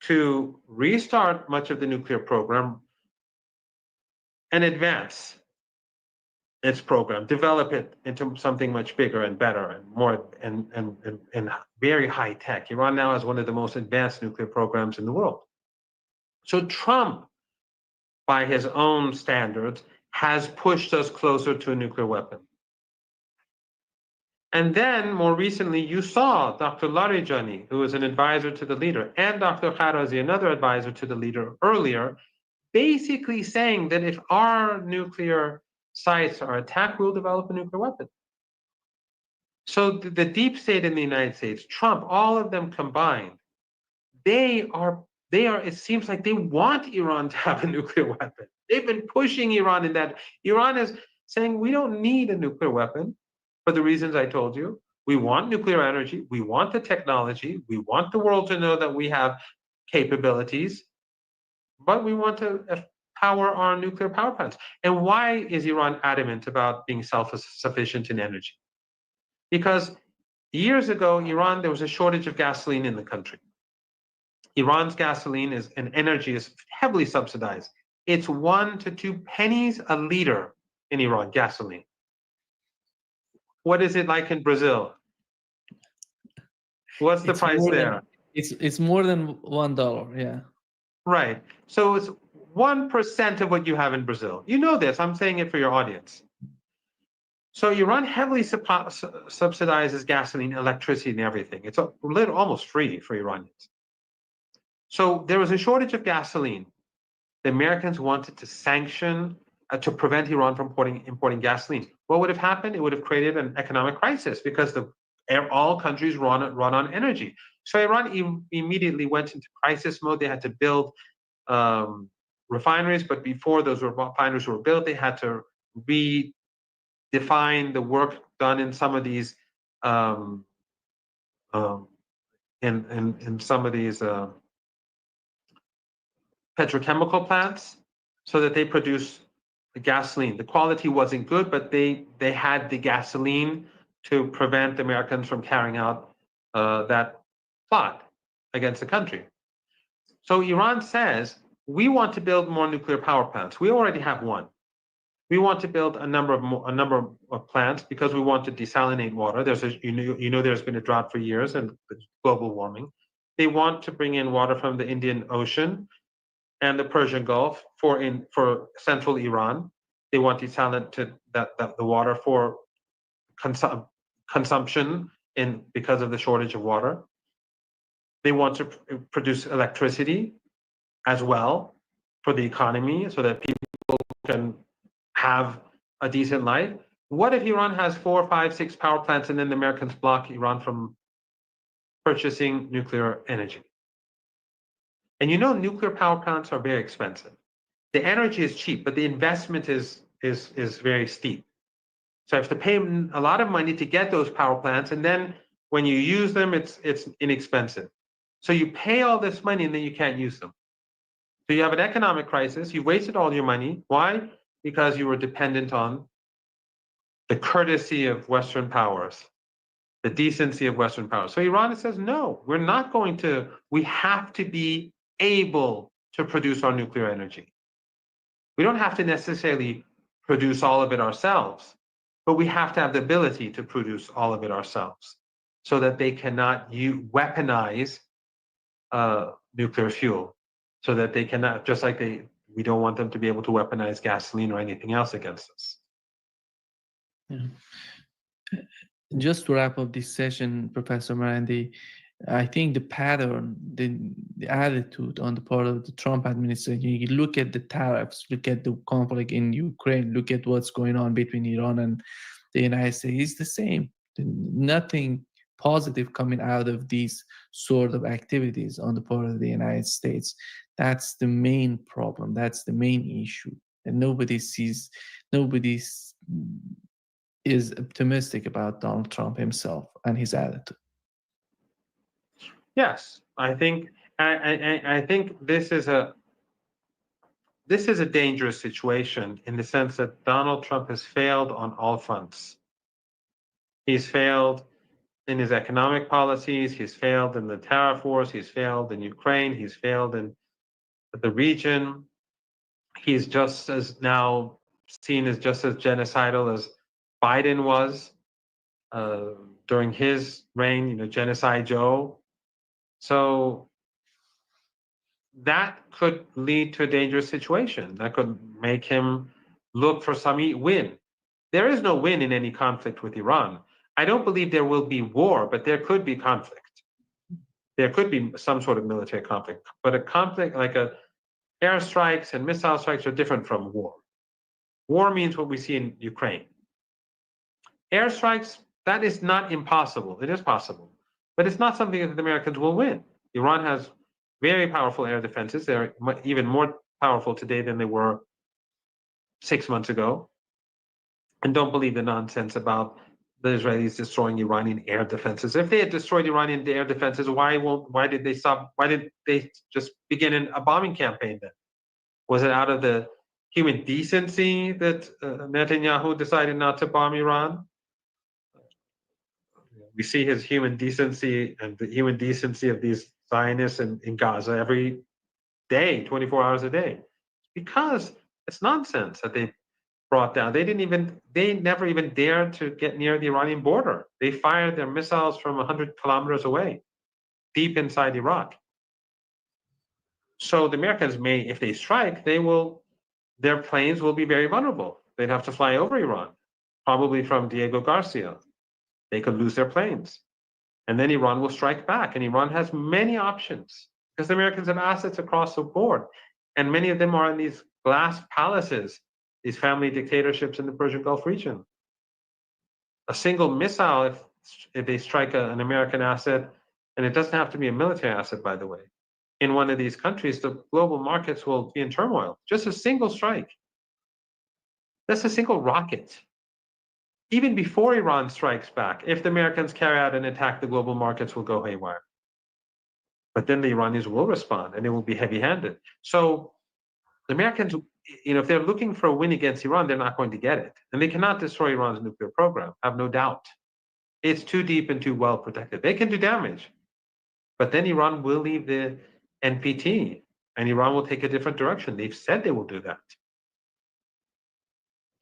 to restart much of the nuclear program and advance its program, develop it into something much bigger and better and more and very high tech. Iran now has one of the most advanced nuclear programs in the world. So Trump, by his own standards, has pushed us closer to a nuclear weapon. And then, more recently, you saw Dr. Larijani, who was an advisor to the leader, and Dr. Kharazi, another advisor to the leader earlier, basically saying that if our nuclear sites are attacked, we'll develop a nuclear weapon. So the deep state in the United States, Trump, all of them combined, they are, it seems like they want Iran to have a nuclear weapon. They've been pushing Iran in that. Iran is saying, we don't need a nuclear weapon for the reasons I told you. We want nuclear energy. We want the technology. We want the world to know that we have capabilities, but we want to power our nuclear power plants. And why is Iran adamant about being self-sufficient in energy? Because years ago, Iran, there was a shortage of gasoline in the country. Iran's gasoline and energy is heavily subsidized. It's 1 to 2 pennies a liter in Iran, gasoline. What is it like in Brazil? What's the price there?
It's more than $1, yeah.
Right. So it's 1% of what you have in Brazil. You know this. I'm saying it for your audience. So Iran heavily subsidizes gasoline, electricity, and everything. It's almost free for Iranians. So there was a shortage of gasoline. The Americans wanted to sanction to prevent Iran from importing gasoline. What would have happened? It would have created an economic crisis because all countries run on energy. So Iran immediately went into crisis mode. They had to build refineries, but before those refineries were built, they had to redefine the work done in some of these in some of these petrochemical plants, so that they produce the gasoline. The quality wasn't good, but they had the gasoline to prevent the Americans from carrying out that plot against the country. So Iran says, we want to build more nuclear power plants. We already have one. We want to build a number of plants because we want to desalinate water. You know there's been a drought for years and global warming. They want to bring in water from the Indian Ocean and the Persian Gulf for central Iran. They want to desalinate the water for consumption because of the shortage of water. They want to produce electricity as well for the economy so that people can have a decent life. What if Iran has 4, 5, 6 power plants and then the Americans block Iran from purchasing nuclear energy? And you know nuclear power plants are very expensive. The energy is cheap, but the investment is very steep. So I have to pay a lot of money to get those power plants, and then when you use them, it's inexpensive. So you pay all this money and then you can't use them. So you have an economic crisis. You wasted all your money. Why? Because you were dependent on the courtesy of Western powers, the decency of Western powers. So Iran says, no, we're not going to. We have to be able to produce our nuclear energy. We don't have to necessarily produce all of it ourselves, but we have to have the ability to produce all of it ourselves so that they cannot weaponize nuclear fuel, so that they cannot, just like we don't want them to be able to weaponize gasoline or anything else against us.
Yeah. Just to wrap up this session, Professor Marandi, I think the pattern, the attitude on the part of the Trump administration, you look at the tariffs, look at the conflict in Ukraine, look at what's going on between Iran and the United States, it's the same. Nothing positive coming out of these sort of activities on the part of the United States. That's the main problem. That's the main issue. And nobody is optimistic about Donald Trump himself and his attitude.
Yes, I think this is a dangerous situation in the sense that Donald Trump has failed on all fronts. He's failed in his economic policies, he's failed in the tariff wars, he's failed in Ukraine, he's failed in the region. He's just as now seen as just as genocidal as Biden was during his reign, Genocide Joe. So that could lead to a dangerous situation. That could make him look for some win. There is no win in any conflict with Iran. I don't believe there will be war, but there could be conflict. There could be some sort of military conflict, but a conflict like airstrikes and missile strikes are different from war. War means what we see in Ukraine. Airstrikes, that is not impossible. It is possible, but it's not something that the Americans will win. Iran has very powerful air defenses. They're even more powerful today than they were 6 months ago. And don't believe the nonsense about the Israelis destroying Iranian air defenses. If they had destroyed Iranian air defenses, why did they stop? Why did they just begin a bombing campaign then? Was it out of the human decency that Netanyahu decided not to bomb Iran? We see his human decency and the human decency of these Zionists in Gaza every day, 24 hours a day. Because it's nonsense that they brought down. They never even dared to get near the Iranian border. They fired their missiles from 100 kilometers away, deep inside Iraq. So the Americans may, if they strike, their planes will be very vulnerable. They'd have to fly over Iran, probably from Diego Garcia. They could lose their planes. And then Iran will strike back. And Iran has many options because the Americans have assets across the board. And many of them are in these glass palaces, these family dictatorships in the Persian Gulf region. A single missile, if they strike an American asset, and it doesn't have to be a military asset, by the way, in one of these countries, the global markets will be in turmoil. Just a single strike. That's a single rocket. Even before Iran strikes back, if the Americans carry out an attack, the global markets will go haywire. But then the Iranians will respond, and it will be heavy-handed. So the Americans, if they're looking for a win against Iran, they're not going to get it. And they cannot destroy Iran's nuclear program, have no doubt. It's too deep and too well protected. They can do damage. But then Iran will leave the NPT, and Iran will take a different direction. They've said they will do that.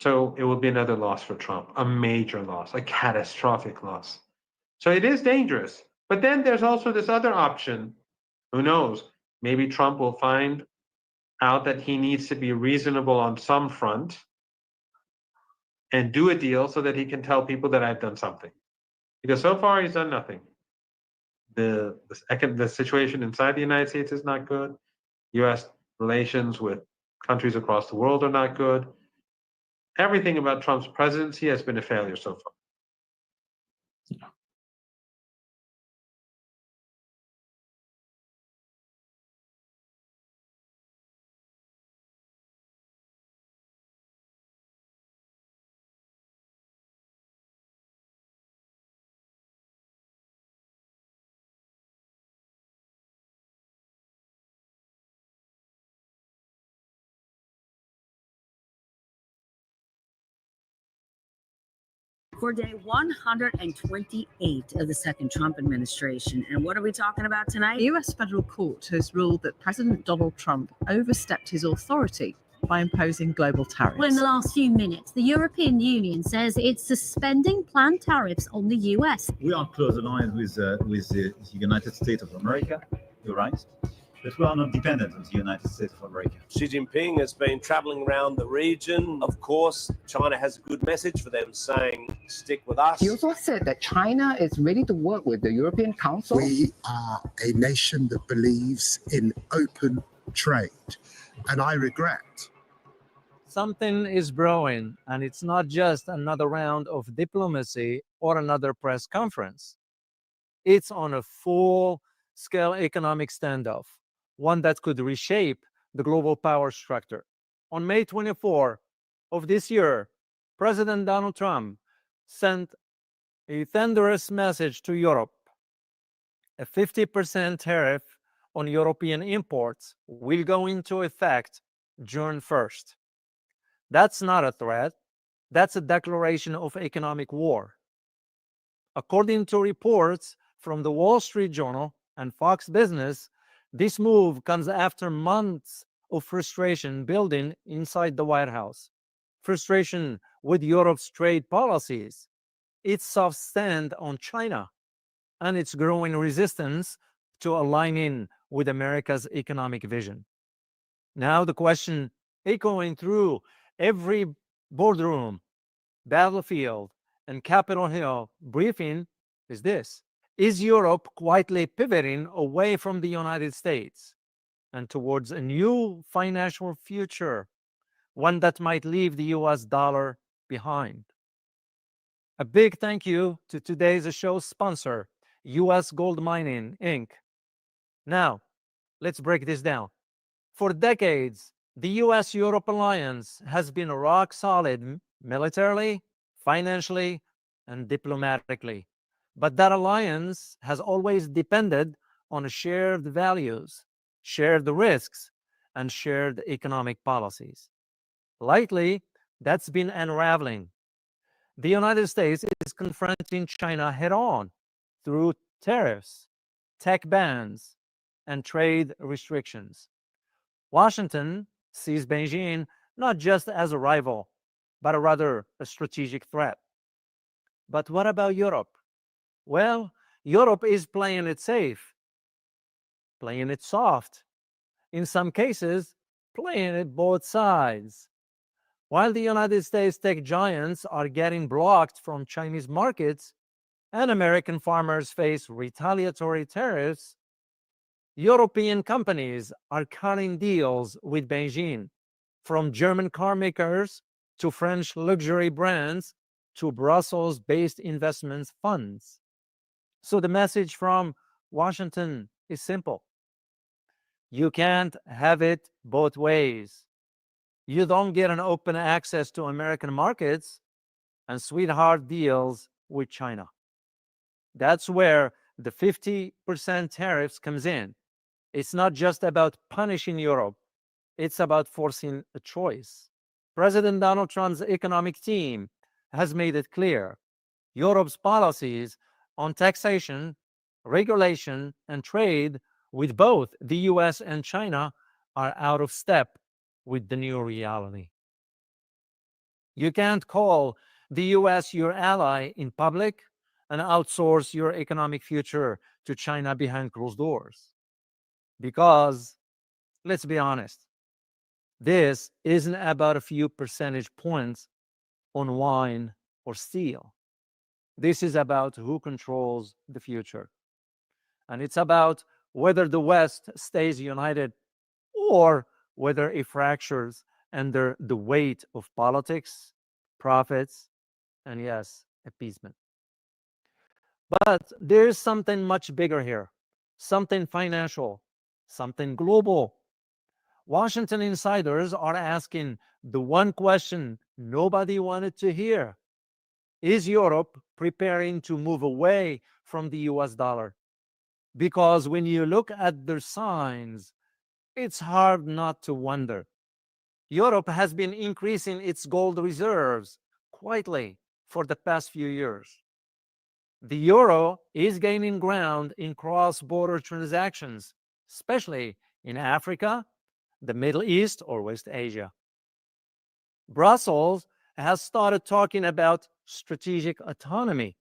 So it will be another loss for Trump, a major loss, a catastrophic loss. So it is dangerous. But then there's also this other option. Who knows? Maybe Trump will find out that he needs to be reasonable on some front and do a deal so that he can tell people that I've done something. Because so far he's done nothing. The situation inside the United States is not good. U.S. relations with countries across the world are not good. Everything about Trump's presidency has been a failure so far.
for day 128 of the second Trump administration. And what are we talking about tonight?
The US federal court has ruled that President Donald Trump overstepped his authority by imposing global tariffs.
Well, in the last few minutes, the European Union says it's suspending planned tariffs on the US.
We are close aligned with the United States of America, you're right, but we are not dependent on the United States of America.
Xi Jinping has been traveling around the region. Of course, China has a good message for them, saying, stick with us.
He also said that China is ready to work with the European Council.
We are a nation that believes in open trade, and I regret
something is brewing, and it's not just another round of diplomacy or another press conference. It's on a full-scale economic standoff, one that could reshape the global power structure. On May 24 of this year, President Donald Trump sent a thunderous message to Europe. A 50% tariff on European imports will go into effect June 1st. That's not a threat. That's a declaration of economic war. According to reports from the Wall Street Journal and Fox Business, this move comes after months of frustration building inside the White House. Frustration with Europe's trade policies, its soft stand on China, and its growing resistance to aligning with America's economic vision. Now the question echoing through every boardroom, battlefield, and Capitol Hill briefing is this: is Europe quietly pivoting away from the United States and towards a new financial future, one that might leave the US dollar behind? A big thank you to today's show sponsor, US Gold Mining, Inc. Now, let's break this down. For decades, the US-Europe alliance has been rock solid militarily, financially, and diplomatically. But that alliance has always depended on shared values, shared risks, and shared economic policies. Lately, that's been unraveling. The United States is confronting China head-on through tariffs, tech bans, and trade restrictions. Washington sees Beijing not just as a rival, but rather a strategic threat. But what about Europe? Well, Europe is playing it safe, playing it soft, in some cases, playing it both sides. While the United States tech giants are getting blocked from Chinese markets and American farmers face retaliatory tariffs, European companies are cutting deals with Beijing, from German car makers to French luxury brands to Brussels-based investment funds. So the message from Washington is simple. You can't have it both ways. You don't get an open access to American markets and sweetheart deals with China. That's where the 50% tariffs comes in. It's not just about punishing Europe. It's about forcing a choice. President Donald Trump's economic team has made it clear Europe's policies on taxation, regulation, and trade with both the US and China are out of step with the new reality. You can't call the US your ally in public and outsource your economic future to China behind closed doors. Because, let's be honest, this isn't about a few percentage points on wine or steel. This is about who controls the future. And it's about whether the West stays united or whether it fractures under the weight of politics, profits, and yes, appeasement. But there's something much bigger here, something financial, something global. Washington insiders are asking the one question nobody wanted to hear. Is Europe preparing to move away from the US dollar? Because when you look at the signs, it's hard not to wonder. Europe has been increasing its gold reserves quietly for the past few years. The euro is gaining ground in cross-border transactions, especially in Africa, the Middle East, or West Asia. Brussels has started talking about strategic autonomy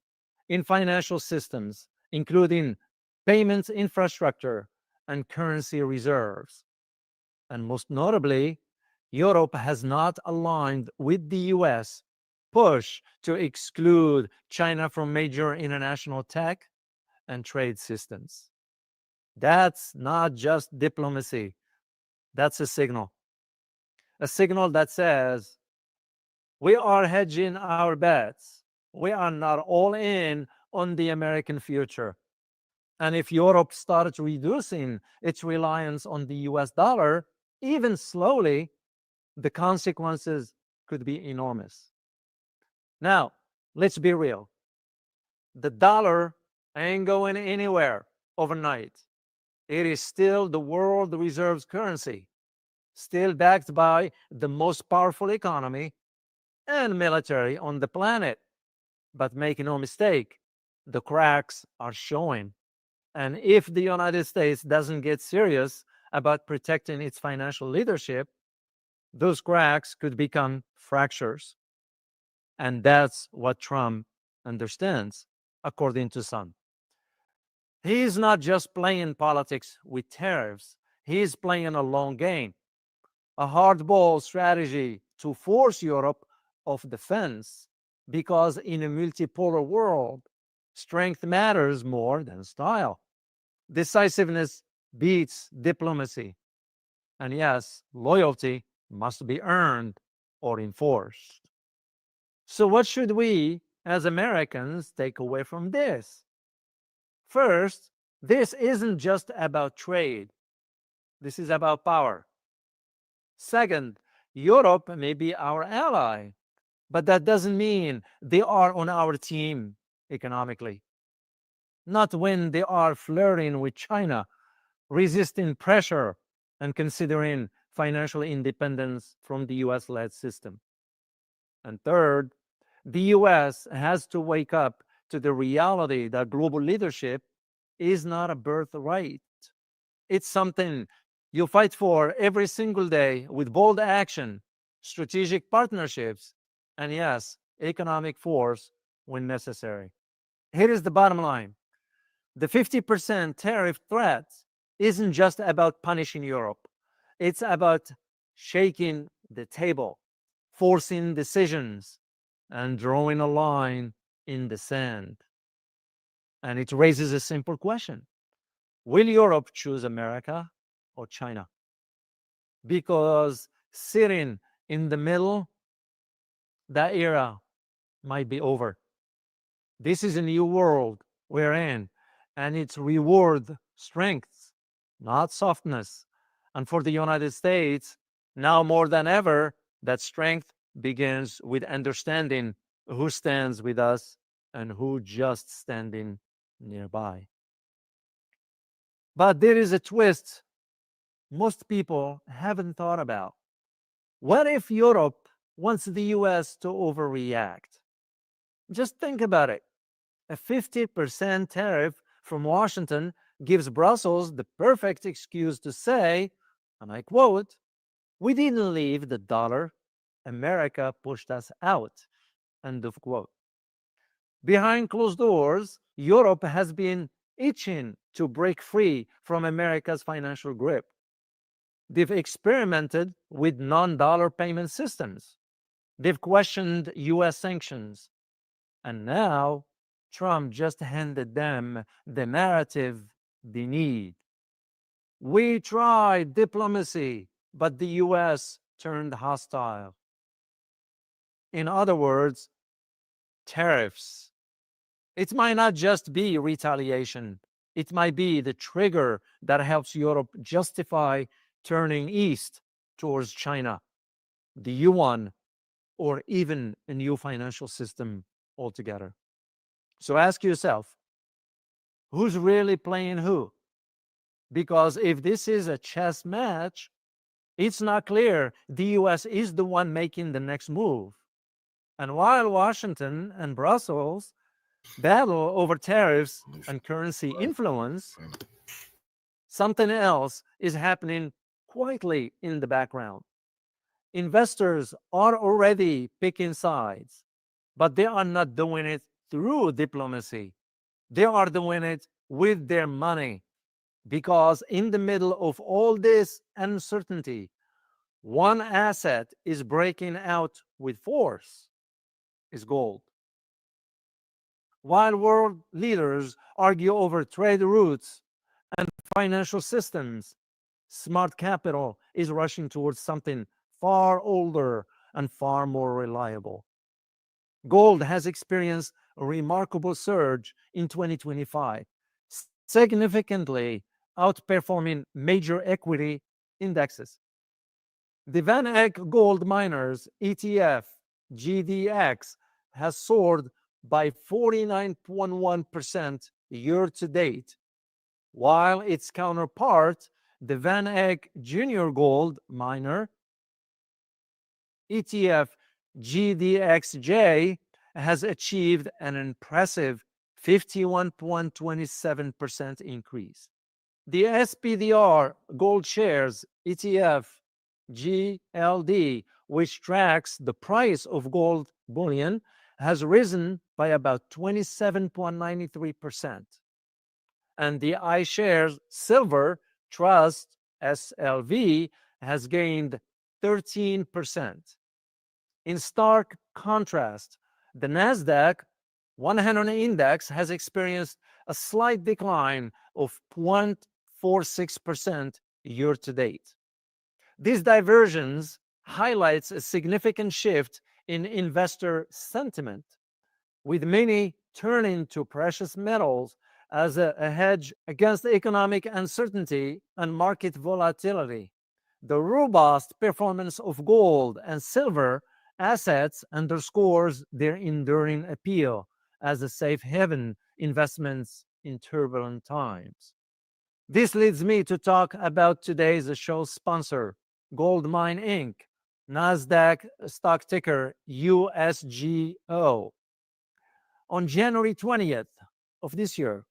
in financial systems, including payments infrastructure and currency reserves. And most notably, Europe has not aligned with the US push to exclude China from major international tech and trade systems. That's not just diplomacy, that's a signal that says we are hedging our bets. We are not all in on the American future. And if Europe starts reducing its reliance on the US dollar, even slowly, the consequences could be enormous. Now, let's be real. The dollar ain't going anywhere overnight. It is still the world reserves currency, still backed by the most powerful economy and military on the planet. But make no mistake, the cracks are showing. And if the United States doesn't get serious about protecting its financial leadership, those cracks could become fractures. And that's what Trump understands, according to some. He's not just playing politics with tariffs, he's playing a long game, a hardball strategy to force Europe off the fence, because in a multipolar world, strength matters more than style. Decisiveness beats diplomacy. And yes, loyalty must be earned or enforced. So, what should we as Americans take away from this? First, this isn't just about trade, this is about power. Second, Europe may be our ally, but that doesn't mean they are on our team economically. Not when they are flirting with China, resisting pressure, and considering financial independence from the US led system. And third, the US has to wake up to the reality that global leadership is not a birthright. It's something you fight for every single day with bold action, strategic partnerships, and yes, economic force when necessary. Here is the bottom line. The 50% tariff threat isn't just about punishing Europe. It's about shaking the table, forcing decisions, and drawing a line in the sand. And it raises a simple question. Will Europe choose America or China? Because sitting in the middle, that era might be over. This is a new world we're in, and it's reward strength, not softness. And for the United States, now more than ever, that strength begins with understanding who stands with us and who just standing nearby. But there is a twist most people haven't thought about. What if Europe wants the US to overreact? Just think about it. A 50% tariff from Washington gives Brussels the perfect excuse to say, and I quote, "We didn't leave the dollar, America pushed us out." End of quote. Behind closed doors, Europe has been itching to break free from America's financial grip. They've experimented with non-dollar payment systems. They've questioned US sanctions. And now Trump just handed them the narrative they need. We tried diplomacy, but the US turned hostile. In other words, tariffs. It might not just be retaliation. It might be the trigger that helps Europe justify turning east towards China, the yuan, or even a new financial system altogether. So ask yourself, who's really playing who? Because if this is a chess match, it's not clear the US is the one making the next move. And while Washington and Brussels battle over tariffs and currency influence, something else is happening quietly in the background. Investors are already picking sides, but they are not doing it through diplomacy. They are doing it with their money, because in the middle of all this uncertainty, one asset is breaking out with force: is gold. While world leaders argue over trade routes and financial systems, smart capital is rushing towards something far older and far more reliable. Gold has experienced a remarkable surge in 2025, significantly outperforming major equity indexes. The Van Eck Gold Miners ETF GDX has soared by 49.1% year to date, while its counterpart, the Van Eck Junior Gold Miner ETF GDXJ, has achieved an impressive 51.27% increase. The SPDR Gold Shares ETF GLD, which tracks the price of gold bullion, has risen by about 27.93%. And the iShares Silver Trust SLV has gained 13%. In stark contrast, the NASDAQ 100 index has experienced a slight decline of 0.46% year to date. These diversions highlights a significant shift in investor sentiment, with many turning to precious metals as a hedge against economic uncertainty and market volatility. The robust performance of gold and silver assets underscores their enduring appeal as a safe haven investments in turbulent times. This leads me to talk about today's show sponsor, Goldmine Inc., NASDAQ stock ticker USGO. On January 20th of this year,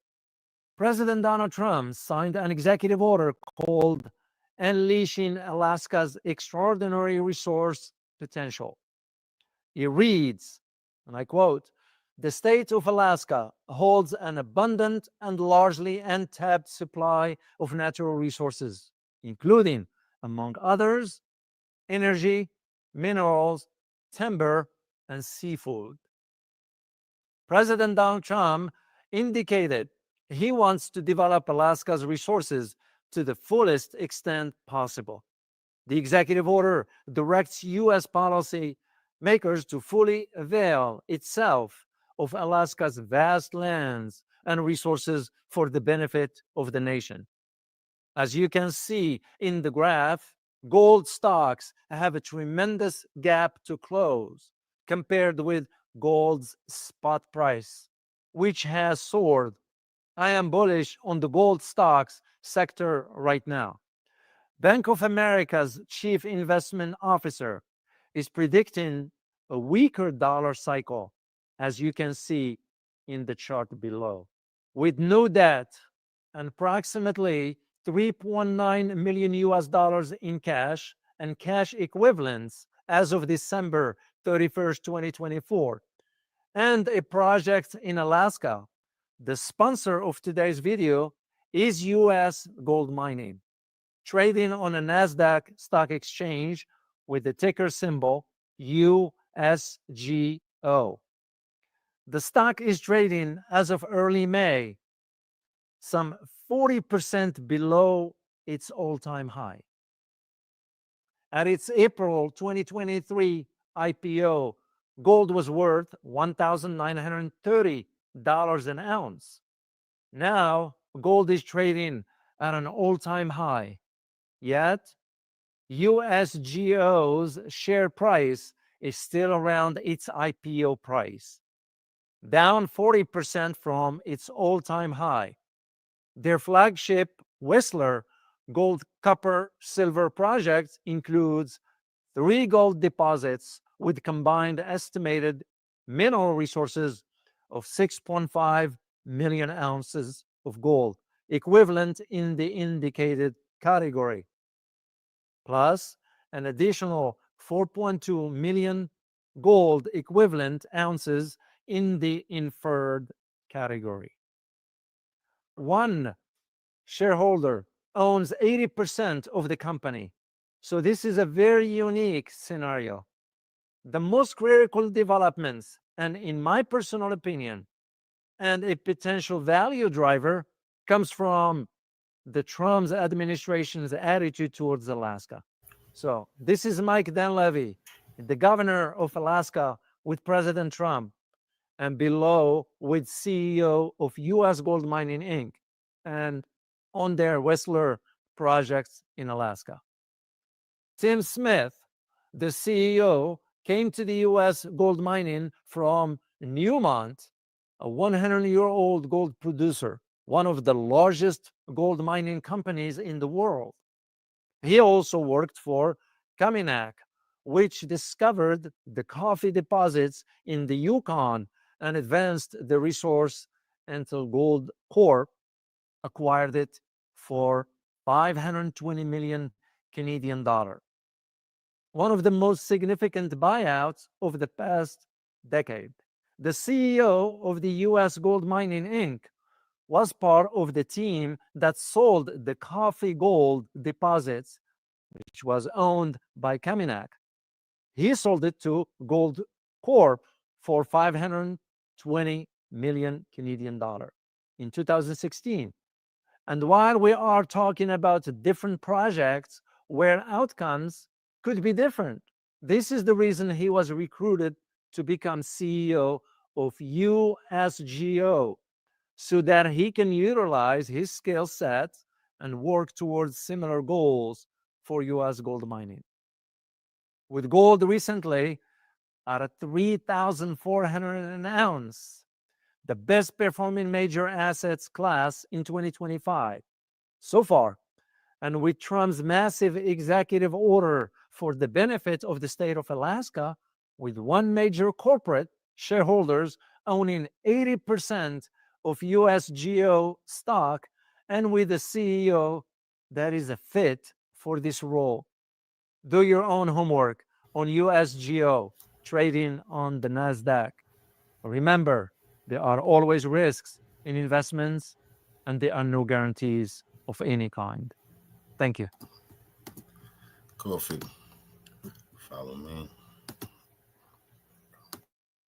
President Donald Trump signed an executive order called Unleashing Alaska's Extraordinary Resource Potential. It reads, and I quote, "The state of Alaska holds an abundant and largely untapped supply of natural resources, including, among others, energy, minerals, timber, and seafood." President Donald Trump indicated he wants to develop Alaska's resources to the fullest extent possible. The executive order directs U.S. policy makers to fully avail itself of Alaska's vast lands and resources for the benefit of the nation. As you can see in the graph, gold stocks have a tremendous gap to close compared with gold's spot price, which has soared. I am bullish on the gold stocks sector right now. Bank of America's chief investment officer is predicting a weaker dollar cycle, as you can see in the chart below. With no debt and approximately 3.9 million US dollars in cash and cash equivalents as of December 31st, 2024, and a project in Alaska, the sponsor of today's video is US Gold Mining, trading on a NASDAQ stock exchange with the ticker symbol USGO. The stock is trading as of early May, some 40% below its all-time high. At its April 2023 IPO, gold was worth $1,930 an ounce. Now, gold is trading at an all-time high. Yet, USGO's share price is still around its IPO price, down 40% from its all-time high. Their flagship Whistler gold, copper, silver project includes 3 gold deposits with combined estimated mineral resources of 6.5 million ounces of gold, equivalent in the indicated category, plus an additional 4.2 million gold equivalent ounces in the inferred category. One shareholder owns 80% of the company. So this is a very unique scenario. The most critical developments, and in my personal opinion, and a potential value driver, comes from the Trump administration's attitude towards Alaska. So this is Mike Dunleavy, the governor of Alaska with President Trump, and below with CEO of U.S. Gold Mining Inc. and on their Whistler projects in Alaska. Tim Smith, the CEO, came to the U.S. gold mining from Newmont, a 100-year-old gold producer, one of the largest gold mining companies in the world. He also worked for Caminac, which discovered the coffee deposits in the Yukon and advanced the resource until Gold Corp acquired it for 520 million Canadian dollar. One of the most significant buyouts of the past decade. The CEO of the U.S. Gold Mining Inc. was part of the team that sold the Coffee Gold deposits, which was owned by Caminac. He sold it to Gold Corp for 520 million Canadian dollar in 2016. And while we are talking about different projects where outcomes could be different, this is the reason he was recruited to become CEO of USGO, so that he can utilize his skill set and work towards similar goals for U.S. gold mining. With gold recently at 3,400 an ounce, the best performing major assets class in 2025 so far, and with Trump's massive executive order for the benefit of the state of Alaska, with one major corporate shareholders owning 80% of USGO stock, and with a CEO that is a fit for this role. Do your own homework on USGO trading on the NASDAQ. Remember, there are always risks in investments, and there are no guarantees of any kind. Thank you.
Coffee. Follow me.